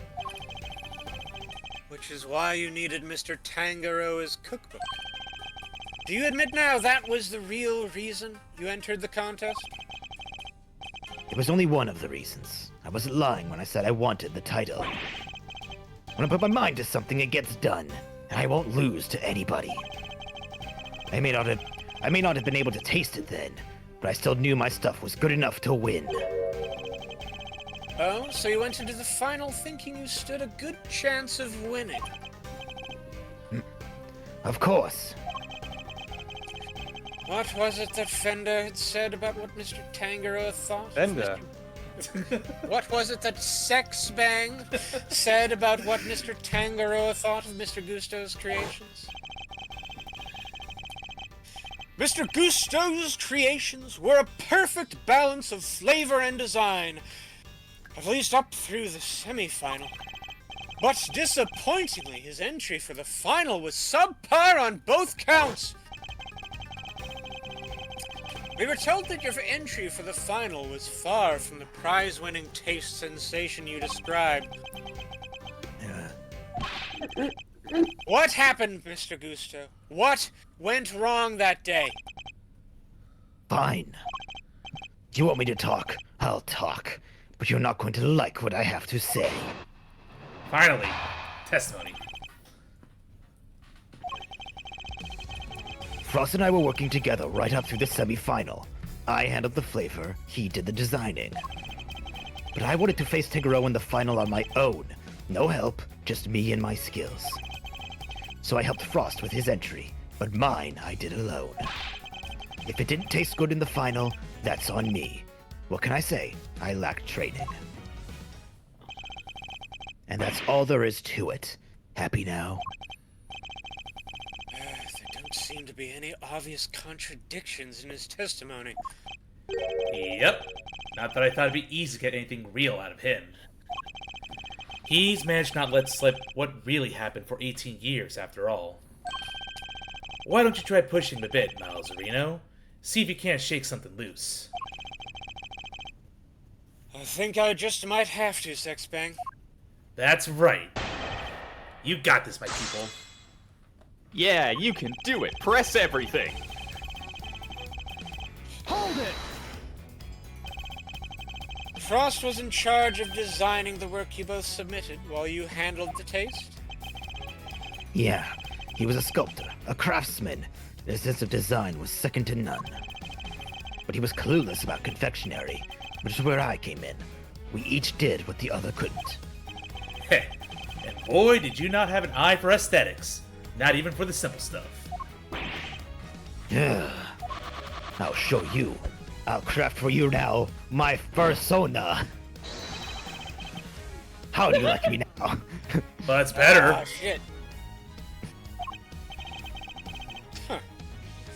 Which is why you needed Mr. Tangaroa's cookbook. Do you admit now that was the real reason you entered the contest? It was only one of the reasons. I wasn't lying when I said I wanted the title. When I put my mind to something, it gets done, and I won't lose to anybody. I may not have been able to taste it then, but I still knew my stuff was good enough to win. Oh, so you went into the final thinking you stood a good chance of winning. Of course. What was it that Fender had said about what Mr. Tangaroa thought? Fender? What was it that Sexbang said about what Mr. Tangaroa thought of Mr. Gusto's creations? Mr. Gusto's creations were a perfect balance of flavor and design, at least up through the semi-final. But disappointingly, his entry for the final was subpar on both counts. We were told that your entry for the final was far from the prize-winning taste sensation you described. What happened, Mr. Gusto? What went wrong that day? Fine. You want me to talk? I'll talk. But you're not going to like what I have to say. Finally, testimony. Frost and I were working together right up through the semi-final. I handled the flavor, he did the designing. But I wanted to face Tigaro in the final on my own. No help, just me and my skills. So I helped Frost with his entry, but mine I did alone. If it didn't taste good in the final, that's on me. What can I say? I lacked training. And that's all there is to it. Happy now? There don't seem to be any obvious contradictions in his testimony. Yep. Not that I thought it'd be easy to get anything real out of him. He's managed to not let slip what really happened for 18 years, after all. Why don't you try pushing him a bit, Miles Areno? See if you can't shake something loose. I think I just might have to, Sexbang. That's right. You got this, my people. Yeah, you can do it. Press everything. Hold it! Frost was in charge of designing the work you both submitted while you handled the taste? Yeah, he was a sculptor, a craftsman. His sense of design was second to none. But he was clueless about confectionery, which is where I came in. We each did what the other couldn't. Heh. And boy, did you not have an eye for aesthetics. Not even for the simple stuff. Yeah. I'll show you. I'll craft for you now my persona. How do you like me now? But it's better. Ah, shit. Huh.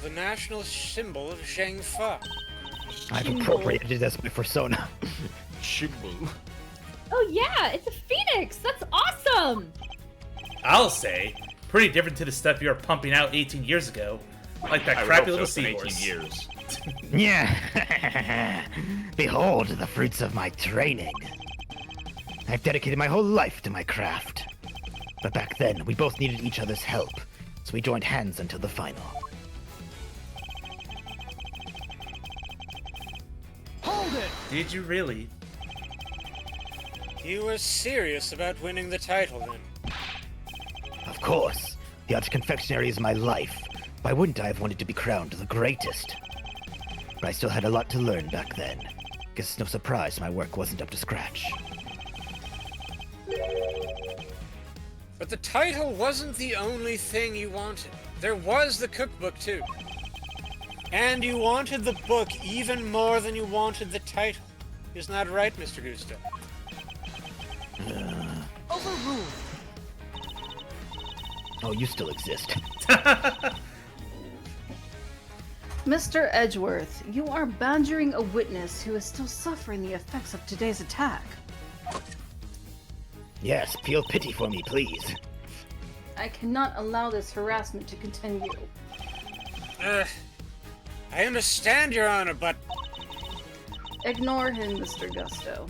The national symbol of Zhengfa. I've appropriated it as my persona. Shimbu. Oh yeah, it's a phoenix! That's awesome! I'll say, pretty different to the stuff you were pumping out 18 years ago. Like that I would crappy hope little so, it's been seahorse. 18 years. Yeah. Behold the fruits of my training. I've dedicated my whole life to my craft. But back then, we both needed each other's help, so we joined hands until the final. Hold it! Did you really? You were serious about winning the title then. Of course. The art of confectionery is my life. Why wouldn't I have wanted to be crowned the greatest? But I still had a lot to learn back then. Guess it's no surprise my work wasn't up to scratch. But the title wasn't the only thing you wanted. There was the cookbook too. And you wanted the book even more than you wanted the title. Isn't that right, Mr. Gusto? Overruled. Oh, you still exist. Mr. Edgeworth, you are badgering a witness who is still suffering the effects of today's attack. Yes, feel pity for me, please. I cannot allow this harassment to continue. I understand, Your Honor, but... Ignore him, Mr. Gusto.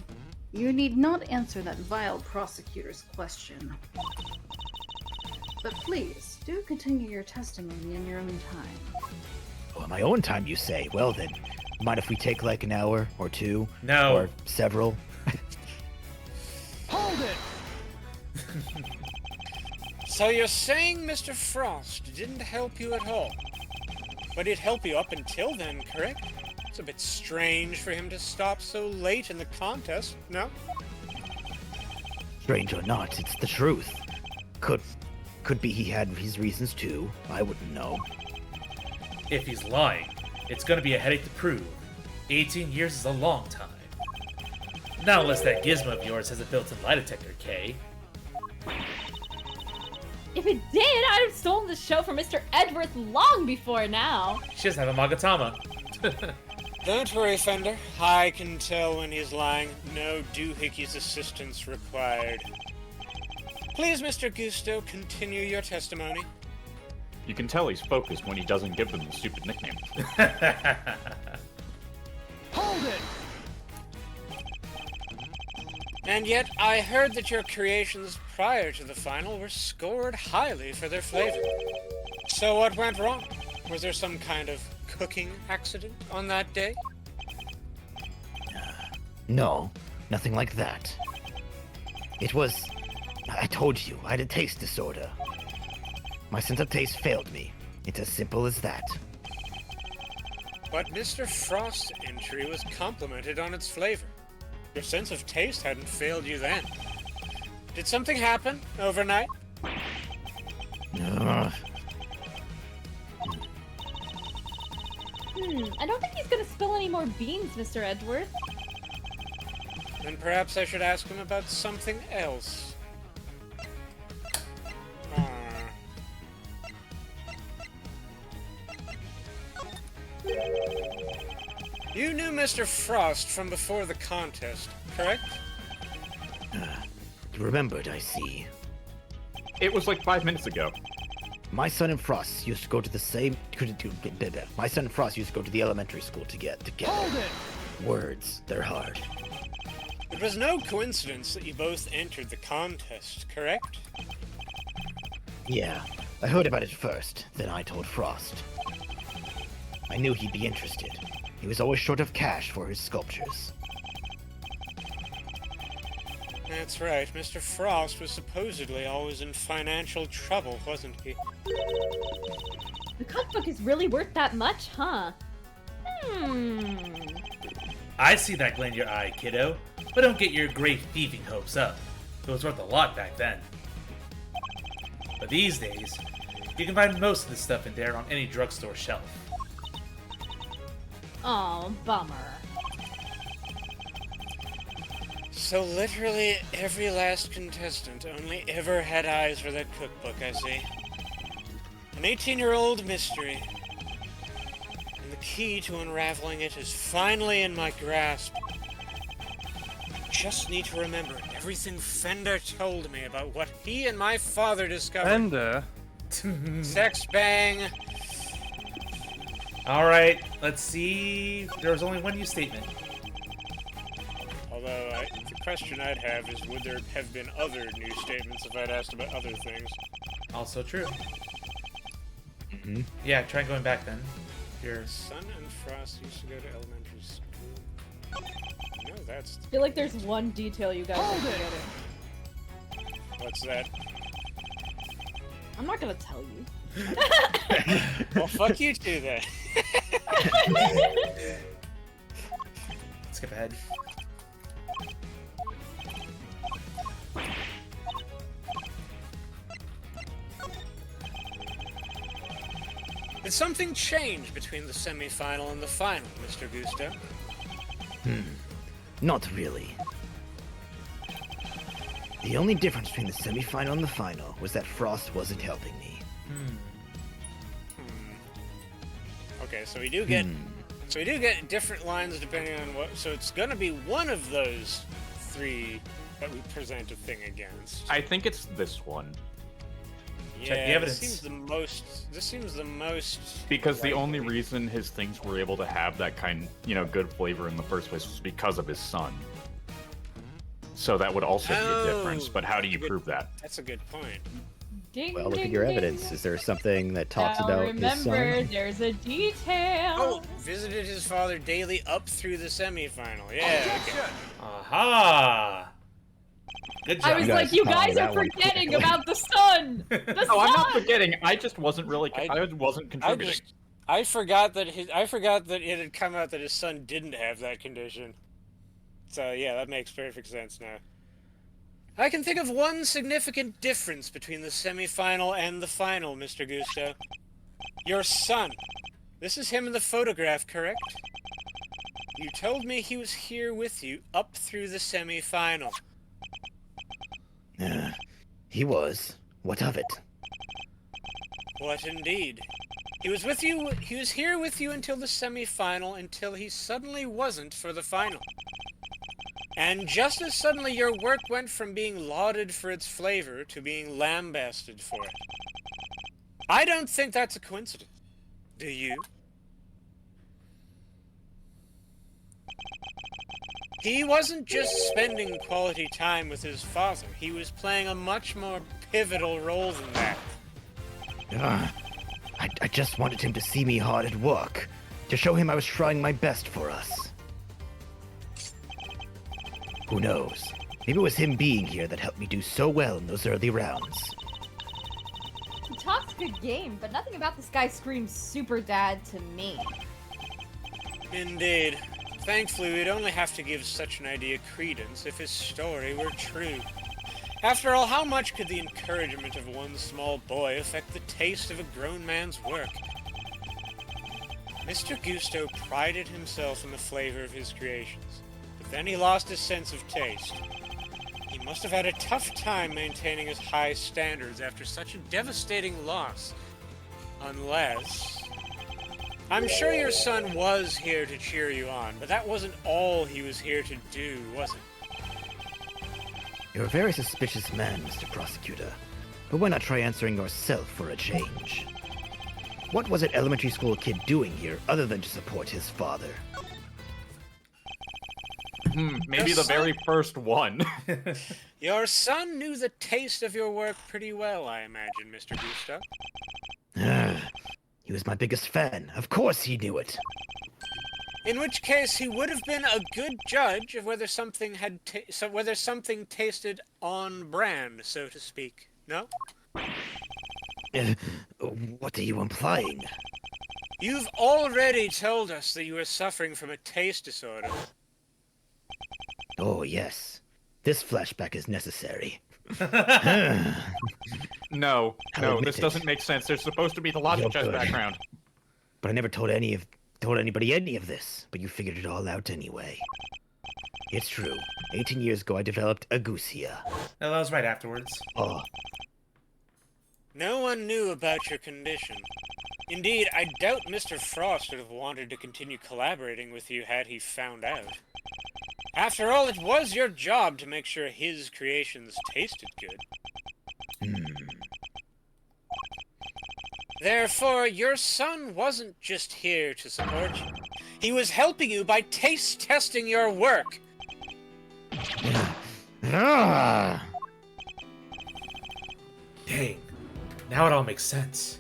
You need not answer that vile prosecutor's question. But please, do continue your testimony in your own time. Oh, my own time, you say? Well then, mind if we take like an hour or two? No. Or several? Hold it! So you're saying Mr. Frost didn't help you at all? But he'd help you up until then, correct? It's a bit strange for him to stop so late in the contest, no? Strange or not, it's the truth. Could be he had his reasons too. I wouldn't know. If he's lying, it's gonna be a headache to prove. 18 years is a long time. Not unless that gizmo of yours has a built-in lie detector, Kay. If it did, I'd have stolen the show from Mr. Edgeworth long before now. She doesn't have a Magatama. Don't worry, Fender. I can tell when he's lying. No doohickeys assistance required. Please, Mr. Gusto, continue your testimony. You can tell he's focused when he doesn't give them the stupid nickname. Hold it! And yet, I heard that your creations prior to the final were scored highly for their flavor. So what went wrong? Was there some kind of cooking accident on that day? No, nothing like that. It was... I told you, I had a taste disorder. My sense of taste failed me. It's as simple as that. But Mr. Frost's entry was complimented on its flavor. Your sense of taste hadn't failed you then. Did something happen overnight? Ugh. I don't think he's gonna spill any more beans, Mr. Edgeworth. Then perhaps I should ask him about something else. You knew Mr. Frost from before the contest, correct? You remembered, I see. It was like 5 minutes ago. My son and Frost used to go to the same... My son and Frost used to go to the elementary school together. Hold it! Words, they're hard. It was no coincidence that you both entered the contest, correct? Yeah, I heard about it first, then I told Frost. I knew he'd be interested. He was always short of cash for his sculptures. That's right. Mr. Frost was supposedly always in financial trouble, wasn't he? The cookbook is really worth that much, huh? I see that glint in your eye, kiddo. But don't get your great thieving hopes up. It was worth a lot back then. But these days, you can find most of the stuff in there on any drugstore shelf. Oh, bummer. So literally every last contestant only ever had eyes for that cookbook, I see. An 18-year-old mystery. And the key to unraveling it is finally in my grasp. I just need to remember everything Fender told me about what he and my father discovered. Fender? Sex bang. Alright, let's see. There was only one new statement. Although, the question I'd have is, would there have been other new statements if I'd asked about other things? Also true. Mm-hmm. Yeah, try going back then. Your Son and Frost used to go to elementary school. No, that's... I feel like there's one detail you guys are forgetting. What's that? I'm not gonna tell you. Well, fuck you two then. skip ahead. Did something change between the semi-final and the final, Mr. Gusto? Not really. The only difference between the semi-final and the final was that Frost wasn't helping me. Okay, so we do get different lines depending on what. So it's gonna be one of those three that we present a thing against. I think it's this one. Yeah, Check the evidence. This seems the most. Because the only likely. reason his things were able to have that kind, good flavor in the first place was because of his son. So that would also be a difference, but how do you prove that? That's a good point. Ding, Well, look ding, at your ding. evidence. Is there something that talks Now about his remember, son? there's a detail. Oh, visited his father daily up through the semifinal. Yeah. Okay. Aha! Good job. I was You like, guys you followed guys are that one forgetting quickly. about the sun. The No, I'm not sun! forgetting. I just wasn't really. I wasn't contributing. I forgot that it had come out that his son didn't have that condition. So yeah, that makes perfect sense now. I can think of one significant difference between the semifinal and the final, Mr. Gusto. Your son. This is him in the photograph, correct? You told me he was here with you up through the semi-final. He was. What of it? What indeed? He was here with you until the semi-final, until he suddenly wasn't for the final. And just as suddenly your work went from being lauded for its flavor to being lambasted for it. I don't think that's a coincidence. Do you? He wasn't just spending quality time with his father. He was playing a much more pivotal role than that. I just wanted him to see me hard at work, to show him I was trying my best for us. Who knows? Maybe it was him being here that helped me do so well in those early rounds. He talks good game, but nothing about this guy screams super dad to me. Indeed. Thankfully, we'd only have to give such an idea credence if his story were true. After all, how much could the encouragement of one small boy affect the taste of a grown man's work? Mr. Gusto prided himself in the flavor of his creations, but then he lost his sense of taste. He must have had a tough time maintaining his high standards after such a devastating loss. Unless... I'm sure your son was here to cheer you on, but that wasn't all he was here to do, was it? You're a very suspicious man, Mr. Prosecutor. But why not try answering yourself for a change? What was an elementary school kid doing here other than to support his father? Maybe the very first one. Your son knew the taste of your work pretty well, I imagine, Mr. Gusto. He was my biggest fan. Of course he knew it. In which case, he would have been a good judge of whether something tasted on brand, so to speak. No? What are you implying? You've already told us that you are suffering from a taste disorder. Oh, yes. This flashback is necessary. No, I'll this admit doesn't it. make sense. There's supposed to be the logic You're chess good. background. But I never told anybody any of this, but you figured it all out anyway. It's true. 18 years ago, I developed agousia. No, that was right afterwards. Oh, No one knew about your condition. Indeed, I doubt Mr. Frost would have wanted to continue collaborating with you had he found out. After all, it was your job to make sure his creations tasted good. Therefore, your son wasn't just here to support you. He was helping you by taste testing your work. Ah! Dang. Now it all makes sense.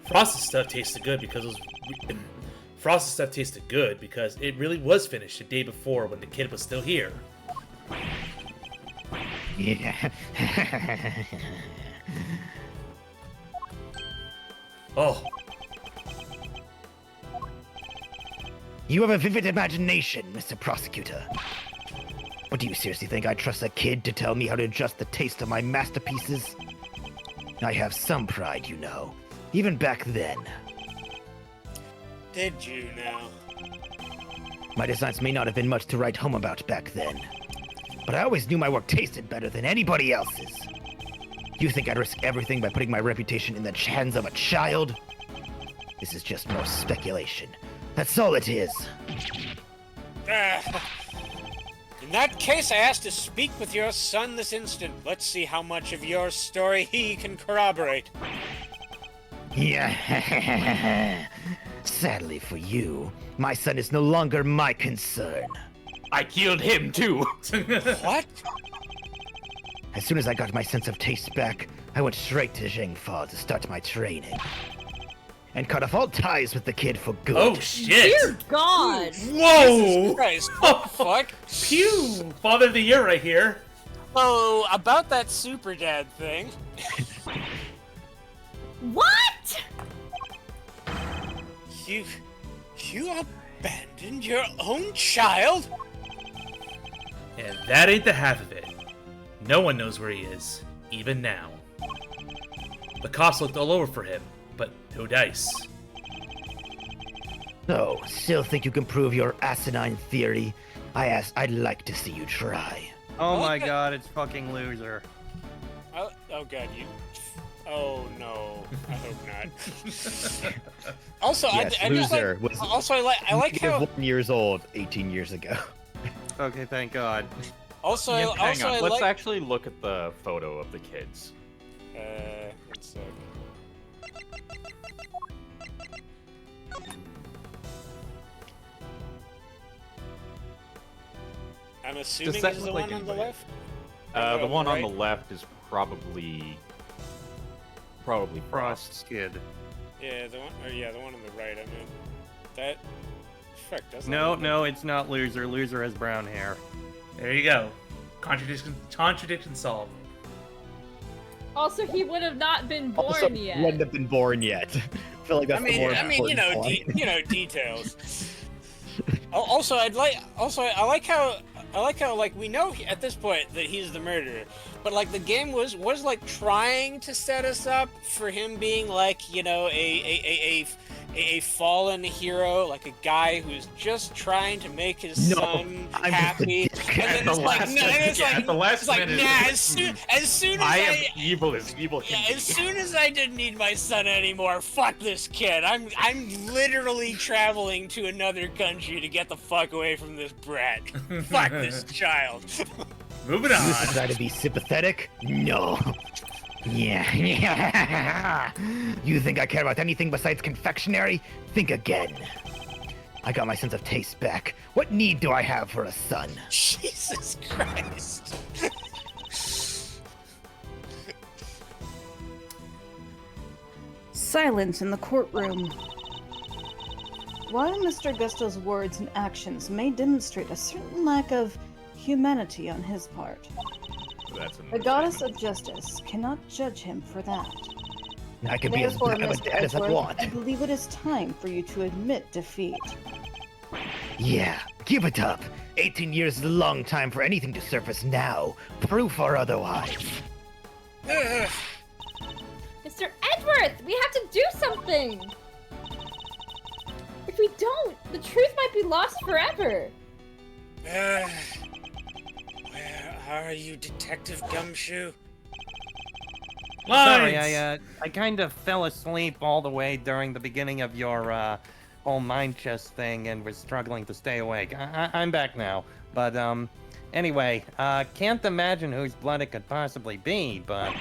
Frost's stuff tasted good because it was... Frost's stuff tasted good because it really was finished the day before when the kid was still here. Yeah. Oh, You have a vivid imagination, Mr. Prosecutor. But do you seriously think I trust a kid to tell me how to adjust the taste of my masterpieces? I have some pride, you know. Even back then. Did you now? My designs may not have been much to write home about back then. But I always knew my work tasted better than anybody else's. You think I'd risk everything by putting my reputation in the hands of a child? This is just more speculation. That's all it is. In that case, I ask to speak with your son this instant. Let's see how much of your story he can corroborate. Yeah. Sadly for you, my son is no longer my concern. I killed him too. What? As soon as I got my sense of taste back, I went straight to Zhengfa to start my training. And cut off all ties with the kid for good. oh shit! Dear God! Whoa! Christ, what the fuck? Pew! Father of the year right here. Oh, about that super dad thing. What? You abandoned your own child? And that ain't the half of it. No one knows where he is, even now. The cops looked all over for him, but no dice. So, still think you can prove your asinine theory? I'd like to see you try. Oh my god, it's fucking loser. Oh god, you. Oh no, I hope not. Also, Yes, I just like. loser was Also, I like how. 1 years old 18 years ago. Okay, thank god. Also, Hang also, on. I Let's like. actually look at the photo of the kids. One sec. I'm assuming Does that this is look the like one on the anybody? left. The one on right? the left is probably Frost. Frost Skid. Yeah, the one. Or yeah, the one on the right. I mean, that. Fuck, that's No, not no, it's not loser. Loser has brown hair. There you go. Contradiction solved. Also, he would have not been born Also, yet. wouldn't have been born yet. I feel like that's the more you important know, point. details. Also, I like how like we know at this point that he's the murderer, but like the game was like trying to set us up for him being like, you know, a fallen hero, like a guy who's just trying to make his son I'm happy. just a And then At it's the like, last no, minute, it's yeah, like, at the last it's like, minute. nah, as soon as I am evil as evil can yeah, be. as soon as I didn't need my son anymore, fuck this kid. I'm literally traveling to another country to get the fuck away from this brat. Fuck this child. Moving You on. try to be sympathetic? No. Yeah. You think I care about anything besides confectionery? Think again. I got my sense of taste back. What need do I have for a son? Jesus Christ. Silence in the courtroom. While Mr. Gusto's words and actions may demonstrate a certain lack of humanity on his part, That's an the goddess of justice cannot judge him for that. I can be as Therefore, bad of a Mr. dad as I Edgeworth, want. I believe it is time for you to admit defeat. Yeah, give it up. 18 years is a long time for anything to surface now, proof or otherwise. Ugh. Mr. Edgeworth, we have to do something! If we don't, the truth might be lost forever! Where are you, Detective Gumshoe? Sorry, Lines! I kind of fell asleep all the way during the beginning of your whole mind chest thing and was struggling to stay awake. I'm back now, but anyway, can't imagine whose blood it could possibly be, but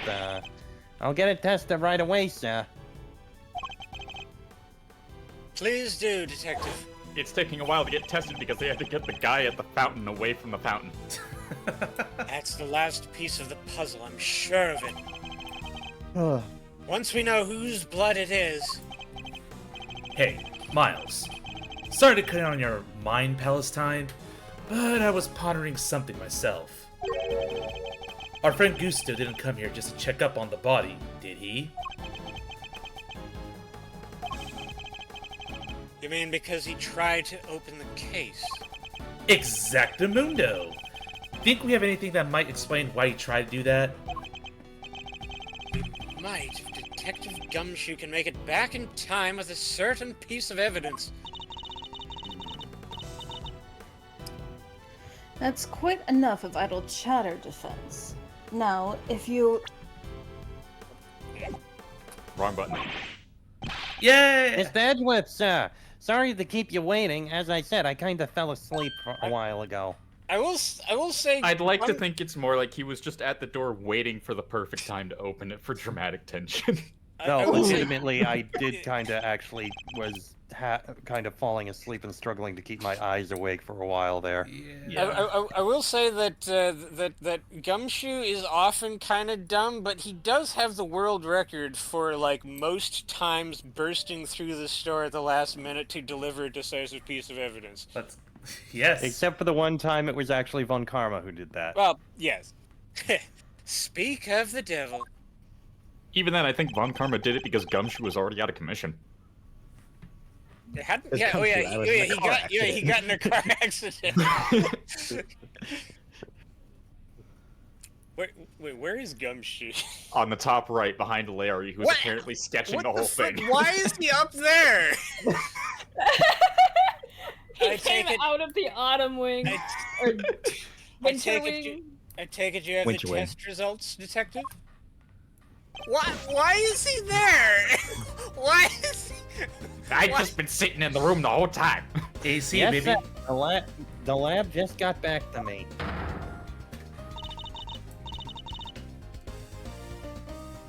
I'll get it tested right away, sir. Please do, Detective. It's taking a while to get tested because they had to get the guy at the fountain away from the fountain. That's the last piece of the puzzle, I'm sure of it. Ugh. Once we know whose blood it is, Hey, Miles. Sorry to cut in on your mind palace time, but I was pondering something myself. Our friend Gusto didn't come here just to check up on the body, did he? you mean because he tried to open the case? Exactamundo! Think we have anything that might explain why he tried to do that? Might if Detective Gumshoe can make it back in time with a certain piece of evidence. That's quite enough of idle chatter, defense. Now, if you... Wrong button. Yay! Mr. Edgeworth, sir. Sorry to keep you waiting. As I said, I kind of fell asleep a while ago. I will say. I'd like to one- think it's more like he was just at the door waiting for the perfect time to open it for dramatic tension. No, I will say- legitimately, I did kind of actually was kind of falling asleep and struggling to keep my eyes awake for a while there. I will say that that Gumshoe is often kind of dumb, but he does have the world record for like most times bursting through the store at the last minute to deliver a decisive piece of evidence. Let's... Yes. Except for the one time it was actually Von Karma who did that. Well, yes. Speak of the devil. Even then, I think Von Karma did it because Gumshoe was already out of commission. It hadn't, It's yeah, come oh to, yeah, I was in a car he got in a car accident. Where is Gumshoe? On the top right, behind Larry, who's What? apparently sketching What the whole fuck? thing. Why is he up there? He came out of the autumn wing. Or winter wing. I take it you have Winter the wing. test results, Detective? Why is he there? Why is he... I've just been sitting in the room the whole time. AC, Yes, baby. sir. The lab just got back to me.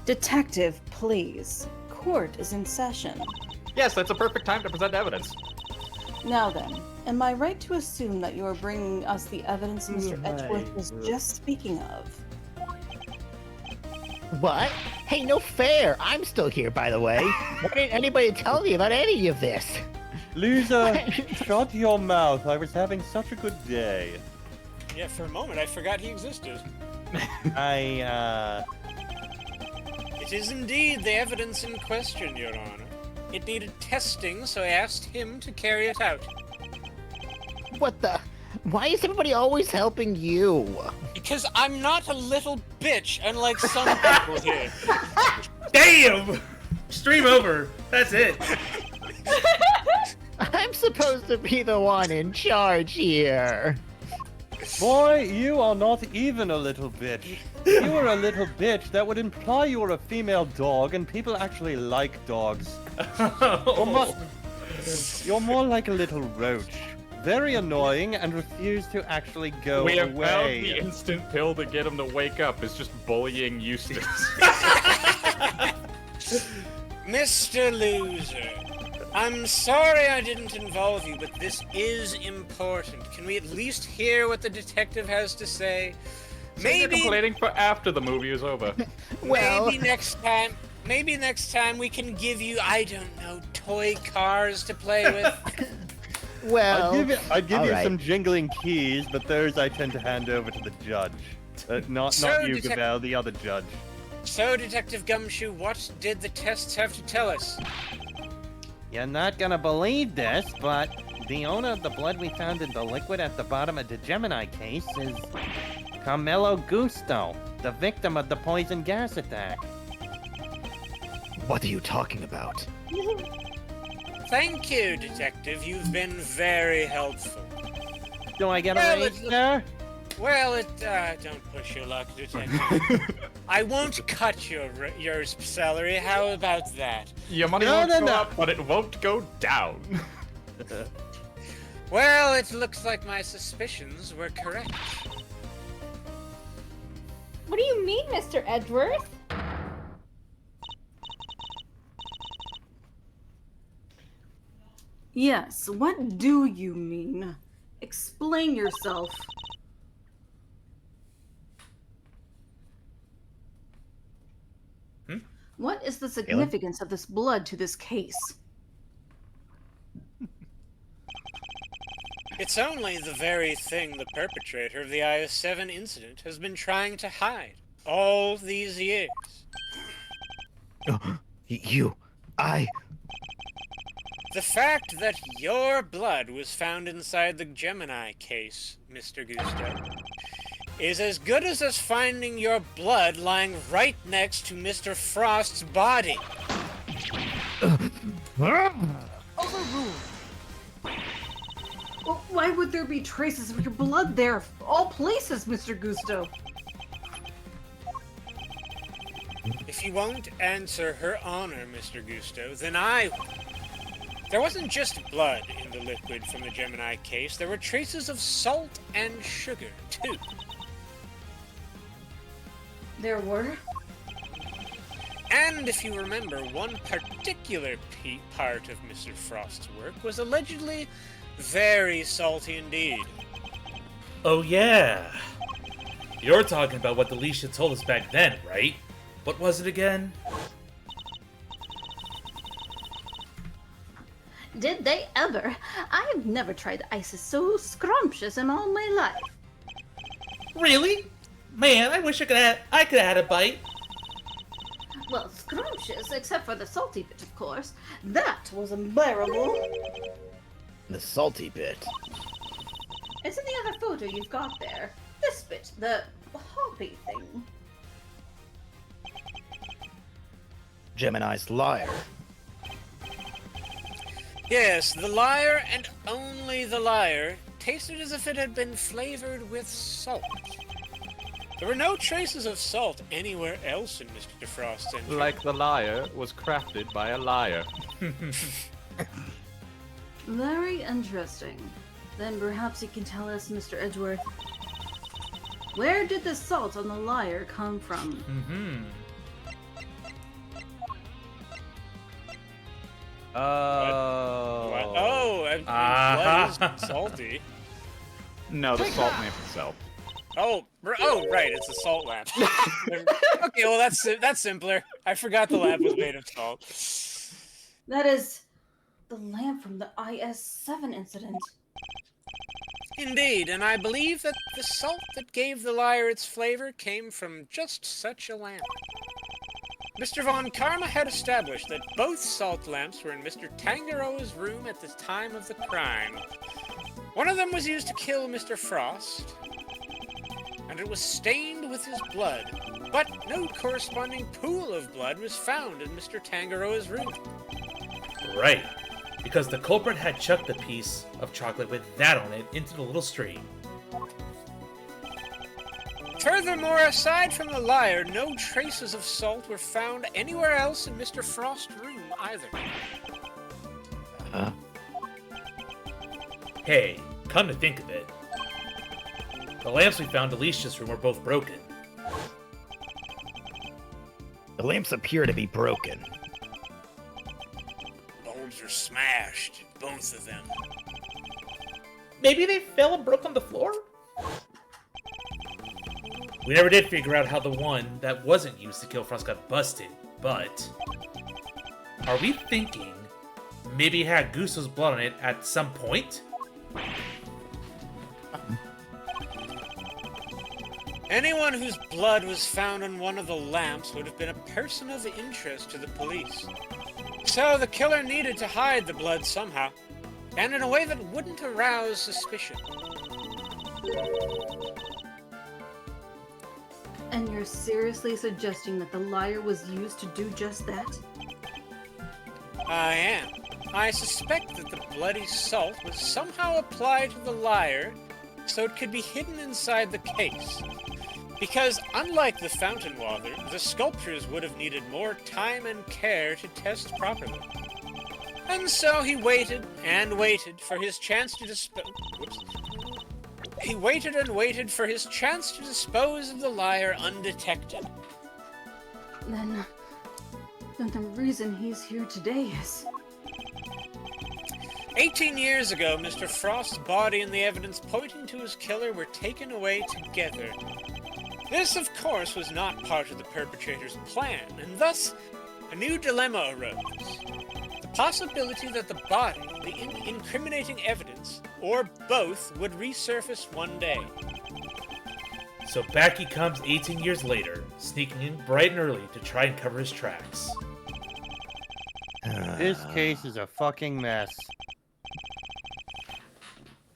Detective, please. Court is in session. Yes, that's a perfect time to present evidence. Now then, am I right to assume that you are bringing us the evidence Mr. Edgeworth was just speaking of? What? Hey, no fair! I'm still here, by the way. Why didn't anybody tell me about any of this? Loser, shut your mouth. I was having such a good day. Yeah, for a moment I forgot he existed. It is indeed the evidence in question, Your Honor. It needed testing, so I asked him to carry it out. What the? Why is everybody always helping you? Because I'm not a little bitch, unlike some people here. Damn! Stream over. That's it. I'm supposed to be the one in charge here. Boy, you are not even a little bitch. If you were a little bitch, that would imply you were a female dog, and people actually like dogs. You're more like a little roach. Very annoying and refuse to actually go We have away. found the instant pill to get him to wake up is just bullying Eustace. Mr. Loser, I'm sorry I didn't involve you, but this is important. Can we at least hear what the detective has to say? Maybe you're complaining for after the movie is over. Well, Maybe next time we can give you, I don't know, toy cars to play with. well, I'd give all you right. some jingling keys, but those I tend to hand over to the judge. Not So, you, detec- Gabelle, the other judge. So, Detective Gumshoe, what did the tests have to tell us? You're not gonna believe this, but the owner of the blood we found in the liquid at the bottom of the Gemini case is Carmelo Gusto, the victim of the poison gas attack. What are you talking about? Thank you, Detective. You've been very helpful. Do I get a Well, raise, sir? Well, don't push your luck, Detective. I won't cut your salary. How about that? Your money won't go up, but it won't go down. Well, it looks like my suspicions were correct. What do you mean, Mr. Edgeworth? Yes, what do you mean? Explain yourself. What is the significance of this blood to this case? It's only the very thing the perpetrator of the IS-7 incident has been trying to hide all these years. The fact that your blood was found inside the Gemini case, Mr. Gusto, is as good as us finding your blood lying right next to Mr. Frost's body. Overruled. Well, why would there be traces of your blood there? Of all places, Mr. Gusto. If you won't answer her honor, Mr. Gusto, then I will. There wasn't just blood in the liquid from the Gemini case. There were traces of salt and sugar, too. There were? And if you remember, one particular part of Mr. Frost's work was allegedly very salty indeed. Oh yeah. You're talking about what Delisha told us back then, right? What was it again? Did they ever? I've never tried ice so scrumptious in all my life. Really? Man, I wish I could have had a bite. Well, scrumptious, except for the salty bit, of course. That was unbearable. The salty bit. It's in the other photo you've got there. This bit, the hoppy thing. Gemini's liar. Yes, the lyre, and only the lyre, tasted as if it had been flavored with salt. There were no traces of salt anywhere else in Mr. Frost's entry. Like the lyre was crafted by a liar. Very interesting. Then perhaps you can tell us, Mr. Edgeworth, where did the salt on the lyre come from? Mm-hmm. What? Oh, and blood is salty. No, the salt lamp itself. Oh, right, it's a salt lamp. Okay, well that's simpler. I forgot the lamp was made of salt. That is the lamp from the IS-7 incident. Indeed, and I believe that the salt that gave the lyre its flavor came from just such a lamp. Mr. Von Karma had established that both salt lamps were in Mr. Tangaroa's room at the time of the crime. One of them was used to kill Mr. Frost, and it was stained with his blood, but no corresponding pool of blood was found in Mr. Tangaroa's room. Right, because the culprit had chucked the piece of chocolate with that on it into the little stream. Furthermore, aside from the lyre, no traces of salt were found anywhere else in Mr. Frost's room either. Hey, come to think of it, the lamps we found in Alicia's room were both broken. The lamps appear to be broken. Bulbs are smashed, both of them. Maybe they fell and broke on the floor? We never did figure out how the one that wasn't used to kill Frost got busted, but... Are we thinking maybe it had Gusto's blood on it at some point? Anyone whose blood was found on one of the lamps would have been a person of interest to the police. So the killer needed to hide the blood somehow, and in a way that wouldn't arouse suspicion. And you're seriously suggesting that the lyre was used to do just that? I am. I suspect that the bloody salt was somehow applied to the lyre so it could be hidden inside the case. Because unlike the fountain water, the sculptures would have needed more time and care to test properly. And so he waited and waited for his chance to He waited and waited for his chance to dispose of the lyre undetected. Then the reason he's here today is... 18 years ago, Mr. Frost's body and the evidence pointing to his killer were taken away together. This, of course, was not part of the perpetrator's plan, and thus, a new dilemma arose. The possibility that the body, the incriminating evidence, or both, would resurface one day. So back he comes 18 years later, sneaking in bright and early to try and cover his tracks. This case is a fucking mess.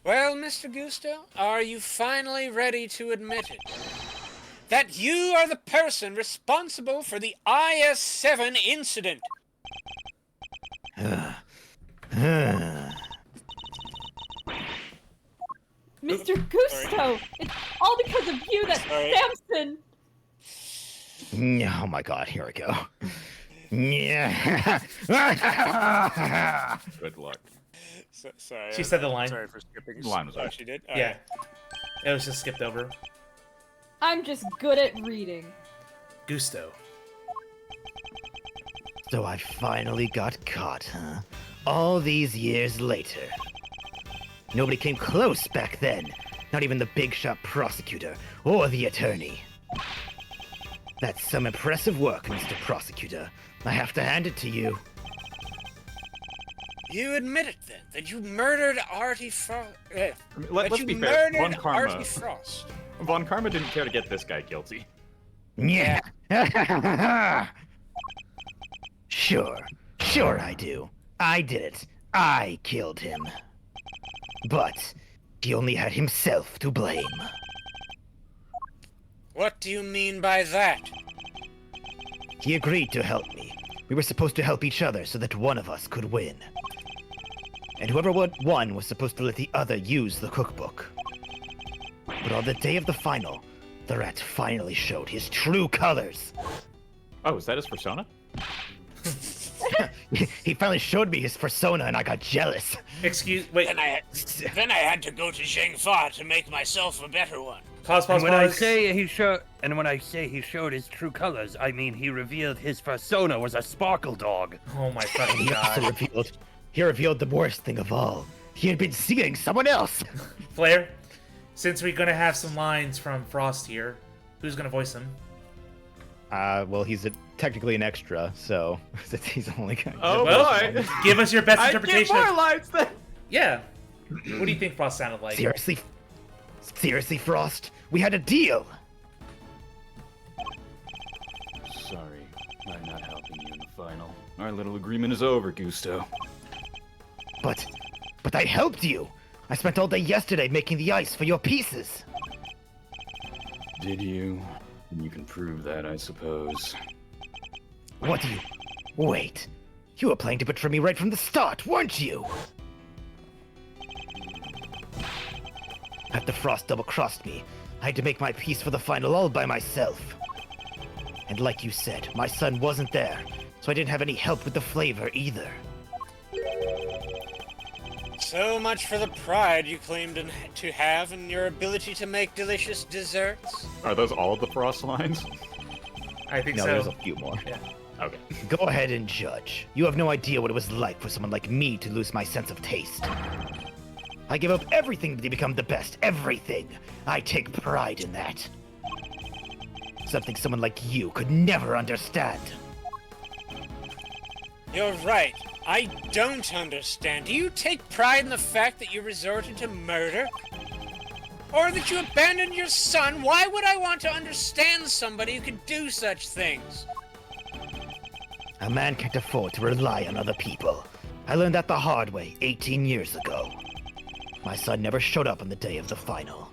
Well, Mr. Gusto, are you finally ready to admit it? That you are the person responsible for the IS-7 incident? Mr. Gusto! It's all because of you that Sorry. Samson! Oh my god, here we go. Yeah. Good luck. Sorry. She said the line. Sorry for skipping. The line was Oh, right. she did? Yeah. It was just skipped over. I'm just good at reading. Gusto. So I finally got caught, huh? All these years later. Nobody came close back then. Not even the big shot prosecutor or the attorney. That's some impressive work, Mr. Prosecutor. I have to hand it to you. You admit it then, that you murdered Artie Frost. Let's be fair. Von Karma. Artie Frost. Von Karma didn't care to get this guy guilty. Yeah. Sure I do. I did it. I killed him. But he only had himself to blame. What do you mean by that? He agreed to help me. We were supposed to help each other so that one of us could win. and whoever won was supposed to let the other use the cookbook. But on the day of the final, the rat finally showed his true colors. Oh, is that his persona? He finally showed me his persona, and I got jealous. Wait. Then I had to go to Zhengfa to make myself a better one. Pause. And when I say he showed his true colors, I mean he revealed his persona was a sparkle dog. Oh my fucking He also god. revealed the worst thing of all. He had been seeing someone else. Flair, since we're gonna have some lines from Frost here, who's gonna voice him? Well, he's technically an extra, so since he's only got. Oh Well, boy! Give us your best I get interpretation. more lines then. Yeah. What do you think Frost sounded like? Seriously, Frost? We had a deal. Sorry, I'm not helping you in the final. Our little agreement is over, Gusto. But I helped you. I spent all day yesterday making the ice for your pieces. Did you? You can prove that, I suppose. What do you... Wait. You were planning to betray me right from the start, weren't you? After Frost double-crossed me, I had to make my piece for the final all by myself. And like you said, my son wasn't there, so I didn't have any help with the flavor either. So much for the pride you claimed to have in your ability to make delicious desserts. Are those all of the Frost lines? I think No, so. there's a few more. Yeah. Okay. Go ahead and judge. You have no idea what it was like for someone like me to lose my sense of taste. I give up everything to become the best, everything. I take pride in that. Something someone like you could never understand. You're right. I don't understand. Do you take pride in the fact that you resorted to murder? Or that you abandoned your son? Why would I want to understand somebody who could do such things? A man can't afford to rely on other people. I learned that the hard way 18 years ago. My son never showed up on the day of the final.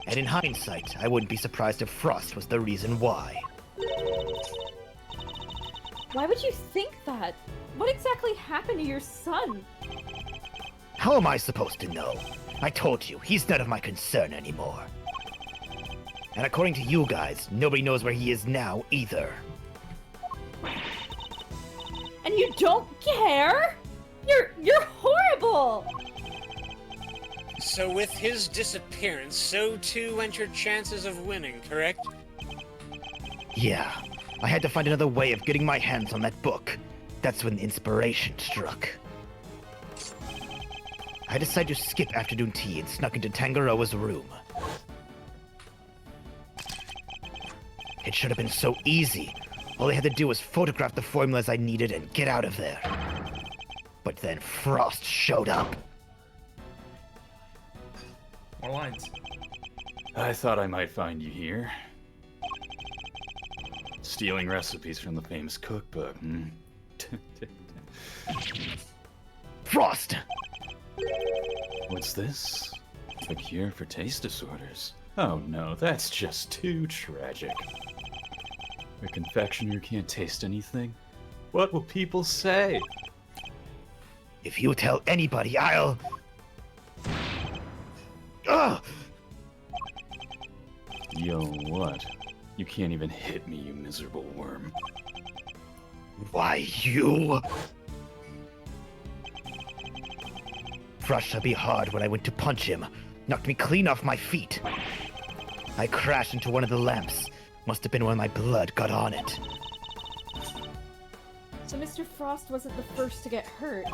And in hindsight, I wouldn't be surprised if Frost was the reason why. Why would you think that? What exactly happened to your son? How am I supposed to know? I told you, he's none of my concern anymore. And according to you guys, nobody knows where he is now either. And you don't care? You're horrible! So with his disappearance, so too went your chances of winning, correct? Yeah, I had to find another way of getting my hands on that book. That's when inspiration struck. I decided to skip afternoon tea and snuck into Tangaroa's room. It should have been so easy. All I had to do was photograph the formulas I needed and get out of there. But then Frost showed up. More lines. I thought I might find you here. Stealing recipes from the famous cookbook, hmm? Frost! What's this? A cure for taste disorders. Oh no, that's just too tragic. A confectioner can't taste anything? What will people say? If you tell anybody, I'll... Ugh! Yo, what? You can't even hit me, you miserable worm. Why, you... Frost shall be hard when I went to punch him. Knocked me clean off my feet. I crashed into one of the lamps. Must have been when my blood got on it. So Mr. Frost wasn't the first to get hurt.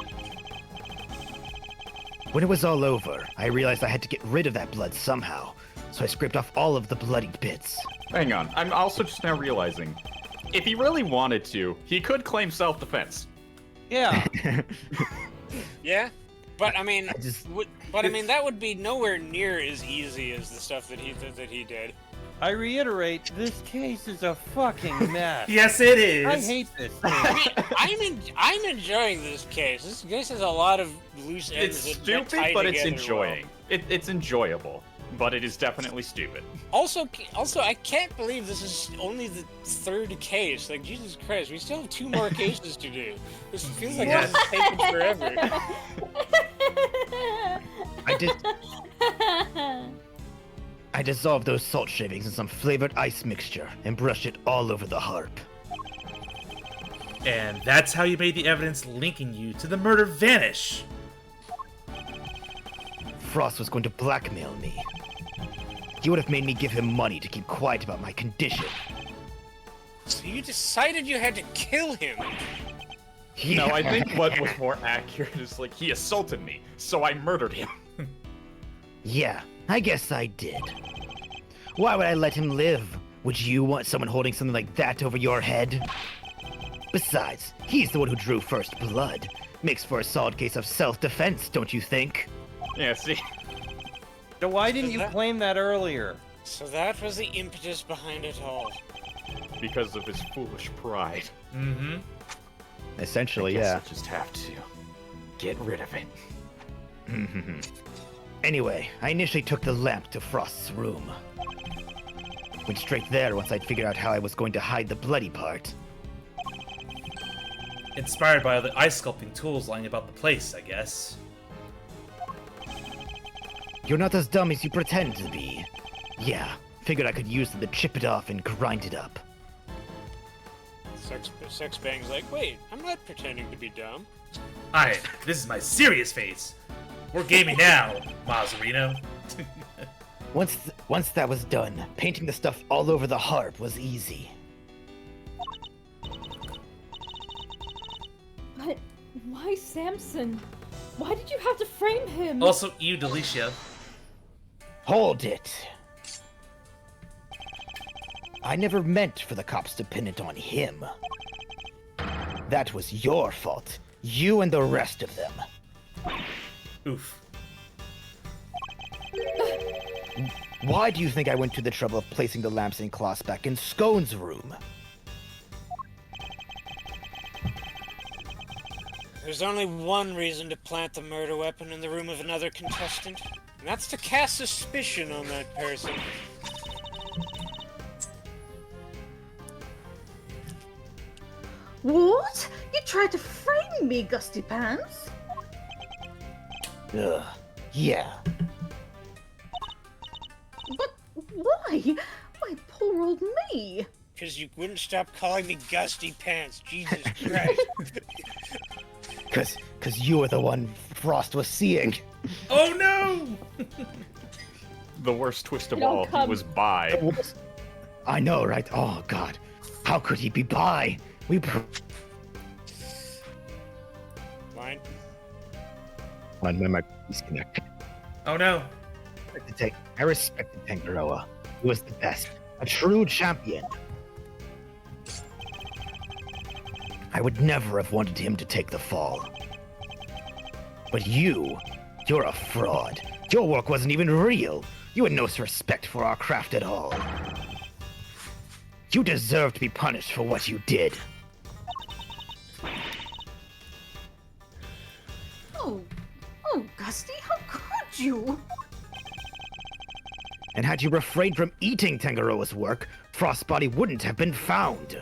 When it was all over, I realized I had to get rid of that blood somehow. So I scraped off all of the bloodied bits. Hang on, I'm also just now realizing, if he really wanted to, he could claim self-defense. Yeah. Yeah? But I mean, I just- that would be nowhere near as easy as the stuff that he did. I reiterate, this case is a fucking mess. Yes, it is. I hate this thing. I mean, I'm enjoying this case. This case has a lot of loose ends. It's that tie stupid, but it's together enjoying. It's enjoyable. but it is definitely stupid. Also, I can't believe this is only the third case. Like, Jesus Christ, we still have 2 more cases to do. This feels like this is taking forever. I dissolved those salt shavings in some flavored ice mixture and brushed it all over the harp. And that's how you made the evidence linking you to the murder vanish. Frost was going to blackmail me. He would have made me give him money to keep quiet about my condition. So you decided you had to kill him? No, I think what was more accurate is, like, he assaulted me, so I murdered him. Yeah, I guess I did. Why would I let him live? Would you want someone holding something like that over your head? Besides, he's the one who drew first blood. Makes for a solid case of self-defense, don't you think? Yeah, see? So why didn't you claim that earlier? So that was the impetus behind it all. Because of his foolish pride. Mm-hmm. Essentially, I guess yeah. I just have to get rid of it. Anyway, I initially took the lamp to Frost's room. Went straight there once I'd figured out how I was going to hide the bloody part. Inspired by all the ice sculpting tools lying about the place, I guess. You're not as dumb as you pretend to be. Yeah, figured I could use them to chip it off and grind it up. Sex Bang's like, wait, I'm not pretending to be dumb. This is my serious face. We're gaming now, Mazarino. Once that was done, painting the stuff all over the harp was easy. But why Samson? Why did you have to frame him? Also, you, Delicia. Hold it! I never meant for the cops to pin it on him. That was your fault. You and the rest of them. Oof. Why do you think I went to the trouble of placing the lamps and cloths back in Scone's room? There's only one reason to plant the murder weapon in the room of another contestant, and that's to cast suspicion on that person. What? You tried to frame me, Gusty Pants? Ugh, yeah. But why? Why, poor old me. Because you wouldn't stop calling me Gusty Pants, Jesus Christ. Cause you were the one Frost was seeing. Oh no! The worst twist of Don't all, come. he was bi. I know, right? Oh god. How could he be bi? Line. My disconnect. Oh no. I respected Tangaroa. He was the best. A true champion. I would never have wanted him to take the fall. But you're a fraud. Your work wasn't even real. You had no respect for our craft at all. You deserve to be punished for what you did. Oh, Gusty, how could you? And had you refrained from eating Tangaroa's work, Frost's body wouldn't have been found.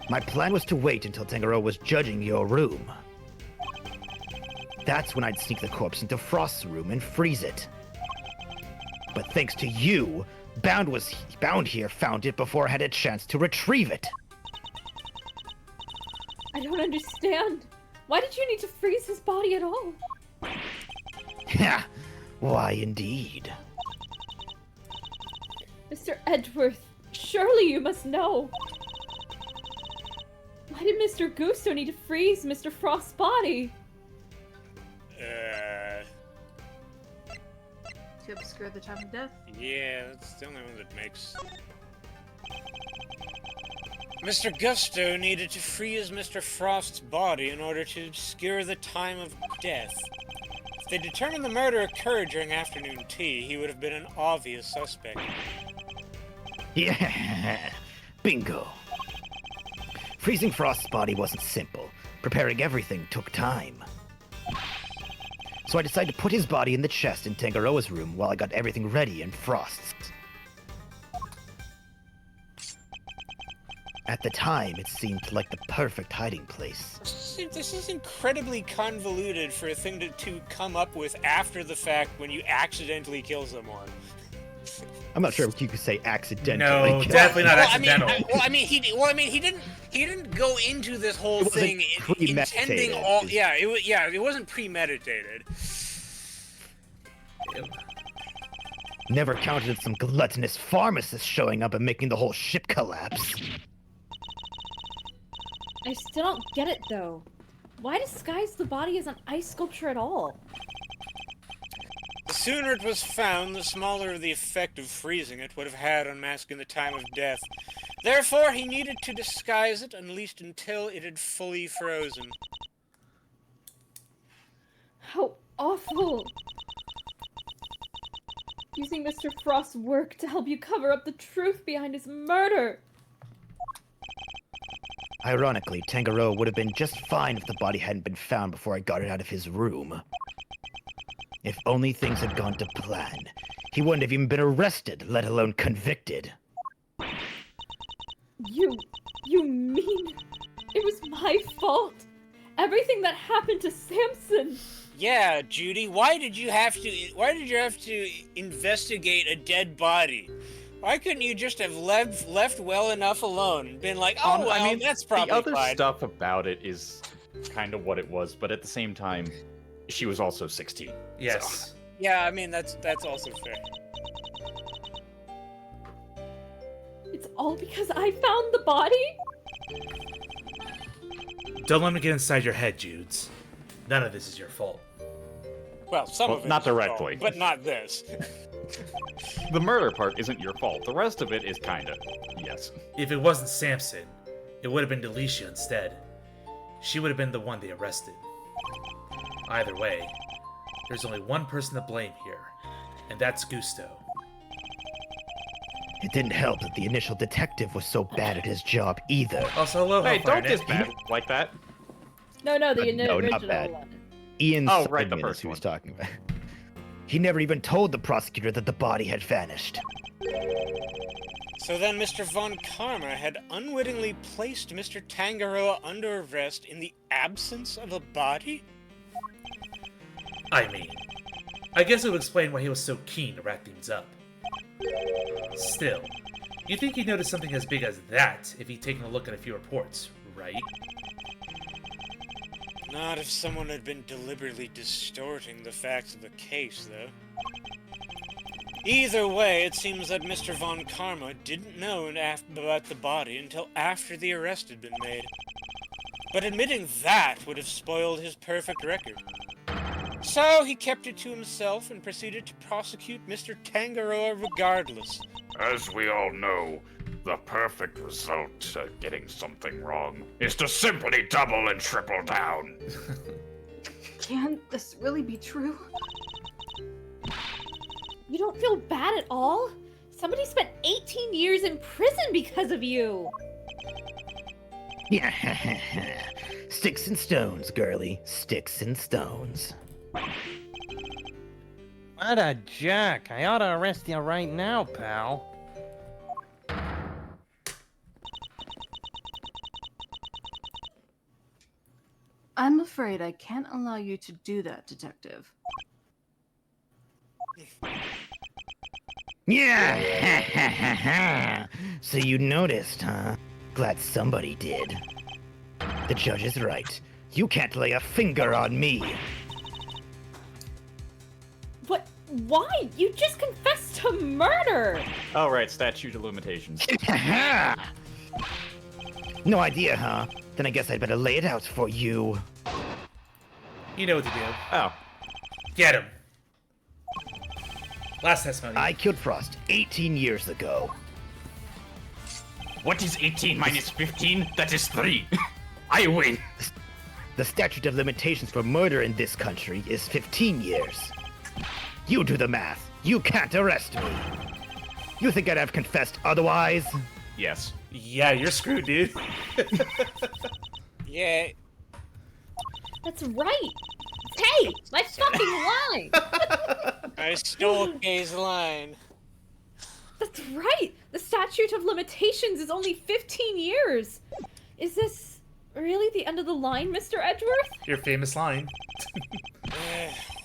My plan was to wait until Tangaroa was judging your room. That's when I'd sneak the corpse into Frost's room and freeze it. But thanks to you, Bound here found it before I had a chance to retrieve it. I don't understand. Why did you need to freeze his body at all? Ha! Why indeed? Mr. Edgeworth, surely you must know. Why did Mr. Gusto need to freeze Mr. Frost's body? To obscure the time of death? Yeah, that's the only one that makes... Mr. Gusto needed to freeze Mr. Frost's body in order to obscure the time of death. If they determined the murder occurred during afternoon tea, he would have been an obvious suspect. Yeah, bingo. Freezing Frost's body wasn't simple. Preparing everything took time. So I decided to put his body in the chest in Tangaroa's room while I got everything ready in Frost's. At the time, it seemed like the perfect hiding place. This is incredibly convoluted for a thing to come up with after the fact when you accidentally kill someone. I'm not sure if you could say accidentally. No, definitely not accidental. He didn't go into this whole thing intending all. Yeah, it wasn't premeditated. Never counted some gluttonous pharmacist showing up and making the whole ship collapse. I still don't get it, though. Why disguise the body as an ice sculpture at all? The sooner it was found, the smaller the effect of freezing it would have had on masking the time of death. Therefore, he needed to disguise it, at least until it had fully frozen. How awful! Using Mr. Frost's work to help you cover up the truth behind his murder! Ironically, Tangaroa would have been just fine if the body hadn't been found before I got it out of his room. If only things had gone to plan, he wouldn't have even been arrested, let alone convicted. You mean it was my fault? Everything that happened to Samson? Yeah, Judy, why did you have to investigate a dead body? Why couldn't you just have left well enough alone and been like, oh, well, I mean, that's probably the other fine. stuff about it is kind of what it was, but at the same time, she was also 16. Yes. So. Yeah, I mean, that's also fair. It's all because I found the body? Don't let me get inside your head, Judes. None of this is your fault. Well, some of it not is your directly, fault, but not this. The murder part isn't your fault. The rest of it is kinda, yes. If it wasn't Samson, it would have been Delicia instead. She would have been the one they arrested. Either way, there's only one person to blame here, and that's Gusto. It didn't help that the initial detective was so bad at his job either. Also, hello, Hey, Hellfire don't Nick. disband like that. No, the No, original not bad. one. Ian Oh, right, the Simon is first who was one. talking about. He never even told the prosecutor that the body had vanished. So then Mr. Von Karma had unwittingly placed Mr. Tangaroa under arrest in the absence of a body? I mean, I guess it would explain why he was so keen to wrap things up. Still, you'd think he'd notice something as big as that if he'd taken a look at a few reports, right? Not if someone had been deliberately distorting the facts of the case, though. Either way, it seems that Mr. Von Karma didn't know about the body until after the arrest had been made. But admitting that would have spoiled his perfect record. So he kept it to himself and proceeded to prosecute Mr. Tangaroa regardless. As we all know, the perfect result to getting something wrong is to simply double and triple down. Can this really be true? You don't feel bad at all? Somebody spent 18 years in prison because of you! Yeah, sticks and stones, girlie. Sticks and stones. What a jerk. I ought to arrest you right now, pal. I'm afraid I can't allow you to do that, Detective. Yeah! So you noticed, huh? Glad somebody did. The judge is right. You can't lay a finger on me. What? Why? You just confessed to murder! Oh, right, statute of limitations. No idea, huh? Then I guess I'd better lay it out for you. You know what to do. Oh. Get him. Last testimony. I killed Frost 18 years ago. What is 18 minus 15? That is 3. I win. The statute of limitations for murder in this country is 15 years. You do the math. You can't arrest me. You think I'd have confessed otherwise? Yes. Yeah, you're screwed, dude. Yeah. That's right! It's Hey, my fucking line! I stole Kay's line. That's right! The statute of limitations is only 15 years! Is this really the end of the line, Mr. Edgeworth? Your famous line.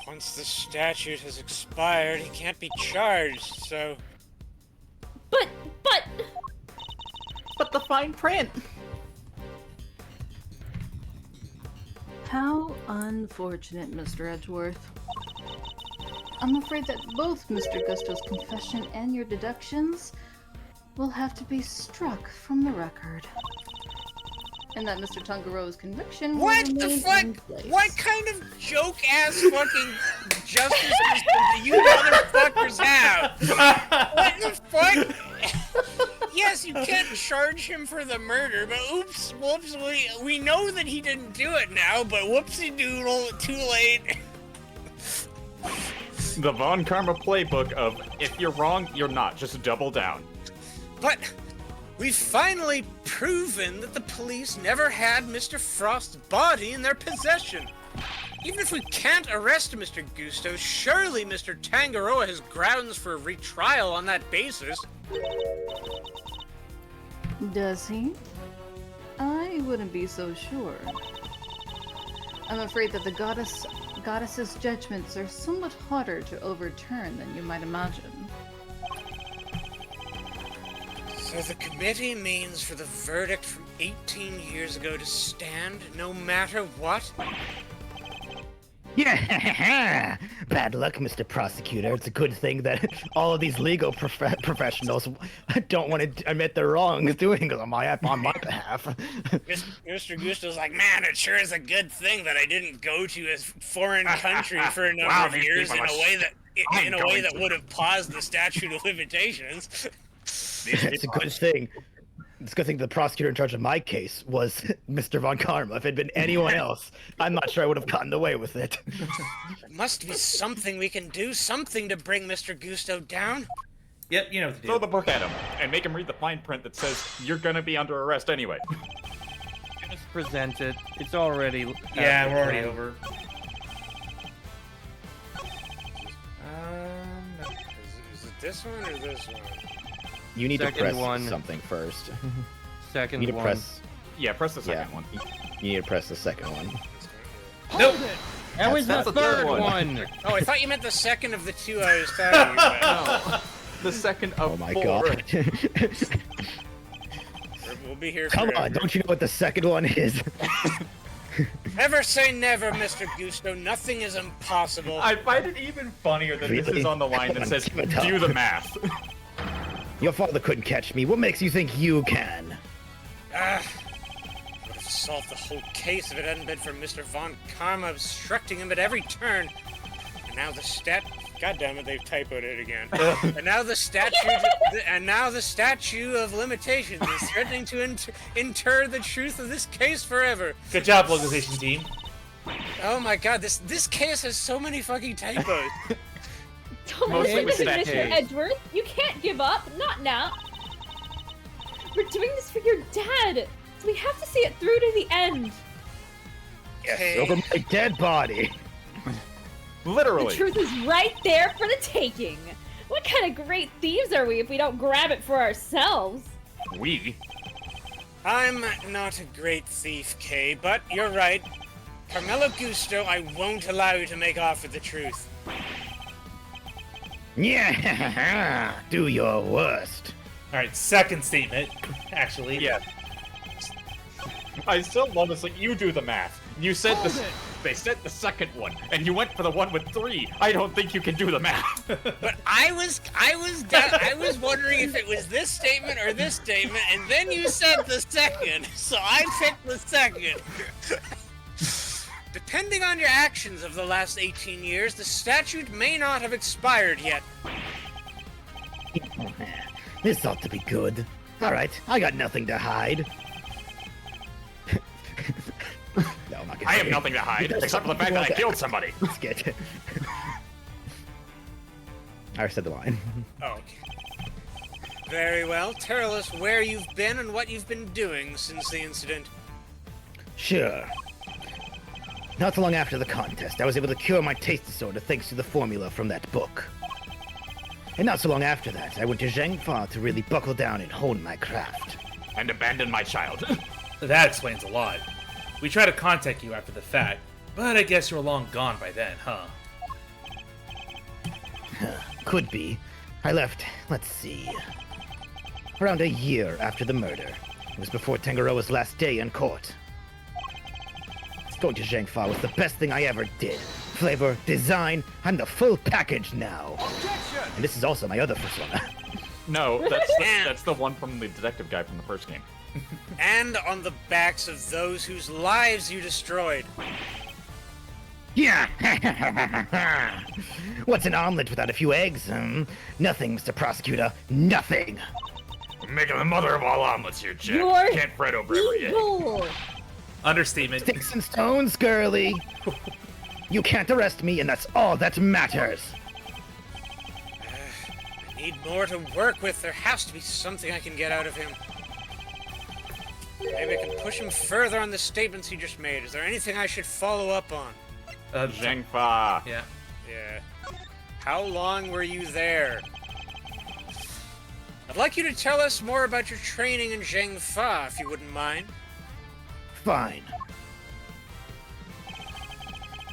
Once the statute has expired, he can't be charged, so... But... But the fine print! How unfortunate, Mr. Edgeworth. I'm afraid that both Mr. Gusto's confession and your deductions will have to be struck from the record. And that Mr. Tangaroa's conviction will What the remain fuck? in place. What kind of joke-ass fucking justice system do you motherfuckers have? What the fuck? Yes, you can't charge him for the murder, but oops, whoops, we know that he didn't do it now, but whoopsie doodle, too late. The Von Karma playbook of, if you're wrong, you're not. Just double down. But we've finally proven that the police never had Mr. Frost's body in their possession. Even if we can't arrest Mr. Gusto, surely Mr. Tangaroa has grounds for a retrial on that basis. Does he? I wouldn't be so sure. I'm afraid that the goddess's judgments are somewhat harder to overturn than you might imagine. So the committee means for the verdict from 18 years ago to stand no matter what? Yeah, bad luck, Mr. Prosecutor. It's a good thing that all of these legal professionals don't want to admit their wrongs doing it on my behalf. Mr. Gusto's like, man, it sure is a good thing that I didn't go to a foreign country for a number of years in a way that would have paused the statute of limitations. It's a good thing. It's a good thing the prosecutor in charge of my case was Mr. Von Karma. If it had been anyone else, I'm not sure I would have gotten away with it. There must be something we can do, something to bring Mr. Gusto down. Yep, you know what to do. Throw the book at him and make him read the fine print that says you're gonna be under arrest anyway. Just present it. It's already. Yeah, we're already over. Is it this one or this one? You need to Second press one. something first. Second You need to one. press. Yeah, press the second one. You need to press the second one. Nope. That was the That's the third third one. Oh, I thought you meant the second of the two I was talking about. No. The second of Oh my four. god. We'll be here Come forever. on, don't you know what the second one is? Never say never, Mr. Gusto. Nothing is impossible. I find it even funnier that this Really? is on the line Come that on, says, give it up. do the math. Your father couldn't catch me. What makes you think you can? Would have solved the whole case if it hadn't been for Mr. Von Karma obstructing him at every turn. And now the God damn it, they've typoed it again. And now the statute of limitations is threatening to inter the truth of this case forever. Good job, localization team. Oh my god, this case has so many fucking typos. Don't Mostly listen with to that Mr. case. Edgeworth. You can't give up. Not now. We're doing this for your dad. So we have to see it through to the end. Okay. Over my dead body. The Literally. truth is right there for the taking. What kind of great thieves are we if we don't grab it for ourselves? We. I'm not a great thief, Kay, but you're right. Carmelo Gusto, I won't allow you to make off with the truth. Yeah, do your worst. Alright, second statement, actually. Yeah. I still love this. Like, you do the math. You said this. They said the second one, and you went for the one with 3. I don't think you can do the math. But I was wondering if it was this statement or this statement, and then you said the second, so I picked the second. Depending on your actions of the last 18 years, the statute may not have expired yet. This ought to be good. Alright, I got nothing to hide. No, I'm not gonna I say have it. nothing to hide, except for the fact that I killed somebody. Let's get it. I said the line. Oh, okay. Very well. Tell us where you've been and what you've been doing since the incident. Sure. Not long after the contest, I was able to cure my taste disorder thanks to the formula from that book. And not so long after that, I went to Zhangfa to really buckle down and hone my craft. And abandon my child. That explains a lot. We tried to contact you after the fact, but I guess you were long gone by then, huh? Could be. I left, let's see, around a year after the murder. It was before Tangaroa's last day in court. Going to Zhangfa was the best thing I ever did. Flavor, design, I'm the full package now. And this is also my other persona. No, that's the one from the detective guy from the first game. And on the backs of those whose lives you destroyed. Yeah! What's an omelet without a few eggs? Nothing, Mr. Prosecutor. Nothing! I'm making the mother of all omelets here, Jack. You're Can't fret over every egg. evil. Understatement. Sticks and stones, girly! You can't arrest me, and that's all that matters! I need more to work with. There has to be something I can get out of him. Maybe I can push him further on the statements he just made. Is there anything I should follow up on? Zhangfa. Yeah. Yeah. How long were you there? I'd like you to tell us more about your training in Zhangfa, if you wouldn't mind. Fine.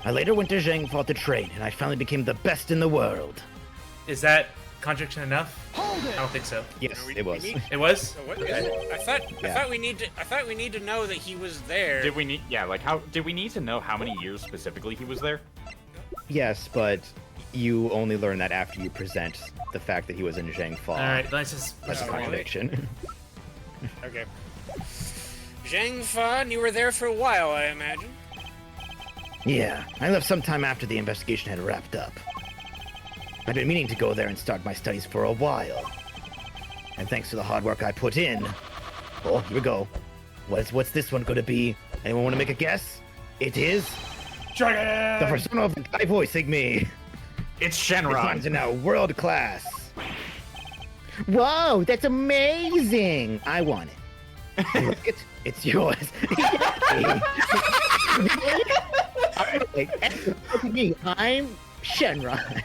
I later went to Zhangfa to train, and I finally became the best in the world. Is that contradiction enough? I don't think so. Yes, it was. It was? What is it? I thought we need to know that he was there. Did we need? Yeah, like how? Did we need to know how many years specifically he was there? Yes, but you only learn that after you present the fact that he was in Zhangfa. Alright, let's just... That's a contradiction. Okay. Zhangfa, and you were there for a while, I imagine. Yeah, I left sometime after the investigation had wrapped up. I'd been meaning to go there and start my studies for a while. And thanks to the hard work I put in... Oh, here we go. What's this one gonna be? Anyone want to make a guess? It is... Dragon! The persona of the guy voicing me. It's His lines Shenron. are now world class. Whoa, that's amazing! I want it. Look it, it's yours. Look at me, I'm Shenron.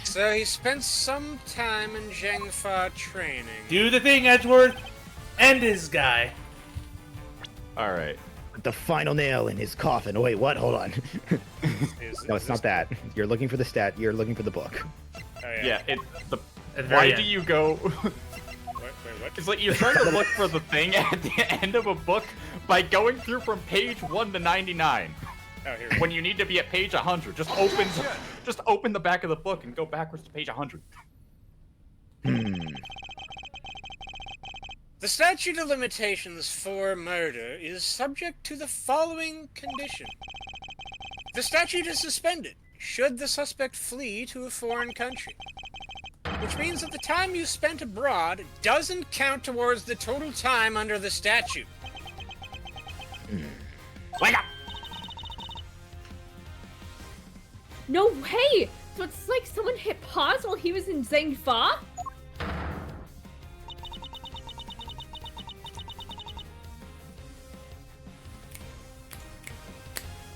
So he spent some time in Zhangfa training. Do the thing, Edgeworth! End his guy. All right. The final nail in his coffin. Oh, wait, what? Hold on. No, it's not that. You're looking for the stat. You're looking for the book. Oh, yeah. Yeah. At the Why very do end. you go? Wait, what? It's like you're trying to look for the thing at the end of a book by going through from page 1 to 99. Oh, here. When you need to be at page 100, just open the back of the book and go backwards to page 100. The statute of limitations for murder is subject to the following condition. The statute is suspended should the suspect flee to a foreign country. Which means that the time you spent abroad doesn't count towards the total time under the statute. Wake up! No way! So it's like someone hit pause while he was in Zhangfa?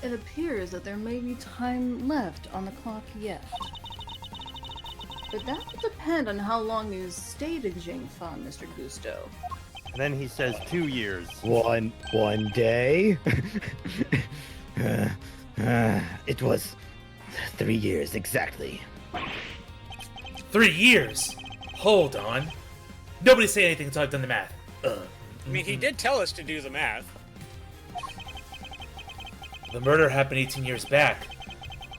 It appears that there may be time left on the clock yet. But that will depend on how long you stayed in Zhangfa, Mr. Gusto. And then he says 2 years. One day? It was 3 years exactly. 3 years? Hold on. Nobody say anything until I've done the math. I mean, he did tell us to do the math. The murder happened 18 years back.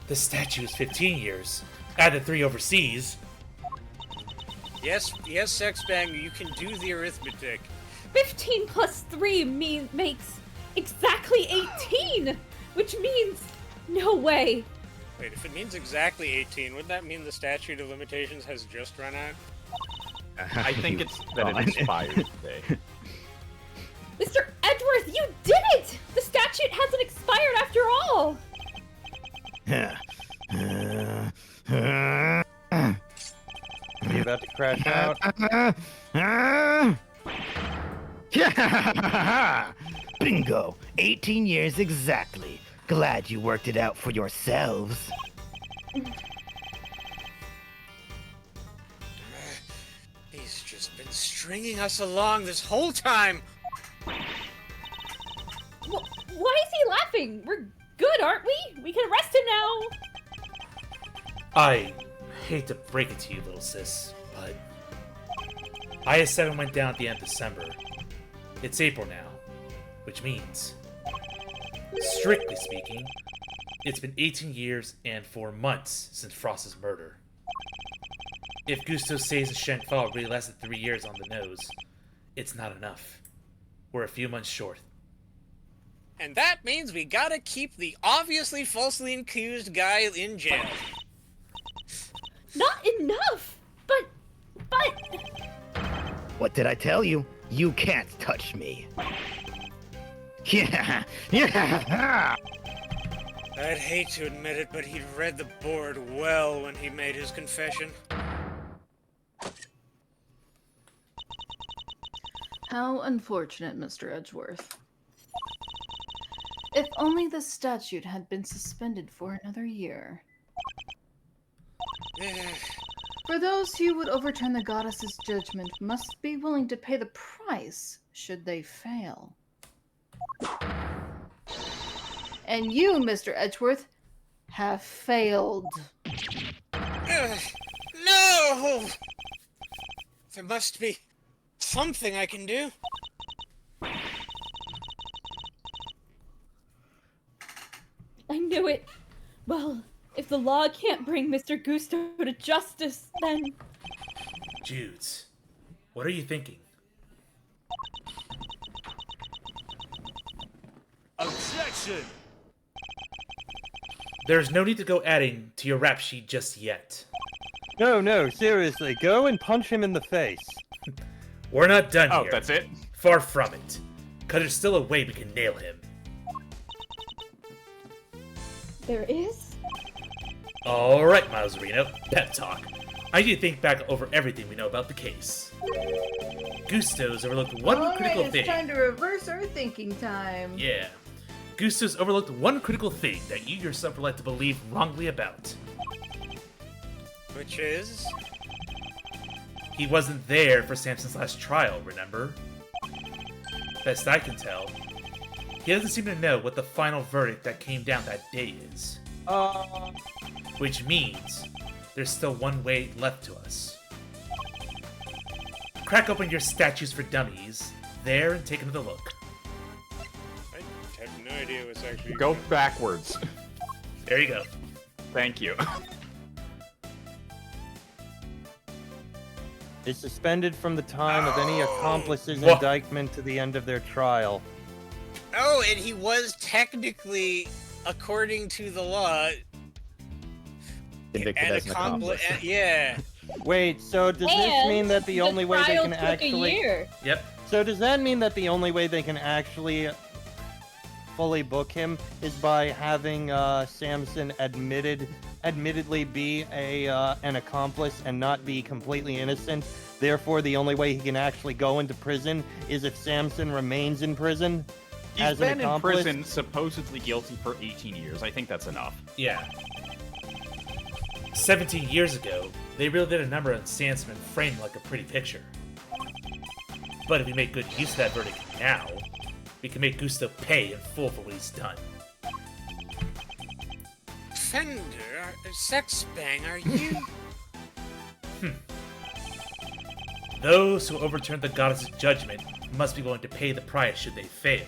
The statue is 15 years. Add the 3 overseas. Yes, Sexbang, you can do the arithmetic. 15 plus 3 makes exactly 18! Which means... No way. Wait, if it means exactly 18, wouldn't that mean the statute of limitations has just run out? I think it's that it expired today. Mr. Edgeworth, you did it! The statute hasn't expired after all! Are you about to crash out? Bingo! 18 years exactly. Glad you worked it out for yourselves. He's just been stringing us along this whole time. Why is he laughing? We're good, aren't we? We can arrest him now. I hate to break it to you, little sis, but IS-7 went down at the end of December. It's April now, which means, strictly speaking, it's been 18 years and 4 months since Frost's murder. If Gusto says the Shen Fall really lasted 3 years on the nose, it's not enough. We're a few months short. And that means we gotta keep the obviously falsely accused guy in jail. Not enough! But... What did I tell you? You can't touch me. Yeah, yeah. I'd hate to admit it, but he'd read the board well when he made his confession. How unfortunate, Mr. Edgeworth. If only the statute had been suspended for another year. For those who would overturn the goddess's judgment must be willing to pay the price should they fail. And you, Mr. Edgeworth, have failed. No! There must be something I can do. I knew it. Well, if the law can't bring Mr. Gusto to justice, then... Judes, what are you thinking? Objection! There's no need to go adding to your rap sheet just yet. No, seriously, go and punch him in the face. We're not done here. Oh, that's it? Far from it. Cause there's still a way we can nail him. There is? Alright, Miles Reno, pep talk. I need to think back over everything we know about the case. Gusto's overlooked one critical thing. It's time to reverse our thinking time. Yeah. Gusto's overlooked one critical thing that you yourself were led to believe wrongly about. Which is? He wasn't there for Samson's last trial, remember? Best I can tell, he doesn't seem to know what the final verdict that came down that day is. Which means there's still one way left to us. Crack open your statues for dummies there and take another look. I have no idea what's actually... Go backwards. There you go. Thank you. Is suspended from the time of any accomplice's indictment to the end of their trial. Oh, and he was technically, according to the law, Convicted as an accomplice. Yeah. Wait, so does this mean that the only way they can took actually... a year. Yep. So does that mean that the only way they can actually fully book him is by having Samson admittedly be an accomplice and not be completely innocent? Therefore, the only way he can actually go into prison is if Samson remains in prison He's been in prison, supposedly guilty for 18 years. I think that's enough. Yeah. 17 years ago, they really did a number on Samson and framed like a pretty picture. But if we make good use of that verdict now, we can make Gusto pay in full for what he's done. Fender, sex bang, are you? Those who overturn the goddess's judgment must be willing to pay the price should they fail.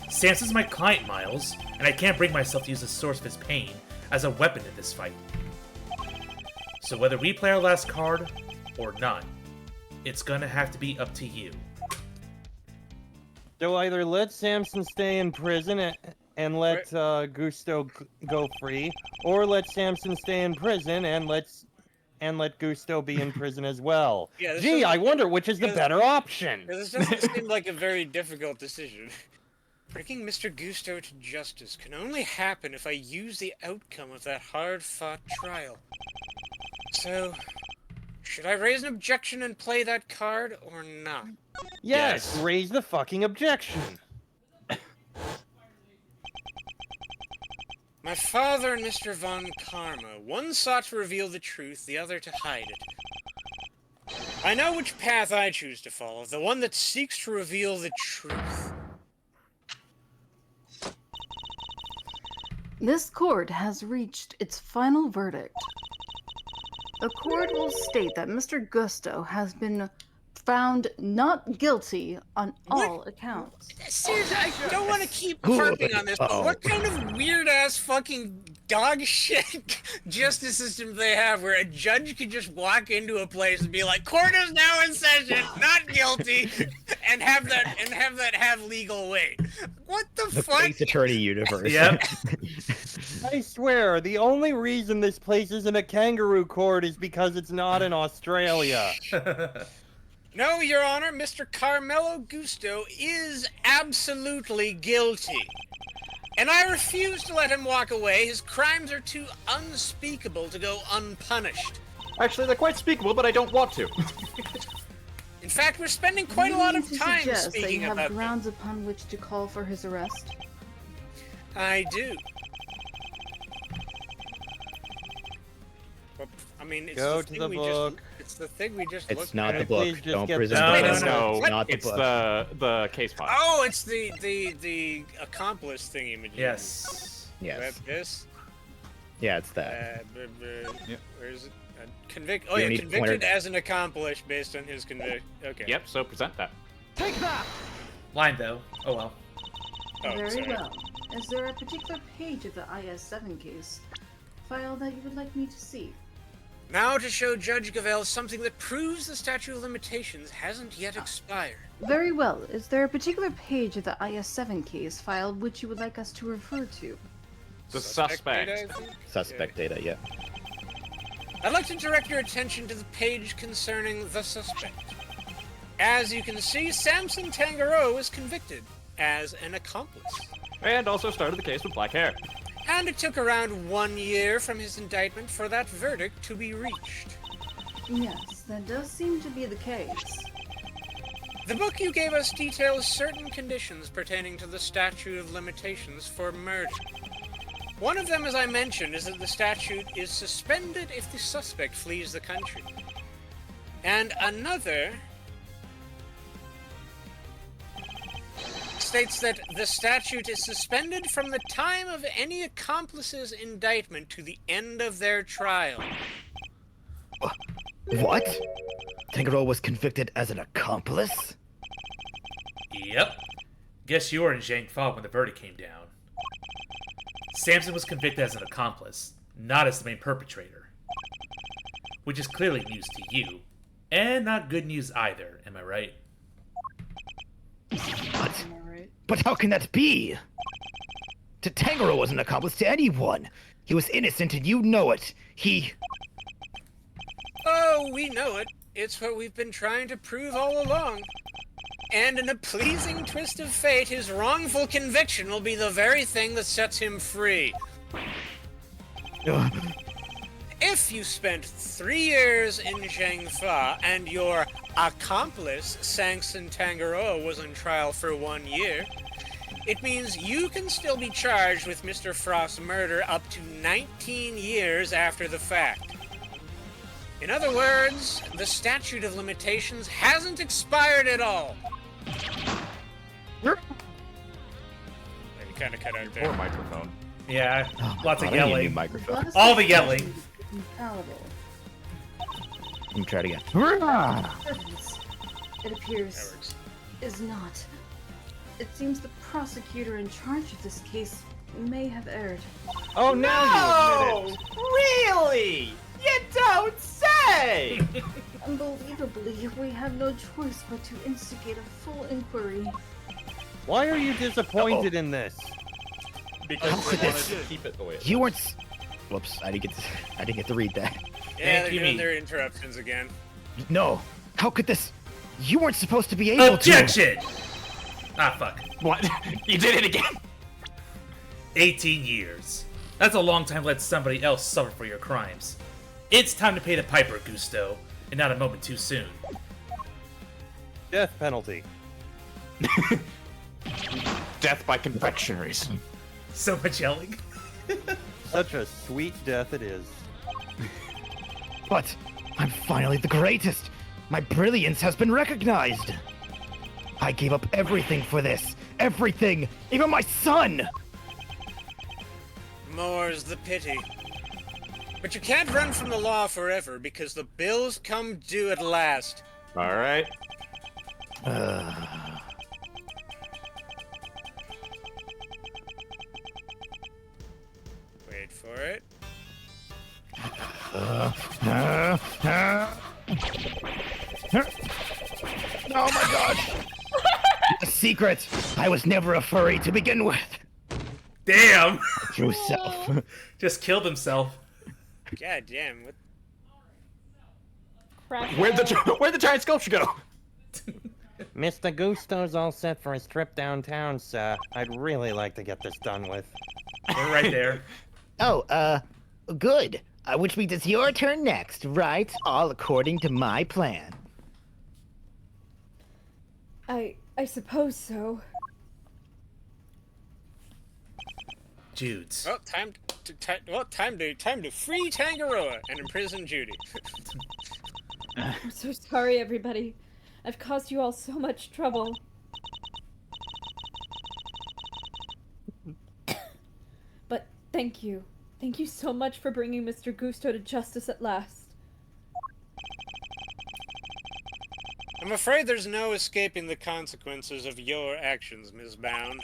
Samson's my client, Miles, and I can't bring myself to use the source of his pain as a weapon in this fight. So whether we play our last card or not, it's gonna have to be up to you. So either let Samson stay in prison and let Gusto go free, or let Samson stay in prison and let Gusto be in prison as well. Yeah, Gee, I wonder which is the better option. This doesn't seem like a very difficult decision. Bringing Mr. Gusto to justice can only happen if I use the outcome of that hard-fought trial. So, should I raise an objection and play that card, or not? Yes, raise the fucking objection. My father and Mr. Von Karma, one sought to reveal the truth, the other to hide it. I know which path I choose to follow, the one that seeks to reveal the truth. This court has reached its final verdict. The court will state that Mr. Gusto has been found not guilty on all accounts. Seriously, I don't want to keep harping on this, but what kind of weird-ass fucking dog shit justice system do they have where a judge could just walk into a place and be like, court is now in session, not guilty, and have that have legal weight? What the fuck? Ace Attorney universe. Yep. I swear, the only reason this place isn't a kangaroo court is because it's not in Australia. No, Your Honor, Mr. Carmelo Gusto is absolutely guilty. And I refuse to let him walk away. His crimes are too unspeakable to go unpunished. Actually, they're quite speakable, but I don't want to. In fact, we're spending quite a lot of to time suggest that you speaking have about them. grounds upon which to call for his arrest. I do. Well, I mean, it's Go the to thing the we book. just. It's the thing we just It's looked not at. the Please book. just Don't get present the- it. No, as no, not the it's book. the case file. Oh, it's the accomplice thingy. Yes. Yes. This. Yeah, it's that. Yep. Where is it? Convict. You Oh yeah, need convicted pointer. as an accomplice based on his convict. Okay. Yep, so present that. Line though. Oh well. Oh, Very sorry. well. Is there a particular page of the IS-7 case file that you would like me to see? Now to show Judge Gavelle something that proves the statute of limitations hasn't yet expired. Very well. Is there a particular page of the IS-7 case file which you would like us to refer to? The data, suspect. I think? Suspect data, yeah. I'd like to direct your attention to the page concerning the suspect. As you can see, Samson Tangaroa was convicted as an accomplice. And also started the case with black hair. And it took around 1 year from his indictment for that verdict to be reached. Yes, that does seem to be the case. The book you gave us details certain conditions pertaining to the statute of limitations for murder. One of them, as I mentioned, is that the statute is suspended if the suspect flees the country. And another states that the statute is suspended from the time of any accomplice's indictment to the end of their trial. What? Tangaroa was convicted as an accomplice? Yep. Guess you were in Zhang Fa when the verdict came down. Samson was convicted as an accomplice, not as the main perpetrator. Which is clearly news to you. And not good news either, am I right? What? But how can that be? Tangaroa was an accomplice to anyone. He was innocent and you know it. Oh, we know it. It's what we've been trying to prove all along. And in a pleasing twist of fate, his wrongful conviction will be the very thing that sets him free. If you spent 3 years in Zhang Fa and your accomplice, Samson Tangaroa, was on trial for 1 year, it means you can still be charged with Mr. Frost's murder up to 19 years after the fact. In other words, the statute of limitations hasn't expired at all. Maybe kind of cut out there. Poor microphone. Yeah, lots of I need a new yelling. microphone. All the yelling. Infallible. Let me try it again. Evidence, it appears, That works. is not. It seems the prosecutor in charge of this case may have erred. Oh, now you admit it. Really? You don't say! Unbelievably, we have no choice but to instigate a full inquiry. Why are you disappointed in this? Because How I could wanted this- to keep it the way it You was. weren't. Whoops! I didn't get to read that. Yeah, Thank you, they're doing me. their interruptions again. No. How could this? You weren't supposed to be able to. Objection! Ah, fuck. What? You did it again? 18 years. That's a long time to let somebody else suffer for your crimes. It's time to pay the piper, Gusto, and not a moment too soon. Death penalty. Death by confectionaries. So much yelling. Such a sweet death it is. But I'm finally the greatest. My brilliance has been recognized. I gave up everything for this. Everything, even my son. More's the pity. But you can't run from the law forever because the bills come due at last. All right. Wait for it. Oh my gosh! A secret! I was never a furry to begin with. Damn! True self. Just killed himself. God damn. What? Where'd the giant sculpture go? Mr. Gusto's all set for his trip downtown, sir. I'd really like to get this done with. We're right there. Oh, good. Which means it's your turn next, right? All according to my plan. I suppose so. Judes. Well, time to free Tangaroa and imprison Judy. I'm so sorry, everybody. I've caused you all so much trouble. But thank you. Thank you so much for bringing Mr. Gusto to justice at last. I'm afraid there's no escaping the consequences of your actions, Ms. Bound.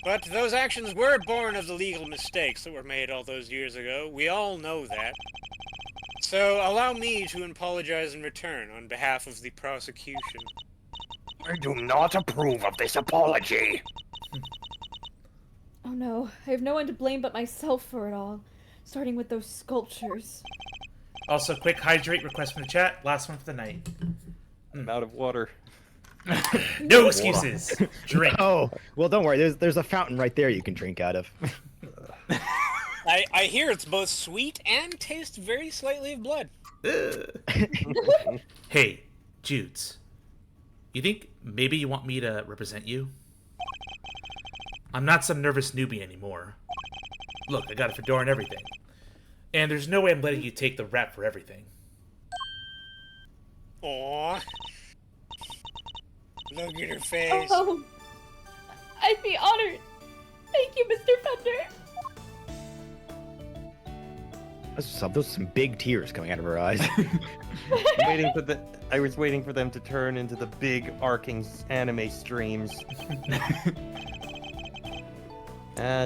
But those actions were born of the legal mistakes that were made all those years ago. We all know that. So allow me to apologize in return on behalf of the prosecution. I do not approve of this apology. Oh no, I have no one to blame but myself for it all. Starting with those sculptures. Also, quick hydrate request from the chat. Last one for the night. I'm out of water. No excuses. Drink. Oh, well, don't worry. There's a fountain right there you can drink out of. I hear it's both sweet and tastes very slightly of blood. Hey, Judes. You think maybe you want me to represent you? I'm not some nervous newbie anymore. Look, I got a fedora and everything. And there's no way I'm letting you take the rap for everything. Aww. Look at her face. Oh, I'd be honored. Thank you, Mr. Fender. Those some big tears coming out of her eyes. I was waiting for them to turn into the big arcing anime streams.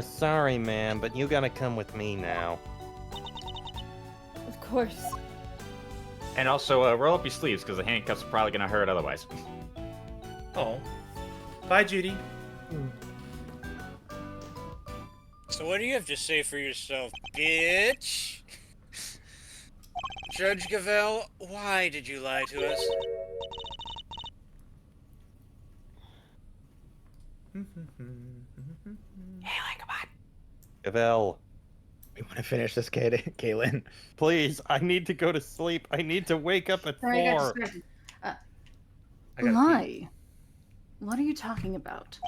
Sorry, man, but you gotta come with me now. Of course. And also, roll up your sleeves, because the handcuffs are probably gonna hurt otherwise. Oh. Bye, Judy. So what do you have to say for yourself, bitch? Judge Gavel, why did you lie to us? Gavel. We want to finish this, Kaylin. Please, I need to go to sleep. I need to wake up at 4. Sorry, I got distracted. Lie. What are you talking about?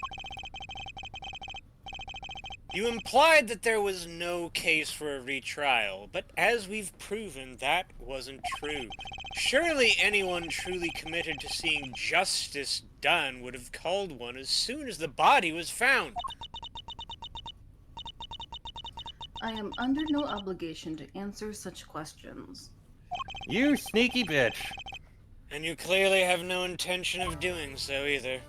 You implied that there was no case for a retrial, but as we've proven, that wasn't true. Surely anyone truly committed to seeing justice done would have called one as soon as the body was found. I am under no obligation to answer such questions. You sneaky bitch. And you clearly have no intention of doing so either.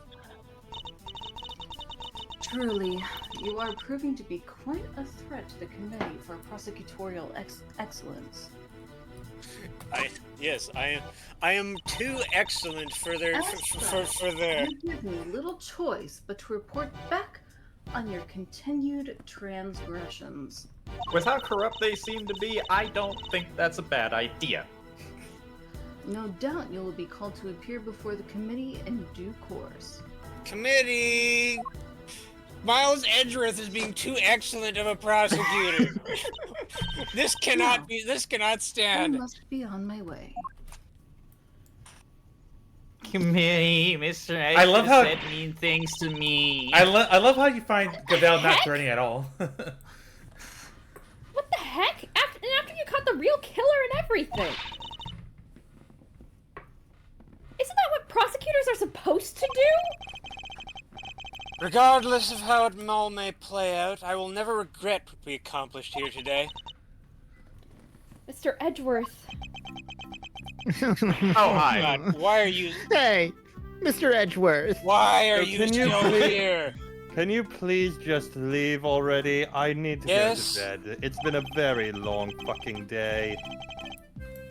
Truly, you are proving to be quite a threat to the committee for prosecutorial excellence. I am too excellent for their for their. You give me little choice but to report back on your continued transgressions. With how corrupt they seem to be, I don't think that's a bad idea. No doubt you will be called to appear before the committee in due course. Committee! Miles Edgeworth is being too excellent of a prosecutor. This cannot be. This cannot stand. I must be on my way. Committee, Mr. I love how said mean things to me. I love how you find Gavel not threatening at all. the real killer and everything. Isn't that what prosecutors are supposed to do? Regardless of how it all may play out, I will never regret what we accomplished here today. Mr. Edgeworth. Oh, hi. God, why are you... Hey, Mr. Edgeworth. Why are So you can you still please- here? Can you please just leave already? I need to Yes? go to bed. It's been a very long fucking day.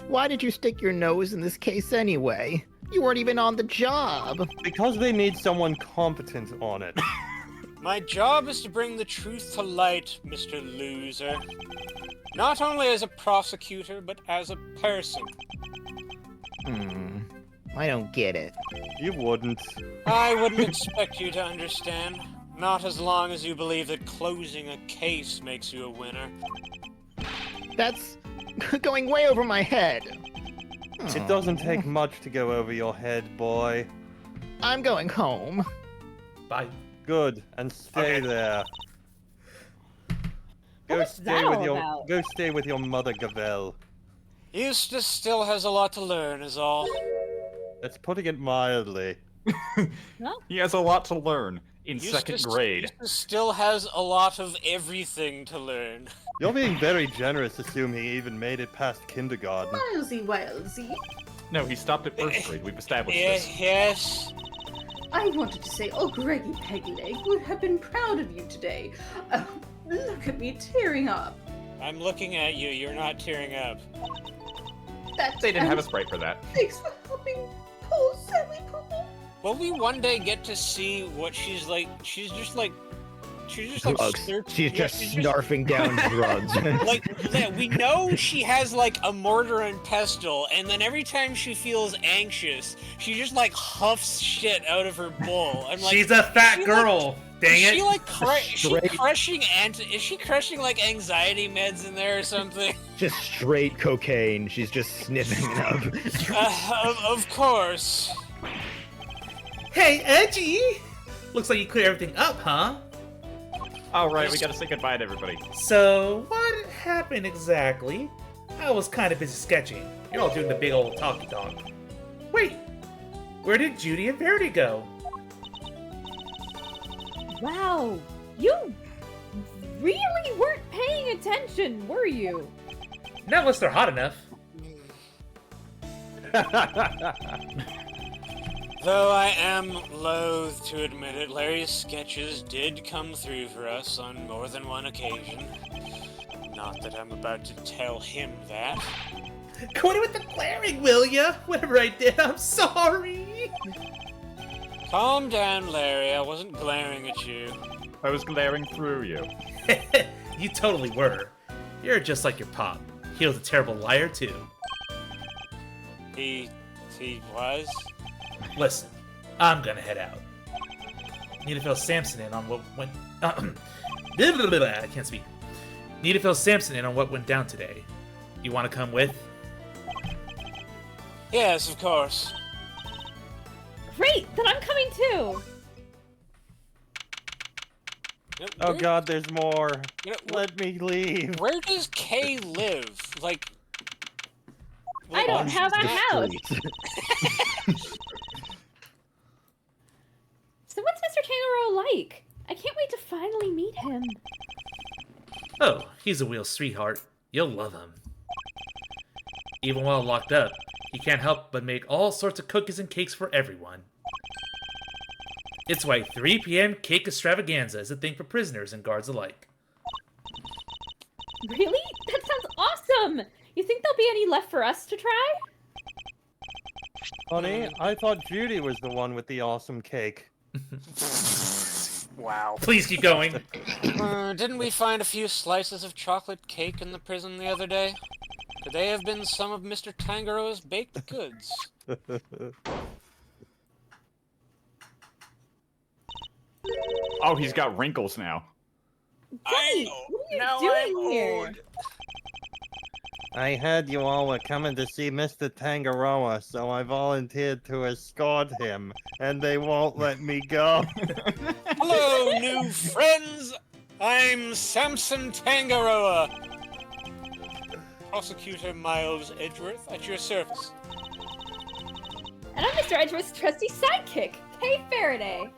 Why did you stick your nose in this case anyway? You weren't even on the job. Because they need someone competent on it. My job is to bring the truth to light, Mr. Loser. Not only as a prosecutor, but as a person. I don't get it. You wouldn't. I wouldn't expect you to understand. Not as long as you believe that closing a case makes you a winner. That's going way over my head. It doesn't take much to go over your head, boy. I'm going home. Bye. Good, and stay there. Go What's stay that with all your about? go stay with your mother, Gavel. Eustace still has a lot to learn, is all. That's putting it mildly. He has a lot to learn in Eustace, second grade. Eustace still has a lot of everything to learn. You're being very generous, assuming he even made it past kindergarten. Wilesy, Wilesy. No, he stopped at first grade. We've established this. Yes. I wanted to say, oh, Greggy Pegleg would have been proud of you today. Oh, look at me tearing up. I'm looking at you. You're not tearing up. They didn't have a sprite for that. Thanks for helping poor Sally Poo. Will we one day get to see what she's like? She's just like Drugs. She's just she's snarfing down drugs. like yeah, we know she has like a mortar and pestle, and then every time she feels anxious, she just like huffs shit out of her bowl. I'm like, She's a fat she, girl. Dang is it. she like Straight- is she crushing like anxiety meds in there or something? Just straight cocaine. She's just sniffing it up. Of course. Hey, Edgy! Looks like you cleared everything up, huh? Alright, we gotta say goodbye to everybody. So, what happened exactly? I was kind of busy sketching. You're all doing the big old talky talk. Wait, where did Judy and Verity go? Wow, you really weren't paying attention, were you? Not unless they're hot enough. Though I am loath to admit it, Larry's sketches did come through for us on more than one occasion. Not that I'm about to tell him that. Quit it with the glaring, will ya? Whatever I did, I'm sorry. Calm down, Larry. I wasn't glaring at you. I was glaring through you. You totally were. You're just like your pop. He was a terrible liar, too. He was? Listen, I'm gonna head out. Need to fill Samson in on what went... I can't speak. Need to fill Samson in on what went down today. You want to come with? Yes, of course. Great, then I'm coming too. Oh god, there's more. You know, Let me leave. Where does Kay live? Like... I don't have a house. So what's Mr. Kangaroo like? I can't wait to finally meet him. Oh, he's a real sweetheart. You'll love him. Even while locked up, he can't help but make all sorts of cookies and cakes for everyone. It's why 3 p.m. cake extravaganza is a thing for prisoners and guards alike. Really? That sounds awesome! You think there'll be any left for us to try? Honey, I thought Judy was the one with the awesome cake. Wow. Please keep going. Didn't we find a few slices of chocolate cake in the prison the other day? Could they have been some of Mr. Tangaroa's baked goods? Oh, he's got wrinkles now. Daddy, what are you doing here? I heard you all were coming to see Mr. Tangaroa, so I volunteered to escort him, and they won't let me go. Hello, new friends! I'm Samson Tangaroa. Prosecutor Miles Edgeworth at your service. And I'm Mr. Edgeworth's trusty sidekick, Kay Faraday.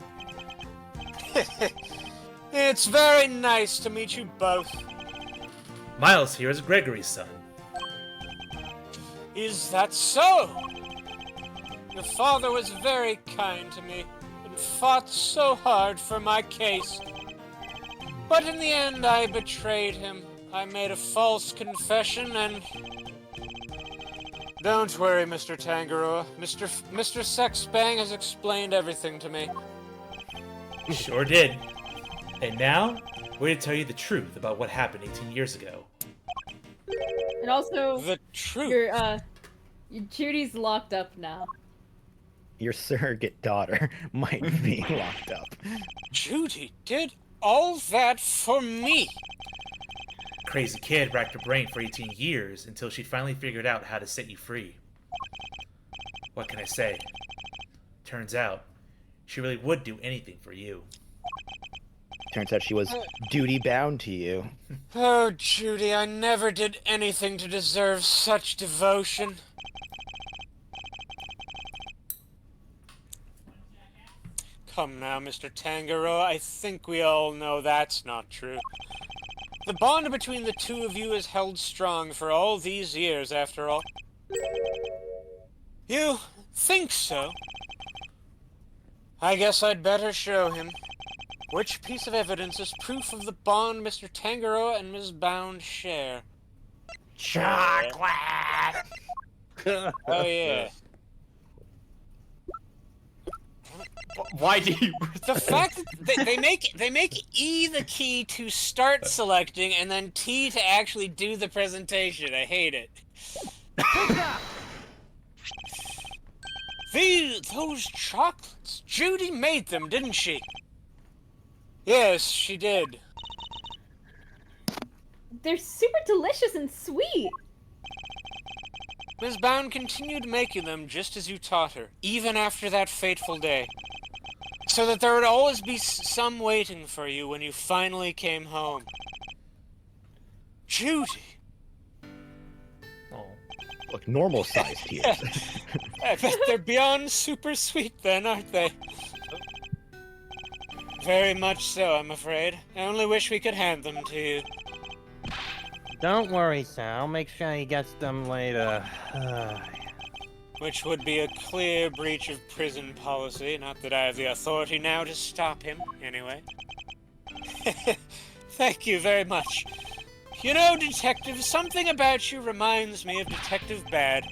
It's very nice to meet you both. Miles here is Gregory's son. Is that so? Your father was very kind to me and fought so hard for my case. But in the end, I betrayed him. I made a false confession and... Don't worry, Mr. Tangaroa. Mr. Sexbang has explained everything to me. He sure did. And now, we're going to tell you the truth about what happened 18 years ago. And also, The truth. your Judy's locked up now. Your surrogate daughter might be locked up. Judy did all that for me. Crazy kid racked her brain for 18 years until she finally figured out how to set you free. What can I say? Turns out, she really would do anything for you. Turns out she was duty bound to you. Oh, Judy, I never did anything to deserve such devotion. Come now, Mr. Tangaroa, I think we all know that's not true. The bond between the two of you is held strong for all these years, after all. You think so? I guess I'd better show him. Which piece of evidence is proof of the bond Mr. Tangaroa and Ms. Bound share? Chocolate! Oh, yeah. Why do you... The fact that they make E the key to start selecting and then T to actually do the presentation. I hate it. Those chocolates. Judy made them, didn't she? Yes, she did. They're super delicious and sweet. Ms. Bound continued making them just as you taught her, even after that fateful day. So that there would always be some waiting for you when you finally came home. Judy! Oh. Look, normal sized tears. I bet they're beyond super sweet then, aren't they? Very much so, I'm afraid. I only wish we could hand them to you. Don't worry, sir. I'll make sure he gets them later. Which would be a clear breach of prison policy, not that I have the authority now to stop him, anyway. Thank you very much. You know, Detective, something about you reminds me of Detective Bad.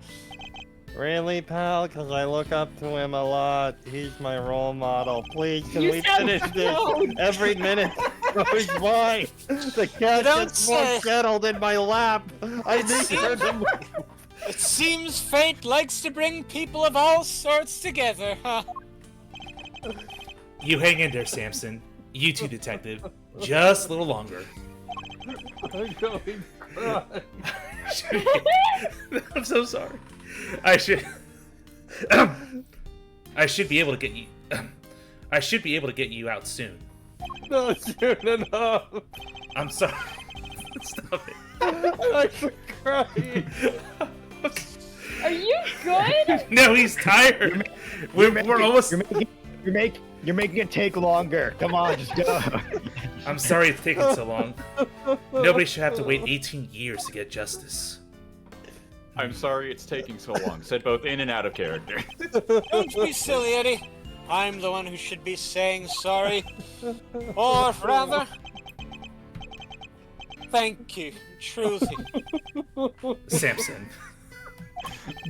Really, pal? Because I look up to him a lot. He's my role model. Please, can You we sound finish this? proud. Every minute goes by. The cat Don't gets more say- settled in my lap. I need her to move. It seems fate likes to bring people of all sorts together, huh? You hang in there, Samson. You too, Detective. Just a little longer. I'm going to cry. I'm so sorry. I should be able to get you. I should be able to get you out soon. Not soon enough. I'm sorry. Stop it. I'm crying. Are you good? No, he's tired. We're almost. You're making it take longer. Come on, just go. I'm sorry it's taking so long. Nobody should have to wait 18 years to get justice. I'm sorry it's taking so long. Said both in and out of character. Don't be silly, Eddie. I'm the one who should be saying sorry. Or rather, thank you, truly. Samson.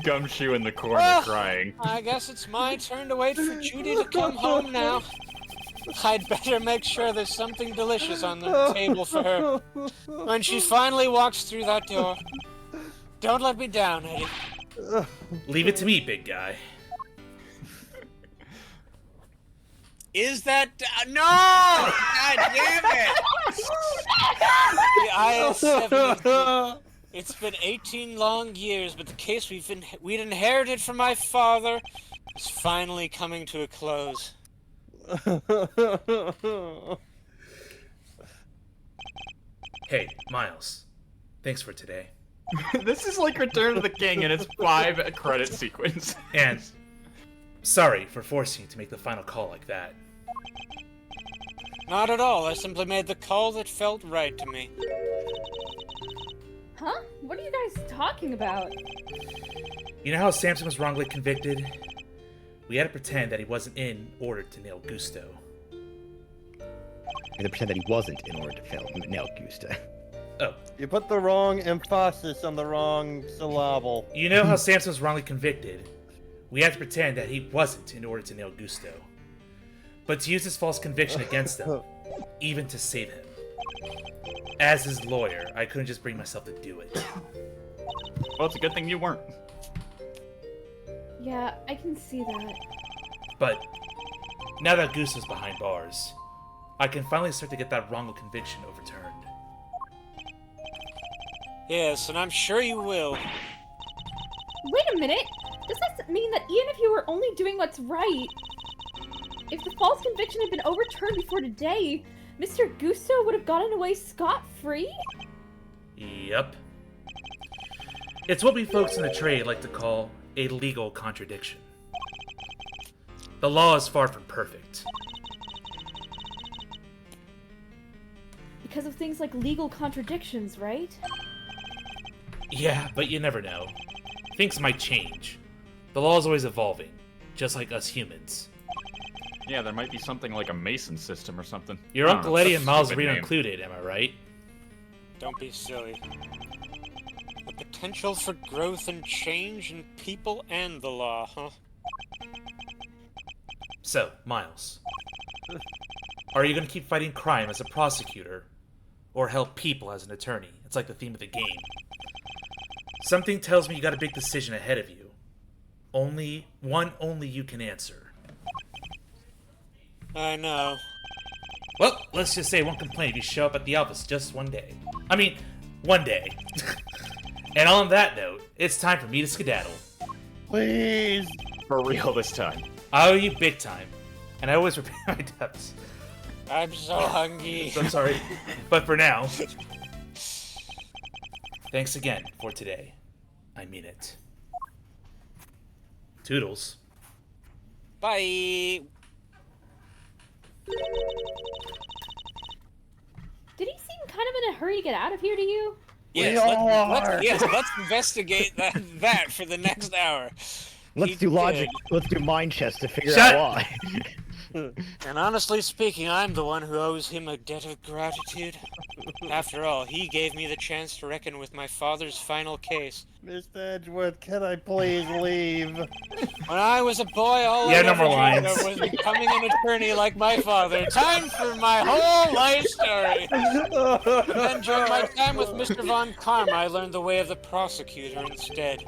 Gumshoe in the corner Well, crying. I guess it's my turn to wait for Judy to come home now. I'd better make sure there's something delicious on the table for her. When she finally walks through that door. Don't let me down, Eddie. Leave it to me, big guy. Is that... no! God damn it! The IS-70. It's been 18 long years, but the case we'd inherited from my father is finally coming to a close. Hey, Miles. Thanks for today. This is like Return of the King and its 5 credit sequence. And sorry for forcing you to make the final call like that. Not at all. I simply made the call that felt right to me. Huh? What are you guys talking about? You know how Samson was wrongly convicted? We had to pretend that he wasn't in order to nail Gusto. And to pretend that he wasn't in order to nail Gusta. Oh. You put the wrong emphasis on the wrong syllable. You know how Samson was wrongly convicted? We had to pretend that he wasn't in order to nail Gusto. But to use his false conviction against him, even to save him. As his lawyer, I couldn't just bring myself to do it. Well, it's a good thing you weren't. Yeah, I can see that. But now that Gusto's behind bars, I can finally start to get that wrongful conviction overturned. Yes, and I'm sure you will. Wait a minute! Does that mean that even if you were only doing what's right, if the false conviction had been overturned before today, Mr. Gusto would have gotten away scot-free? Yep. It's what we folks in the trade like to call a legal contradiction. The law is far from perfect. Because of things like legal contradictions, right? Yeah, but you never know. Things might change. The law is always evolving, just like us humans. Yeah, there might be something like a Mason system or something. Your I don't Uncle know, Eddie that's and a Miles stupid Reno name. included, am I right? Don't be silly. The potential for growth and change in people and the law, huh? So, Miles. Are you going to keep fighting crime as a prosecutor? Or help people as an attorney? It's like the theme of the game. Something tells me you got a big decision ahead of you. Only you can answer. I know. Well, let's just say I won't complain if you show up at the office just one day. I mean, one day. And on that note, it's time for me to skedaddle. Please! For real this time. I owe you big time. And I always repay my debts. I'm so hungry. I'm sorry. But for now, thanks again for today. I mean it. Toodles. Bye. Did he seem kind of in a hurry to get out of here to you? Yes, let's investigate that for the next hour. Let's do logic. Let's do mind chess to figure Shut- out why. And honestly speaking, I'm the one who owes him a debt of gratitude. After all, he gave me the chance to reckon with my father's final case. Mr. Edgeworth, can I please leave? When I was a boy, all I no ever more dreamed lines. of was becoming an attorney like my father. Time for my whole life story. And then during my time with Mr. Von Karma, I learned the way of the prosecutor instead.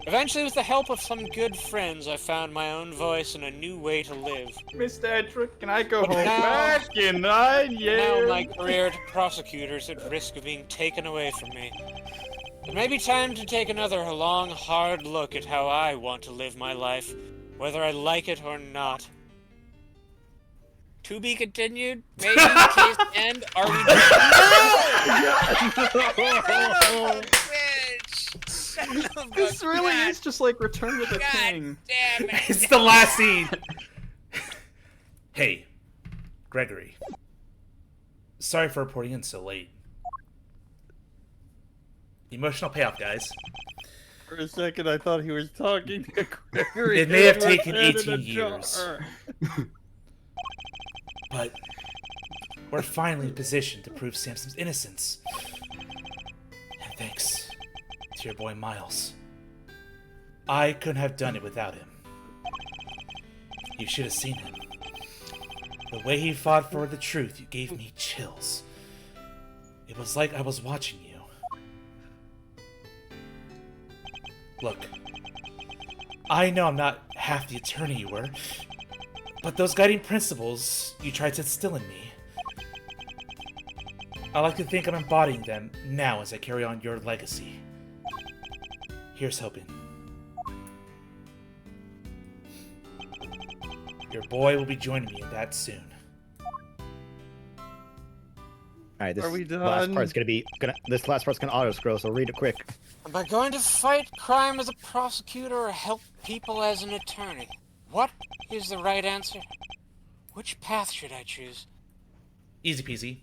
Eventually, with the help of some good friends, I found my own voice and a new way to live. Mr. Edric, can I go But home now- back in 9 years? Now my career as a prosecutor is at risk of being taken away from me. It may be time to take another long, hard look at how I want to live my life, whether I like it or not. To be continued? Maybe, case end? Are we done? This really is just like Return of the King. Damn it! It's the last scene. Hey, Gregory. Sorry for reporting in so late. Emotional payoff, guys. For a second, I thought he was talking to Gregory. It may have Edgeworth taken head in 18 a years. jar. But we're finally in position to prove Samson's innocence. And thanks to your boy Miles. I couldn't have done it without him. You should have seen him. The way he fought for the truth, you gave me chills. It was like I was watching you. Look, I know I'm not half the attorney you were, but those guiding principles you tried to instill in me, I like to think I'm embodying them now as I carry on your legacy. Here's hoping. Your boy will be joining me in that soon. Are we This last done? part's this last part's gonna auto scroll, so read it quick. Am I going to fight crime as a prosecutor or help people as an attorney? What is the right answer? Which path should I choose? Easy peasy.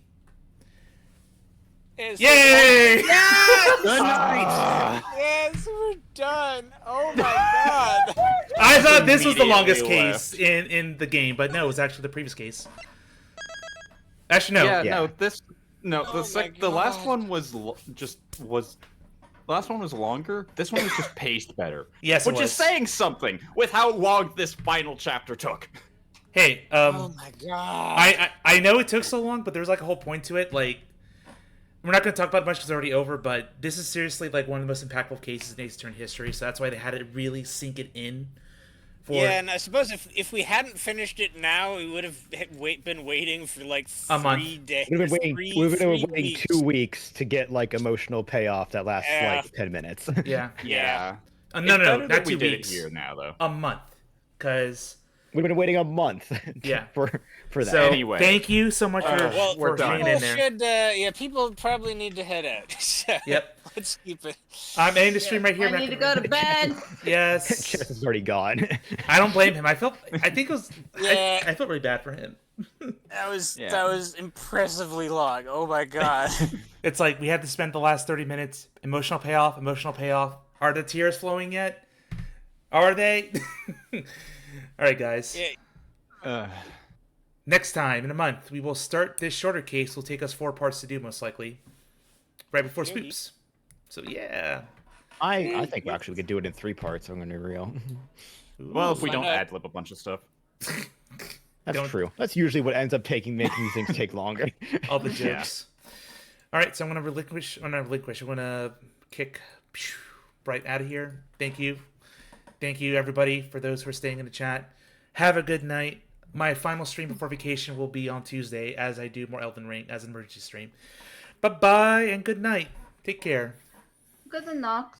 Yes, Yay! Yes! Good night. Yes, we're done. Oh my god. I thought this was the Immediately longest left. case in the game, but no, it was actually the previous case. Actually, no. Yeah, Yeah. The last one was last one was longer. This one was just paced better. Yes, it which is was. saying something with how long this final chapter took. Hey, Oh my god. I know it took so long, but there's like a whole point to it. Like, we're not going to talk about it much because it's already over, but this is seriously like one of the most impactful cases in Ace Attorney history, so that's why they had to really sink it in. Yeah, and I suppose if we hadn't finished it now, we would have been waiting for like A month. 3 days. We've been waiting. We've been three waiting weeks. 2 weeks to get like emotional payoff that lasts Yeah. like 10 minutes. Yeah. Yeah. No, It's no, better that not we 2 did it weeks. here now, though. A month. Because, We've been waiting a month. Yeah. for that. so, Anyway. thank you so much for, Well, we're for done. hanging in people there. should, people probably need to head out. So, Yep. Let's keep it. I'm ending the stream right here. I need to go to bed. Yes. Chess is already gone. I don't blame him. I think it was. Yeah. I felt really bad for him. That was Yeah. that was impressively long. Oh my god. It's like we had to spend the last 30 minutes. Emotional payoff. Emotional payoff. Are the tears flowing yet? Are they? All right, guys. Yeah. Next time in a month, we will start this shorter case. Will take us 4 parts to do, most likely, right before Spoops. So yeah. I think actually we could do it in 3 parts. I'm gonna be real. Well, if we don't Find out. ad lib a bunch of stuff. That's true. That's usually what ends up making these things take longer. All the Yeah. jokes. All right, so I'm gonna relinquish. I'm gonna kick Bright out of here. Thank you, everybody, for those who are staying in the chat. Have a good night. My final stream before vacation will be on Tuesday, as I do more Elden Ring as an emergency stream. Bye bye and good night. Take care. Good enough.